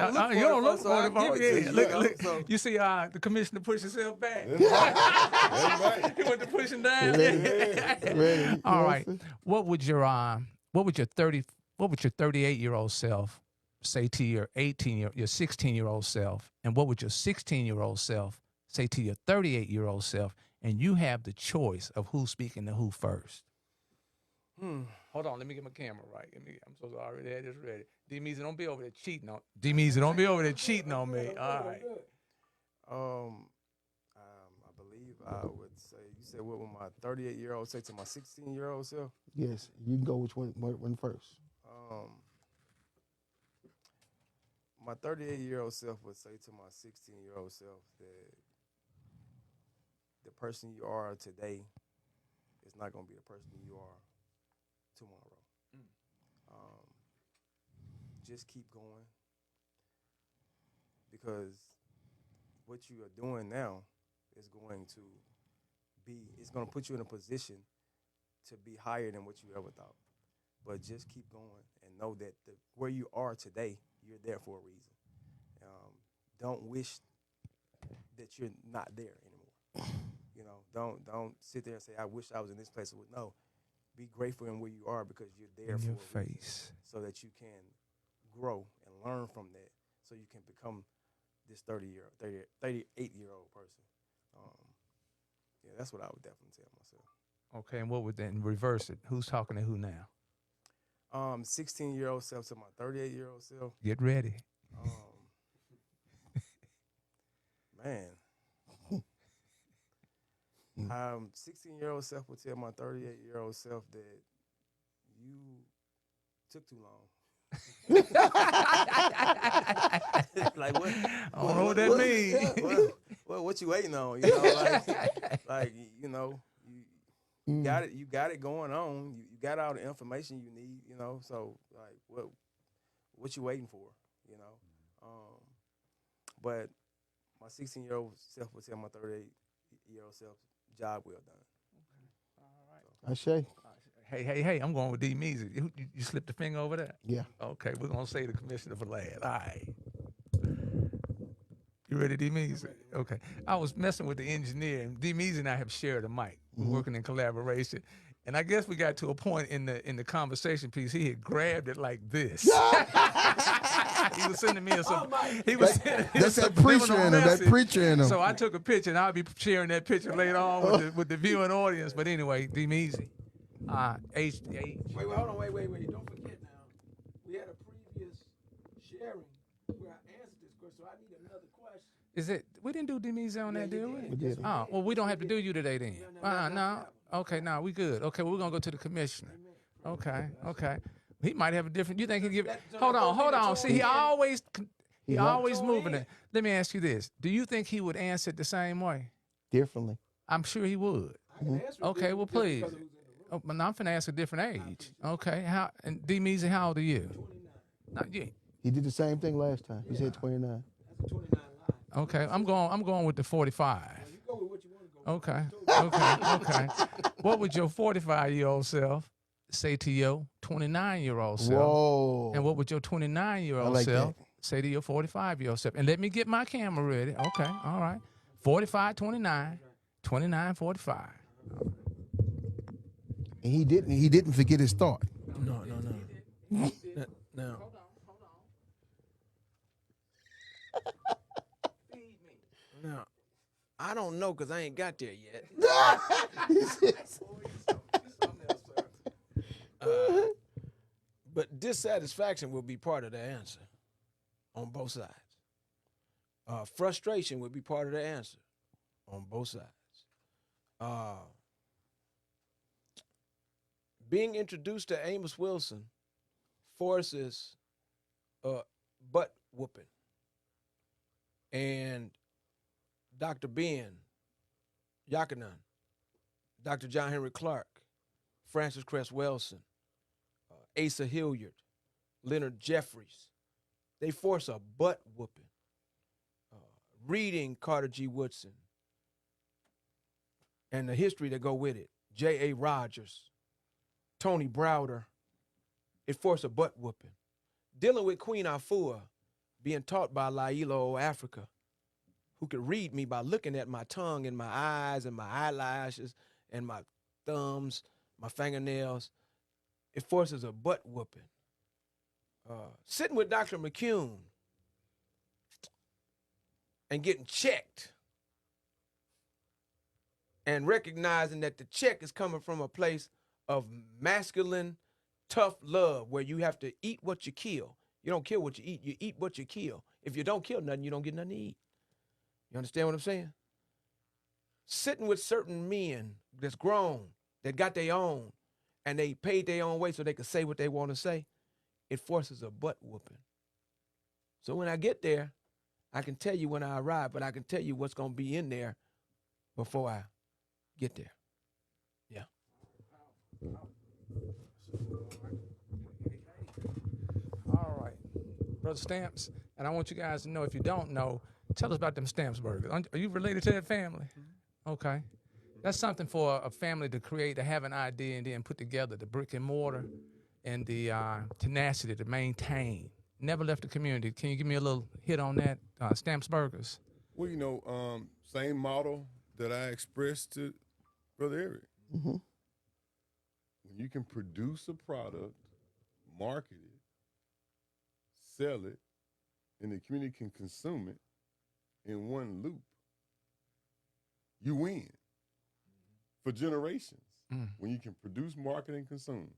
44. You don't look 44. So Yeah, look. So. You see the commissioner push himself back. That's right. He went to pushing down. Ready. All right. What would your 38-year-old self say to your 16-year-old self, and what would your 16-year-old self say to your 38-year-old self? And you have the choice of who's speaking to who first. Hold on, let me get my camera right. I'm so sorry. There, just ready. DMEEZY, don't be over there cheating on. DMEEZY, don't be over there cheating on me. All right. I believe I would say. You said what would my 38-year-old say to my 16-year-old self? Yes, you can go which one first. My 38-year-old self would say to my 16-year-old self that the person you are today is not going to be the person you are tomorrow. Just keep going because what you are doing now is going to put you in a position to be higher than what you ever thought. But just keep going and know that where you are today, you're there for a reason. Don't wish that you're not there anymore. You know, don't sit there and say, I wish I was in this place. No, be grateful in where you are because you're there for a reason, so that you can grow and learn from that, so you can become this 38-year-old person. Yeah, that's what I would definitely tell myself. Okay, and what would then reverse it? Who's talking to who now? 16-year-old self to my 38-year-old self. Get ready. Man. 16-year-old self would tell my 38-year-old self that you took too long. Like what? I don't know what that means. What you waiting on? You know, like you know, you got it. You got it going on. You got all the information you need. You know, so like what you waiting for? You know, but my 16-year-old self would tell my 38-year-old self, job well done. I say. Hey, I'm going with DMEEZY. You slipped the finger over there? Yeah. Okay, we're going to say the commissioner for last. All right. You ready, DMEEZY? Okay. I was messing with the engineer, and DMEEZY and I have shared a mic. We're working in collaboration. And I guess we got to a point in the conversation piece, he had grabbed it like this. He was sending me That's that preacher in him. That preacher in him. So I took a picture, and I'll be sharing that picture later on with the viewing audience. But anyway, DMEEZY. Age. Wait, hold on, wait. Don't forget now. We had a previous sharing where I answered this question, so I need another question. Is it? We didn't do DMEEZY on that, did we? We did. Oh, well, we don't have to do you today then. No. Okay, no, we good. Okay, well, we're gonna go to the commissioner. Okay. He might have a different. You think he give? Hold on. See, he always moving it. Let me ask you this: do you think he would answer it the same way? Differently. I'm sure he would. Okay, well, please. Oh, but now I'm finna ask a different age. Okay, how? And DMEEZY, how old are you? 29. Yeah. He did the same thing last time. He said 29. That's a 29 line. Okay, I'm going with the 45. You go with what you want to go with. Okay. What would your 45-year-old self say to your 29-year-old self? Whoa. And what would your 29-year-old like self say to your 45-year-old self? And let me get my camera ready. Okay, all right. 45, 29, 29, 45. And he didn't forget his thought. No. Now, I don't know because I ain't got there yet. But dissatisfaction will be part of the answer on both sides. Frustration would be part of the answer on both sides. Being introduced to Amos Wilson forces butt whooping. And Dr. Ben Yakanan, Dr. John Henry Clark, Francis Cress Welsing, Asa Hilliard, Leonard Jeffries, they force a butt whooping. Reading Carter G. Woodson and the history that go with it, J.A. Rogers, Tony Browder, it forced a butt whooping. Dealing with Queen Afua, being taught by Lailo Africa, who could read me by looking at my tongue and my eyes and my eyelashes and my thumbs, my fingernails. It forces a butt whooping. Sitting with Dr. McCune and getting checked and recognizing that the check is coming from a place of masculine, tough love where you have to eat what you kill. You don't kill what you eat what you kill. If you don't kill nothing, you don't get nothing to eat. You understand what I'm saying? Sitting with certain men that's grown, that got their own, and they paid their own way so they could say what they want to say, it forces a butt whooping. So when I get there, I can tell you when I arrive, but I can tell you what's going to be in there before I get there. Yeah. All right. Brother Stamps, and I want you guys to know, if you don't know, tell us about them Stamps burgers. Are you related to that family? Okay. That's something for a family to create, to have an idea and then put together the brick and mortar and the tenacity to maintain. Never left the community. Can you give me a little hit on that, Stamps Burgers? Well, you know, same model that I expressed to Brother Eric. Mm-hmm. When you can produce a product, market it, sell it, and the community can consume it in one loop, you win for generations. When you can produce, market, and consume,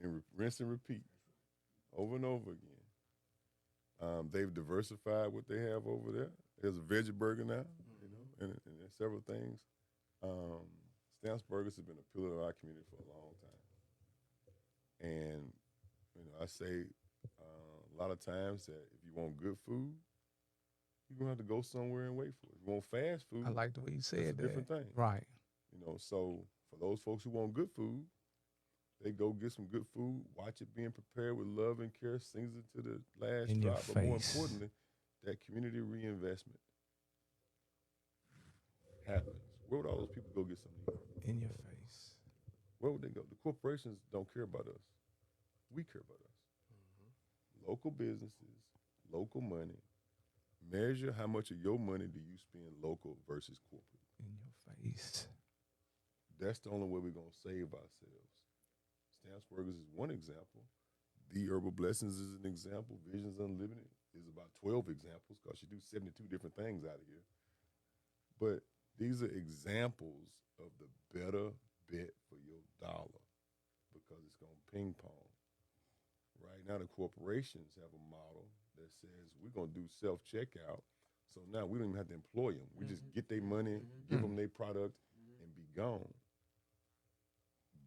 and rinse and repeat over and over again. They've diversified what they have over there. There's a veggie burger now, you know, and there's several things. Stamps Burgers has been a pillar of our community for a long time. And, you know, I say a lot of times that if you want good food, you're gonna have to go somewhere and wait for it. If you want fast food, I like the way you that's said a that. different thing. Right. You know, so for those folks who want good food, they go get some good food, watch it being prepared with love and care, sings it to the last In your drop. But more face. importantly, that community reinvestment happens. Where would all those people go get something to eat? In your face. Where would they go? The corporations don't care about us. We care about us. Local businesses, local money. Measure how much of your money do you spend local versus corporate. In your face. That's the only way we're going to save ourselves. Stamps Burgers is one example. The Herbal Blessings is an example. Visions Unlimited is about 12 examples because you do 72 different things out of here. But these are examples of the better bet for your dollar because it's going to ping pong. Right now, the corporations have a model that says we're going to do self-checkout. So now we don't even have to employ them. We just get their money, give them their product, and be gone.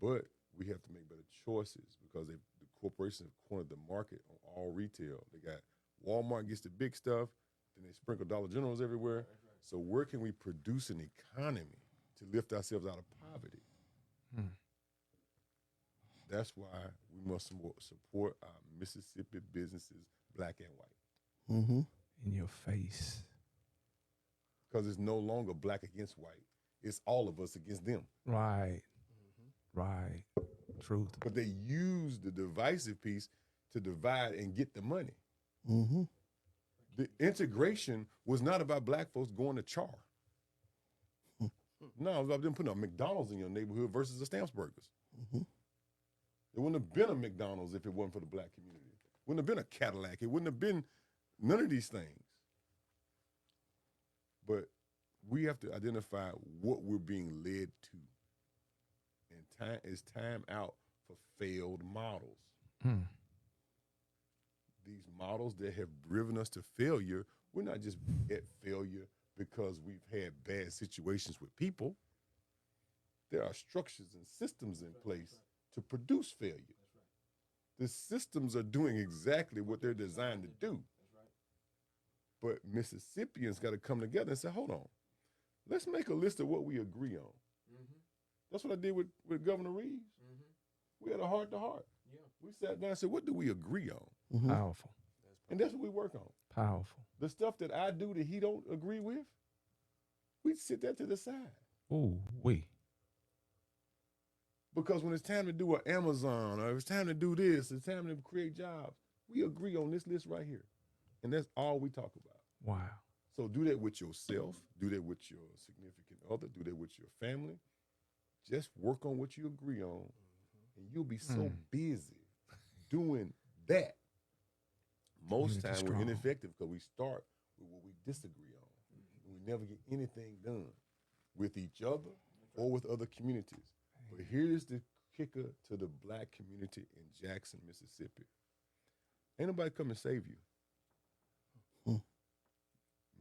But we have to make better choices because the corporations have cornered the market on all retail. They got Walmart gets the big stuff, then they sprinkle Dollar Generals everywhere. So where can we produce an economy to lift ourselves out of poverty? That's why we must support our Mississippi businesses, black and white. Mm-hmm. In your face. Because it's no longer black against white. It's all of us against them. Right. Right. Truth. But they use the divisive piece to divide and get the money. Mm-hmm. The integration was not about black folks going to char. No, it was about them putting a McDonald's in your neighborhood versus the Stamps Burgers. Mm-hmm. There wouldn't have been a McDonald's if it wasn't for the black community. Wouldn't have been a Cadillac. It wouldn't have been none of these things. But we have to identify what we're being led to. And it's time out for failed models. These models that have driven us to failure, we're not just at failure because we've had bad situations with people. There are structures and systems in place to produce failure. The systems are doing exactly what they're designed to do. But Mississippians got to come together and say, hold on, let's make a list of what we agree on. That's what I did with Governor Reeves. We had a heart-to-heart. We sat down and said, what do we agree on? Mm-hmm. Powerful. And that's what we work on. Powerful. The stuff that I do that he don't agree with, we sit that to the side. Ooh, we. Because when it's time to do an Amazon or it's time to do this, it's time to create jobs, we agree on this list right here. And that's all we talk about. Wow. So do that with yourself, do that with your significant other, do that with your family. Just work on what you agree on, and you'll be so busy doing that. Most times we're ineffective because we start with what we disagree on. And we never get anything done with each other or with other communities. But here's the kicker to the black community in Jackson, Mississippi. Ain't nobody come and save you.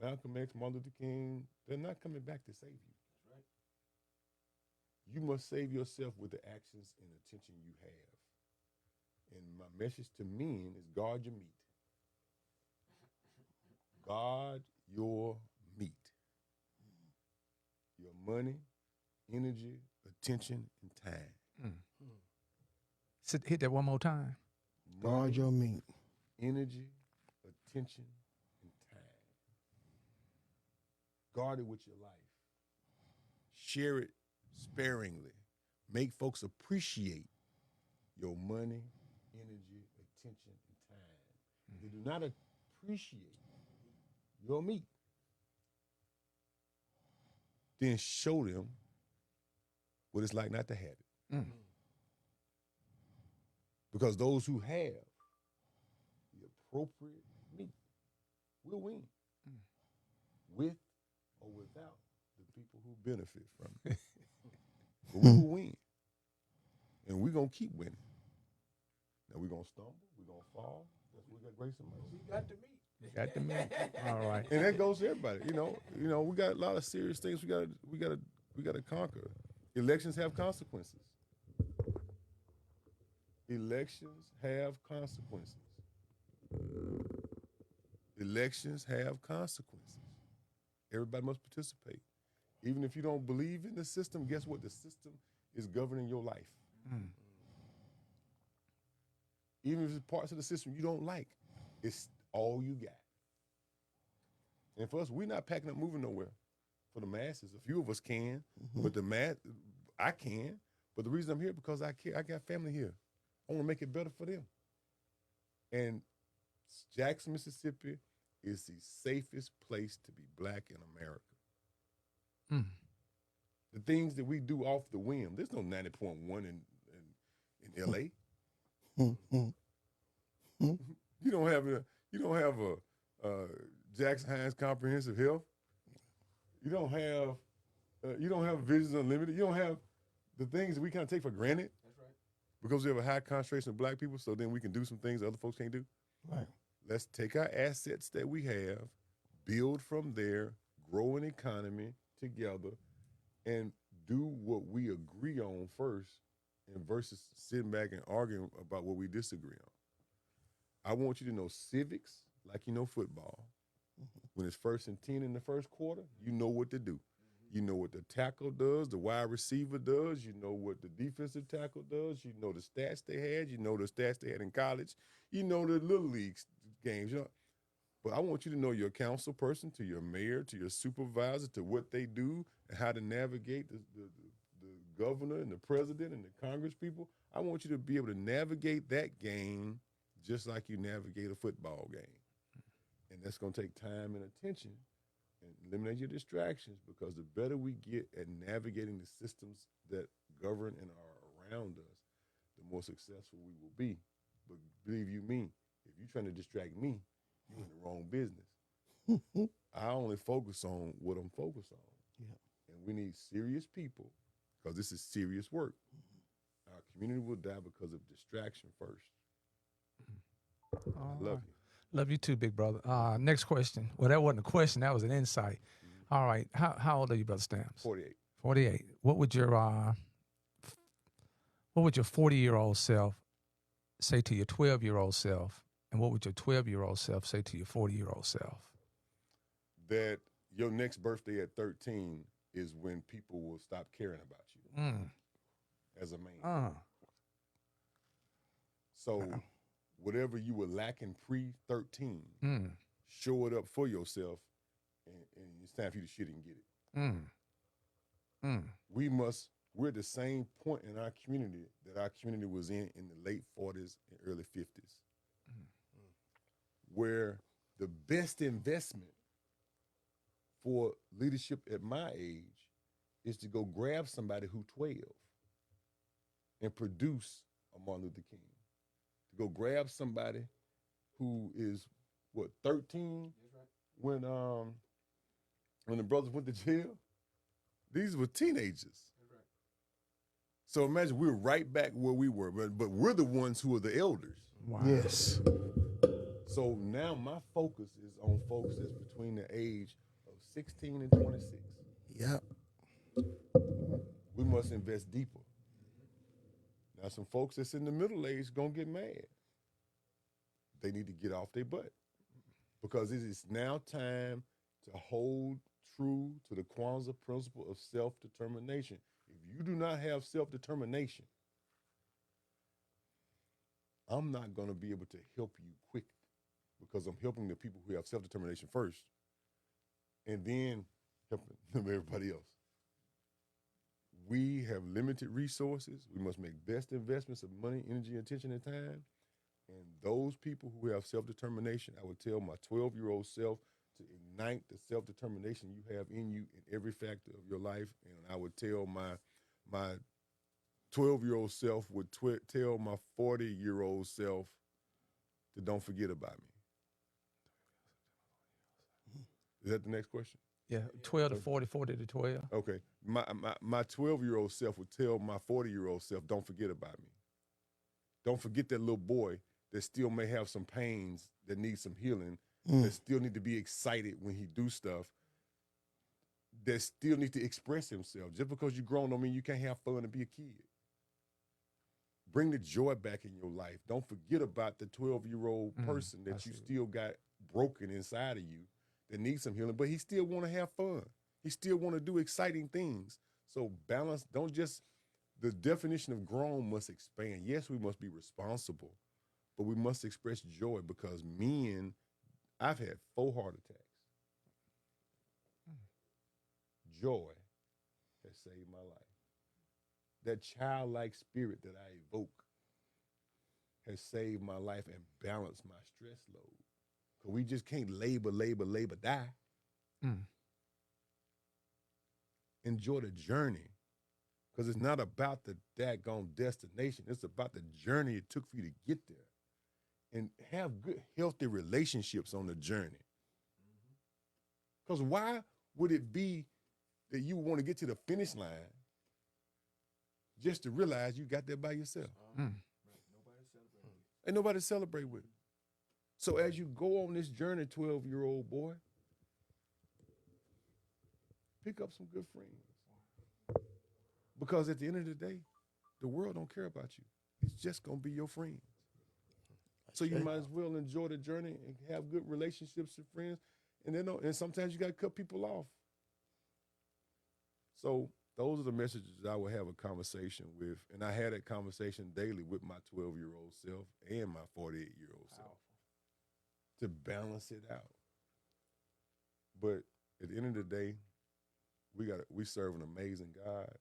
Malcolm X, Martin Luther King, they're not coming back to save you. That's right. You must save yourself with the actions and attention you have. And my message to men is guard your meat. Guard your meat. Your money, energy, attention, and time. Hit that one more time. Guard your meat. Energy, attention, and time. Guard it with your life. Share it sparingly. Make folks appreciate your money, energy, attention, and time. If they do not appreciate your meat, then show them what it's like not to have it. Because those who have the appropriate meat will win. With or without the people who benefit from it. But we will win. And we're going to keep winning. Now we're going to stumble, we're going to fall. That's what we got grace and mercy. We got the meat. Got the meat. All right. And that goes to everybody. You know, we got a lot of serious things we gotta conquer. Elections have consequences. Elections have consequences. Elections have consequences. Everybody must participate. Even if you don't believe in the system, guess what? The system is governing your life. Even if it's parts of the system you don't like, it's all you got. And for us, we're not packing up, moving nowhere. For the masses, a few of us can, but I can. But the reason I'm here because I care. I got family here. I want to make it better for them. And Jackson, Mississippi is the safest place to be black in America. The things that we do off the whim, there's no 90.1 in LA. You don't have a Jackson Hines Comprehensive Health. You don't have Visions Unlimited. You don't have the things that we kind of take for granted. That's right. Because we have a high concentration of black people, so then we can do some things other folks can't do. Right. Let's take our assets that we have, build from there, grow an economy together, and do what we agree on first, and versus sitting back and arguing about what we disagree on. I want you to know civics like you know football. When it's 1st and 10 in the first quarter, you know what to do. You know what the tackle does, the wide receiver does. You know what the defensive tackle does. You know the stats they had. You know the stats they had in college. You know the little league games. You know, but I want you to know your council person, to your mayor, to your supervisor, to what they do and how to navigate the governor and the president and the Congress people. I want you to be able to navigate that game just like you navigate a football game. And that's going to take time and attention and eliminate your distractions, because the better we get at navigating the systems that govern and are around us, the more successful we will be. But believe you me, if you're trying to distract me, you're in the wrong business. I only focus on what I'm focused on. Yeah. And we need serious people, because this is serious work. Our community will die because of distraction first. I love you. Love you too, big brother. Next question. Well, that wasn't a question. That was an insight. All right. How old are you, Brother Stamps? 48. 48. What would your 40-year-old self say to your 12-year-old self? And what would your 12-year-old self say to your 40-year-old self? That your next birthday at 13 is when people will stop caring about you as a man. So whatever you were lacking pre-13, show it up for yourself, and it's time for you to shit and get it. We're at the same point in our community that our community was in the late 40s and early 50s, where the best investment for leadership at my age is to go grab somebody who's 12 and produce a Martin Luther King. To go grab somebody who is, 13 when the brothers went to jail? These were teenagers. So imagine we're right back where we were, but we're the ones who are the elders. Wow. Yes. So now my focus is on folks that's between the age of 16 and 26. Yep. We must invest deeper. Now some folks that's in the middle age gonna get mad. They need to get off their butt, because it is now time to hold true to the Kwanzaa principle of self-determination. If you do not have self-determination, I'm not going to be able to help you quick, because I'm helping the people who have self-determination first, and then helping everybody else. We have limited resources. We must make best investments of money, energy, attention, and time. And those people who have self-determination, I would tell my 12-year-old self to ignite the self-determination you have in you in every factor of your life. And I would tell my 12-year-old self would tell my 40-year-old self to don't forget about me. Is that the next question? Yeah, 12 to 40, 40 to 12. Okay. My 12-year-old self would tell my 40-year-old self, don't forget about me. Don't forget that little boy that still may have some pains, that need some healing, that still need to be excited when he do stuff, that still need to express himself. Just because you're grown don't mean you can't have fun and be a kid. Bring the joy back in your life. Don't forget about the 12-year-old person that you still got broken inside of you that needs some healing, but he still want to have fun. He still want to do exciting things. So balance, don't just, the definition of grown must expand. Yes, we must be responsible, but we must express joy because men, I've had 4 heart attacks. Joy has saved my life. That childlike spirit that I evoke has saved my life and balanced my stress load. Because we just can't labor, die. Enjoy the journey. Because it's not about the daggone destination. It's about the journey it took for you to get there. And have good, healthy relationships on the journey. Because why would it be that you want to get to the finish line just to realize you got there by yourself? Ain't nobody to celebrate with. So as you go on this journey, 12-year-old boy, pick up some good friends. Because at the end of the day, the world don't care about you. It's just going to be your friends. So you might as well enjoy the journey and have good relationships with friends. And sometimes you got to cut people off. So those are the messages I would have a conversation with. And I had that conversation daily with my 12-year-old self and my 48-year-old self to balance it out. But at the end of the day, we serve an amazing God,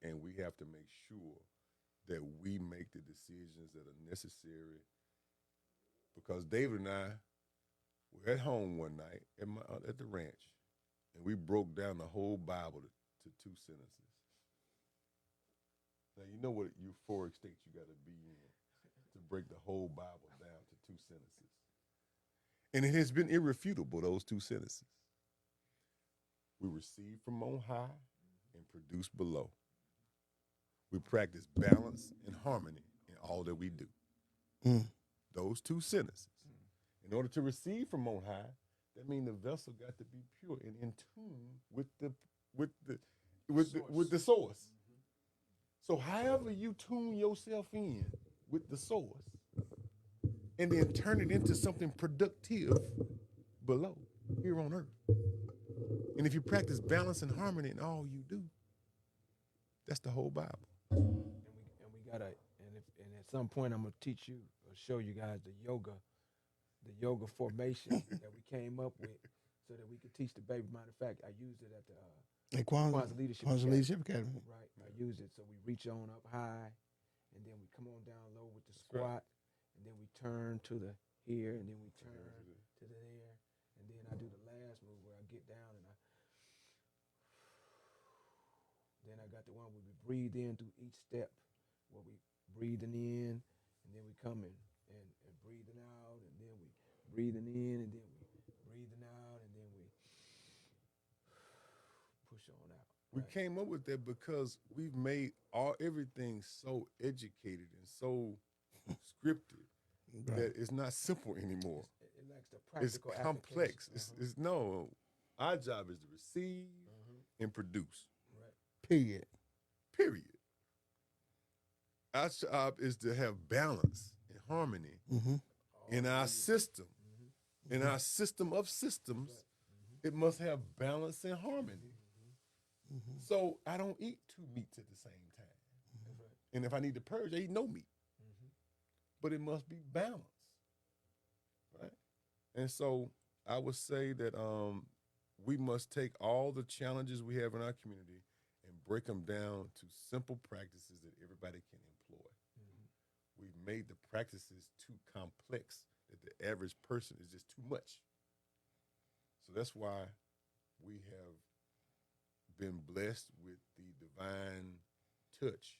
and we have to make sure that we make the decisions that are necessary. Because David and I were at home one night at the ranch, and we broke down the whole Bible to 2 sentences. Now, you know what euphoric state you got to be in to break the whole Bible down to 2 sentences. And it has been irrefutable, those 2 sentences. We receive from on high and produce below. We practice balance and harmony in all that we do. Those 2 sentences. In order to receive from on high, that means the vessel got to be pure and in tune with the source. So however you tune yourself in with the source and then turn it into something productive below, here on earth. And if you practice balance and harmony in all you do, that's the whole Bible. And we gotta, and at some point I'm gonna teach you or show you guys the yoga formation that we came up with, so that we could teach the baby. Matter of fact, I used it at the Kwanzaa Leadership Academy. Right, I used it. So we reach on up high, and then we come on down low with the squat, and then we turn to the here, and then we turn to the there, and then I do the last move where I get down and then I got the one where we breathe in through each step, where we breathing in, and then we come in and breathing out, and then we breathing in, and then we breathing out, and then we push on out. We came up with that because we've made everything so educated and so scripted that it's not simple anymore. It lacks the practical. It's complex. It's no. Our job is to receive and produce. Period. Our job is to have balance and harmony in our system. In our system of systems, it must have balance and harmony. So I don't eat 2 meats at the same time. And if I need to purge, I eat no meat. But it must be balanced, right? And so I would say that we must take all the challenges we have in our community and break them down to simple practices that everybody can employ. We've made the practices too complex that the average person is just too much. So that's why we have been blessed with the divine touch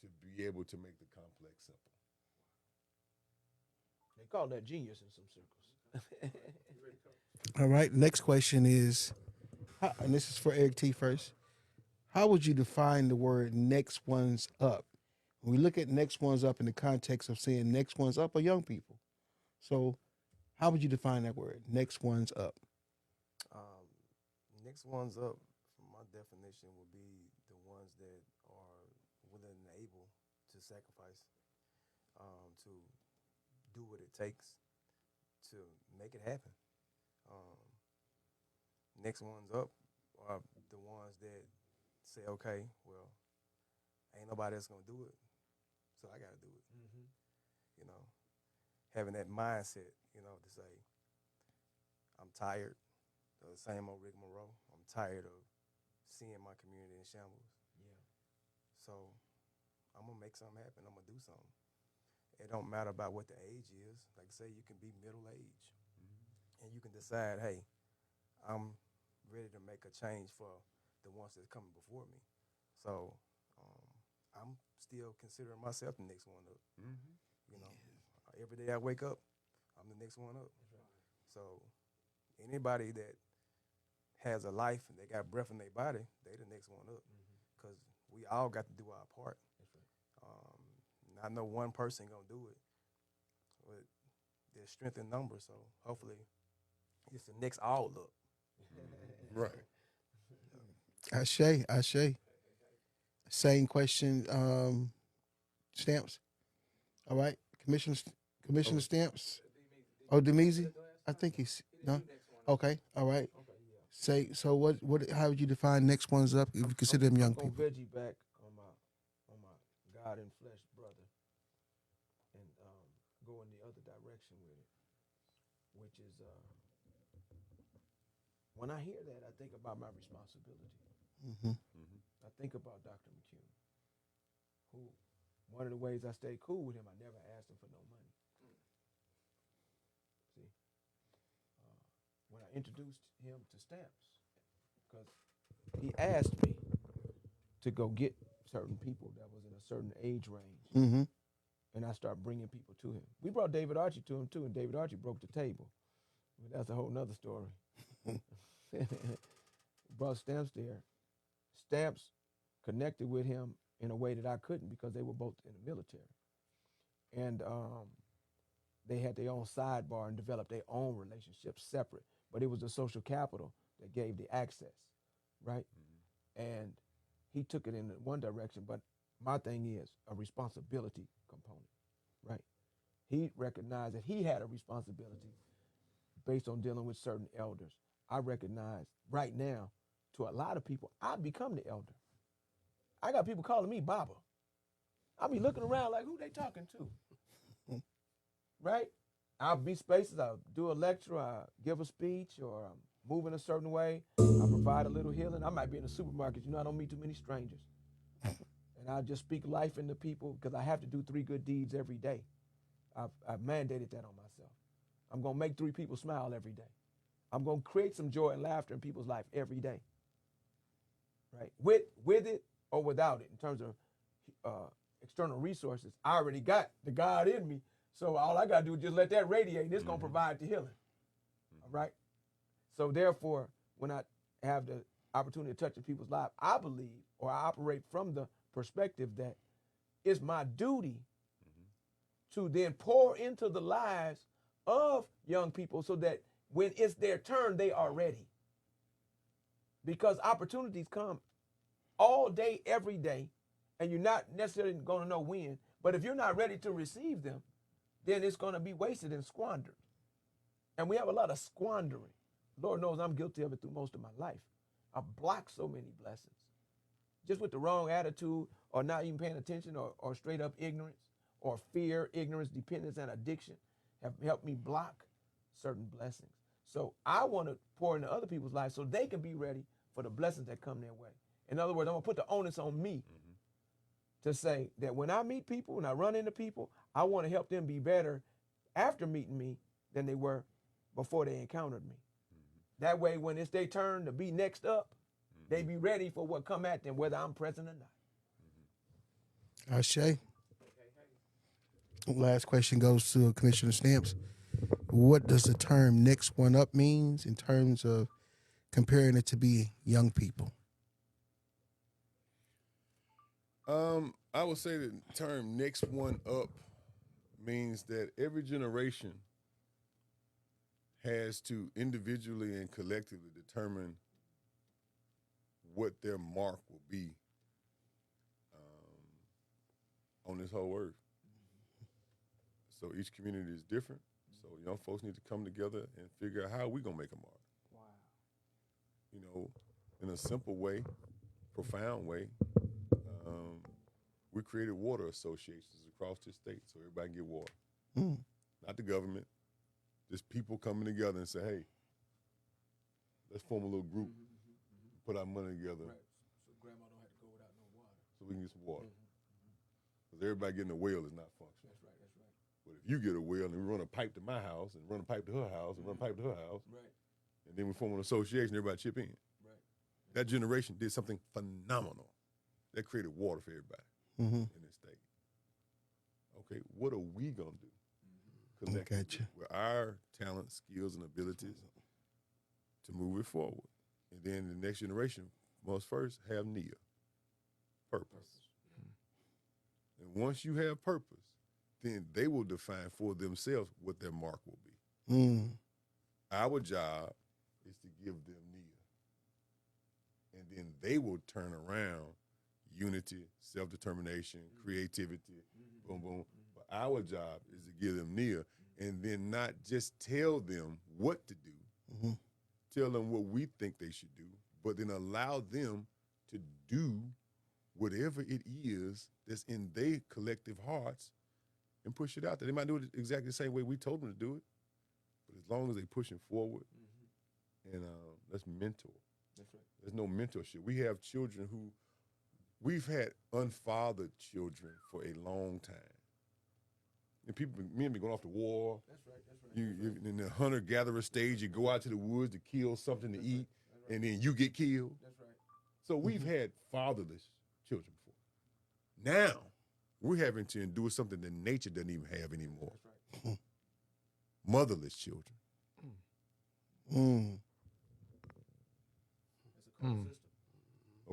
to be able to make the complex simple. They call that genius in some circles. All right. Next question is, and this is for EricT first. How would you define the word next one's up? When we look at next one's up in the context of saying next one's up are young people. So how would you define that word, next one's up? Next one's up, from my definition, would be the ones that are willing and able sacrifice to do what it takes to make it happen. Next ones up are the ones that say, okay, well, ain't nobody else gonna do it, so I gotta do it. You know, having that mindset, you know, to say, I'm tired of the same old rigmarole. I'm tired of seeing my community in shambles. Yeah. So I'm gonna make something happen. I'm gonna do something. It don't matter about what the age is. Like I say, you can be middle age, and you can decide, hey, I'm ready to make a change for the ones that's coming before me. So I'm still considering myself the next one up. You know, every day I wake up, I'm the next one up. So anybody that has a life and they got breath in their body, they the next one up. Because we all got to do our part. I know one person gonna do it, but there's strength in numbers. So hopefully, it's the next all up. Right. Ashe. Same question, Stamps. All right, Commissioner Stamps. Oh, DMEEZY? I think he's no. Okay, all right. Say so. What? How would you define next ones up if you consider them young I'm people? veggie back on my God and flesh brother, and go in the other direction with it, which is when I hear that, I think about my responsibility. I think about Dr. McCune, who one of the ways I stayed cool with him, I never asked him for no money. See, when I introduced him to Stamps, because he asked me to go get certain people that was in a certain age range, and I started bringing people to him. We brought David Archie to him too, and David Archie broke the table. But that's a whole nother story. Brought Stamps there. Stamps connected with him in a way that I couldn't because they were both in the military. And they had their own sidebar and developed their own relationships separate. But it was the social capital that gave the access, right? And he took it in one direction, but my thing is a responsibility component, right? He recognized that he had a responsibility based on dealing with certain elders. I recognize right now, to a lot of people, I've become the elder. I got people calling me Baba. I'll be looking around like, who they talking to? Right? I'll be spaces, I'll do a lecture, I'll give a speech, or I'm moving a certain way. I provide a little healing. I might be in the supermarket. You know, I don't meet too many strangers. And I just speak life into people because I have to do 3 good deeds every day. I've mandated that on myself. I'm going to make 3 people smile every day. I'm going to create some joy and laughter in people's life every day. Right? With it or without it, in terms of external resources, I already got the God in me. So all I got to do is just let that radiate, and it's going to provide the healing. All right? So therefore, when I have the opportunity to touch people's lives, I believe, or I operate from the perspective that it's my duty to then pour into the lives of young people so that when it's their turn, they are ready. Because opportunities come all day, every day, and you're not necessarily going to know when. But if you're not ready to receive them, then it's going to be wasted and squandered. And we have a lot of squandering. Lord knows I'm guilty of it through most of my life. I've blocked so many blessings just with the wrong attitude, or not even paying attention, or straight up ignorance, or fear, ignorance, dependence, and addiction have helped me block certain blessings. So I want to pour into other people's lives so they can be ready for the blessings that come their way. In other words, I'm going to put the onus on me to say that when I meet people, when I run into people, I want to help them be better after meeting me than they were before they encountered me. That way, when it's their turn to be next up, they be ready for what come at them, whether I'm present or not. Ashe. Last question goes to Commissioner Stamps. What does the term next one up means in terms of comparing it to be young people? I would say the term next one up means that every generation has to individually and collectively determine what their mark will be on this whole earth. So each community is different. So young folks need to come together and figure out how we gonna make a mark. Wow. You know, in a simple way, profound way. We created water associations across the state so everybody can get water. Not the government, just people coming together and say, hey, let's form a little group, put our money together. Right. So grandma don't have to go without no water. So we can get some water. Because everybody getting a well is not functional. That's right, that's right. But if you get a well and we run a pipe to my house and run a pipe to her house and run a pipe to her house, Right, and then we form an association, everybody chip in. right. That generation did something phenomenal. That created water for everybody in this state. Okay, what are we gonna do? Connect with our talents, skills, and abilities to move it forward. And then the next generation must first have NIA, purpose. And once you have purpose, then they will define for themselves what their mark will be. Our job is to give them NIA. And then they will turn around unity, self-determination, creativity, boom, boom. But our job is to give them NIA and then not just tell them what to do, tell them what we think they should do, but then allow them to do whatever it is that's in their collective hearts and push it out there. They might do it exactly the same way we told them to do it, but as long as they're pushing forward, and let's mentor. That's right. There's no mentorship. We have children who, we've had unfathered children for a long time. And people, men be going off to war. That's right, that's right. You in the hunter-gatherer stage, you go out to the woods to kill something to eat, and then you get killed. That's right. So we've had fatherless children before. Now, we're having to endure something that nature doesn't even have anymore. That's right. Motherless children. That's a cold system.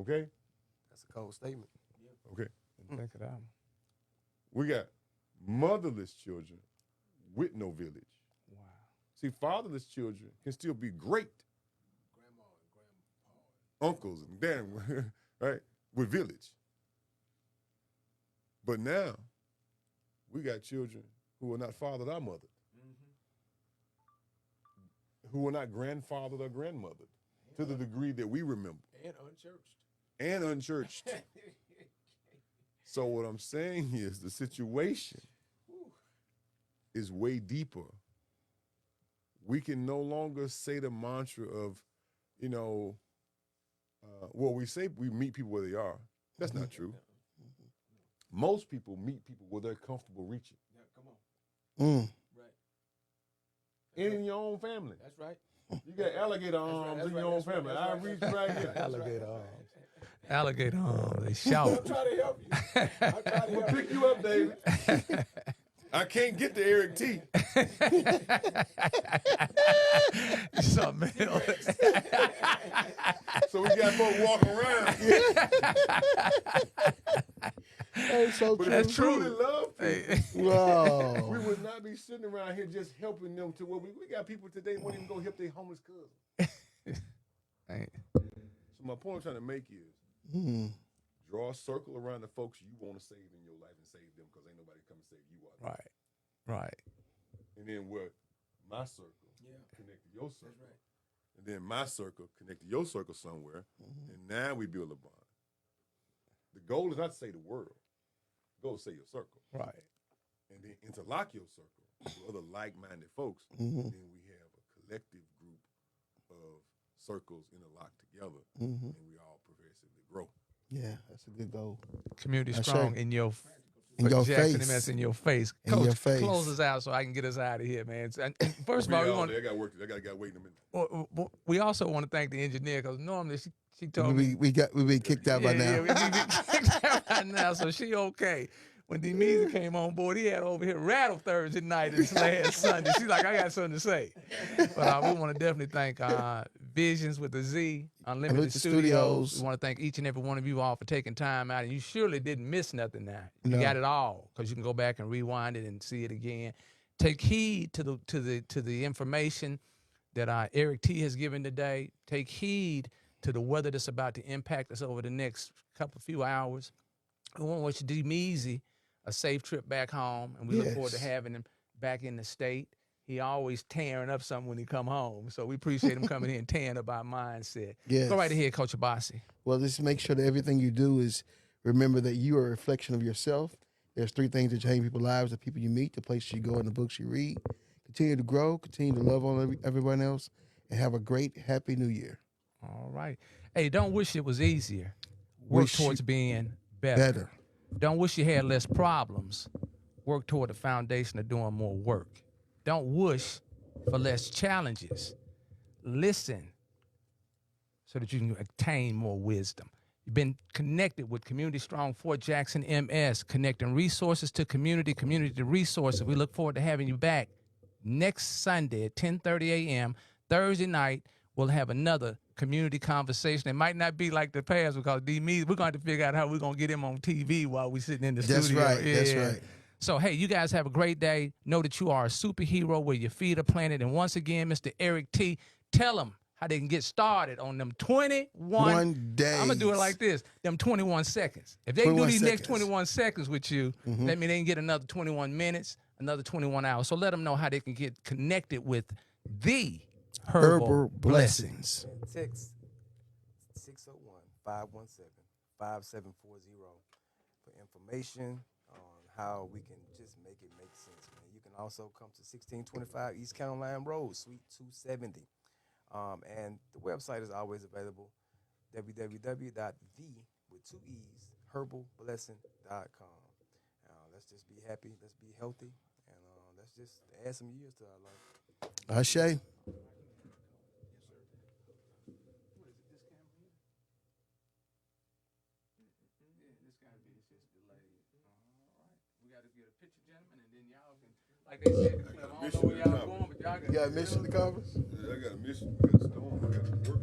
Okay? That's a cold statement. Okay. Check it out. We got motherless children with no village. Wow. See, fatherless children can still be great Grandma and grandpa. uncles and damn, right, with village. But now, we got children who are not fathered or mothered, who are not grandfathered or grandmothered to the degree that we remember. And unchurched. And unchurched. So what I'm saying is the situation is way deeper. We can no longer say the mantra of, you know, well, we say we meet people where they are. That's not true. Most people meet people where they're comfortable reaching. Yeah, come on. Right. In your own family. That's right. You got alligator arms in your own family. I reach right here. Alligator arms. Alligator arms. They I'm shout. trying to help you. I'm trying to help you. Pick you up, David. I can't get to EricT. Something else. So we got folks walking around. That's so But true. if we truly love people, Wow. we would not be sitting around here just helping them to where we got people today won't even go help their homeless cousin. Hey, So my point I'm trying to make is draw a circle around the folks you want to save in your life and save them because ain't nobody come and save you out there. right. Right. And then where my circle connect to your circle. That's right. And then my circle connect to your circle somewhere. And now we build a bond. The goal is not to save the world. The goal is to save your circle. Right. And then interlock your circle with other like-minded folks. And then we have a collective group of circles interlocked together. And we all progressively grow. Yeah, that's a good goal. Community That's strong right. in your In your Jackson face. MS in your face. In Coach, your face. close us out so I can get us out of here, man. And first of all, we want I got work. I got a guy waiting a minute. we also want to thank the engineer because normally she told me We been kicked out by now. we kicked out right now, so she okay. When DMEEZY came on board, he had over here rattle Thursday night and last Sunday. She's like, I got something to say. But we want to definitely thank Visions with the Z, Unlimited Studios. We want to thank each and every one of you all for taking time out. And you surely didn't miss nothing now. You got it all because you can go back and rewind it and see it again. Take heed to the information that EricT has given today. Take heed to the weather that's about to impact us over the next few hours. We want to wish DMEEZY a safe trip back home, and we look forward to Yes. having him back in the state. He always tearing up something when he come home, so we appreciate him coming here and tearing up our mindset. Yes. Go right ahead, Coach Abasi. Well, just make sure that everything you do is remember that you are a reflection of yourself. There's 3 things that change people's lives: the people you meet, the places you go, and the books you read. Continue to grow, continue to love on everyone else, and have a great, happy new year. All right. Hey, don't wish it was easier. Work Wish towards you being better. better. Don't wish you had less problems. Work toward the foundation of doing more work. Don't wish for less challenges. Listen so that you can attain more wisdom. You've been connected with Community Strong Fort Jackson MS, connecting resources to community, community to resources. We look forward to having you back next Sunday at 10:30 a.m. Thursday night, we'll have another community conversation. It might not be like the past because DMEEZY, we're going to figure out how we're going to get him on TV while we're sitting in the That's studio. right. That's right. So, hey, you guys have a great day. Know that you are a superhero where your feet are planted. And once again, Mr. EricT, tell them how they can get started on them 21 days. I'm going to do it like this, them 21 seconds. If they can do these next seconds. 21 seconds with you, that means they can get another 21 minutes, another 21 hours. So let them know how they can get connected with the Herbal Blessings. Text 601-517-5740 for information on how we can just make it make sense, man. You can also come to 1625 East Caroline Road, Suite 270. And the website is always available, www.herbalblessing.com. Let's just be happy, let's be healthy, and let's just add some years to our life. Ashe. Like they said, I don't know where y'all going, but y'all You got a mission to cover? Yeah, I got a mission. We got a storm. We got work to do.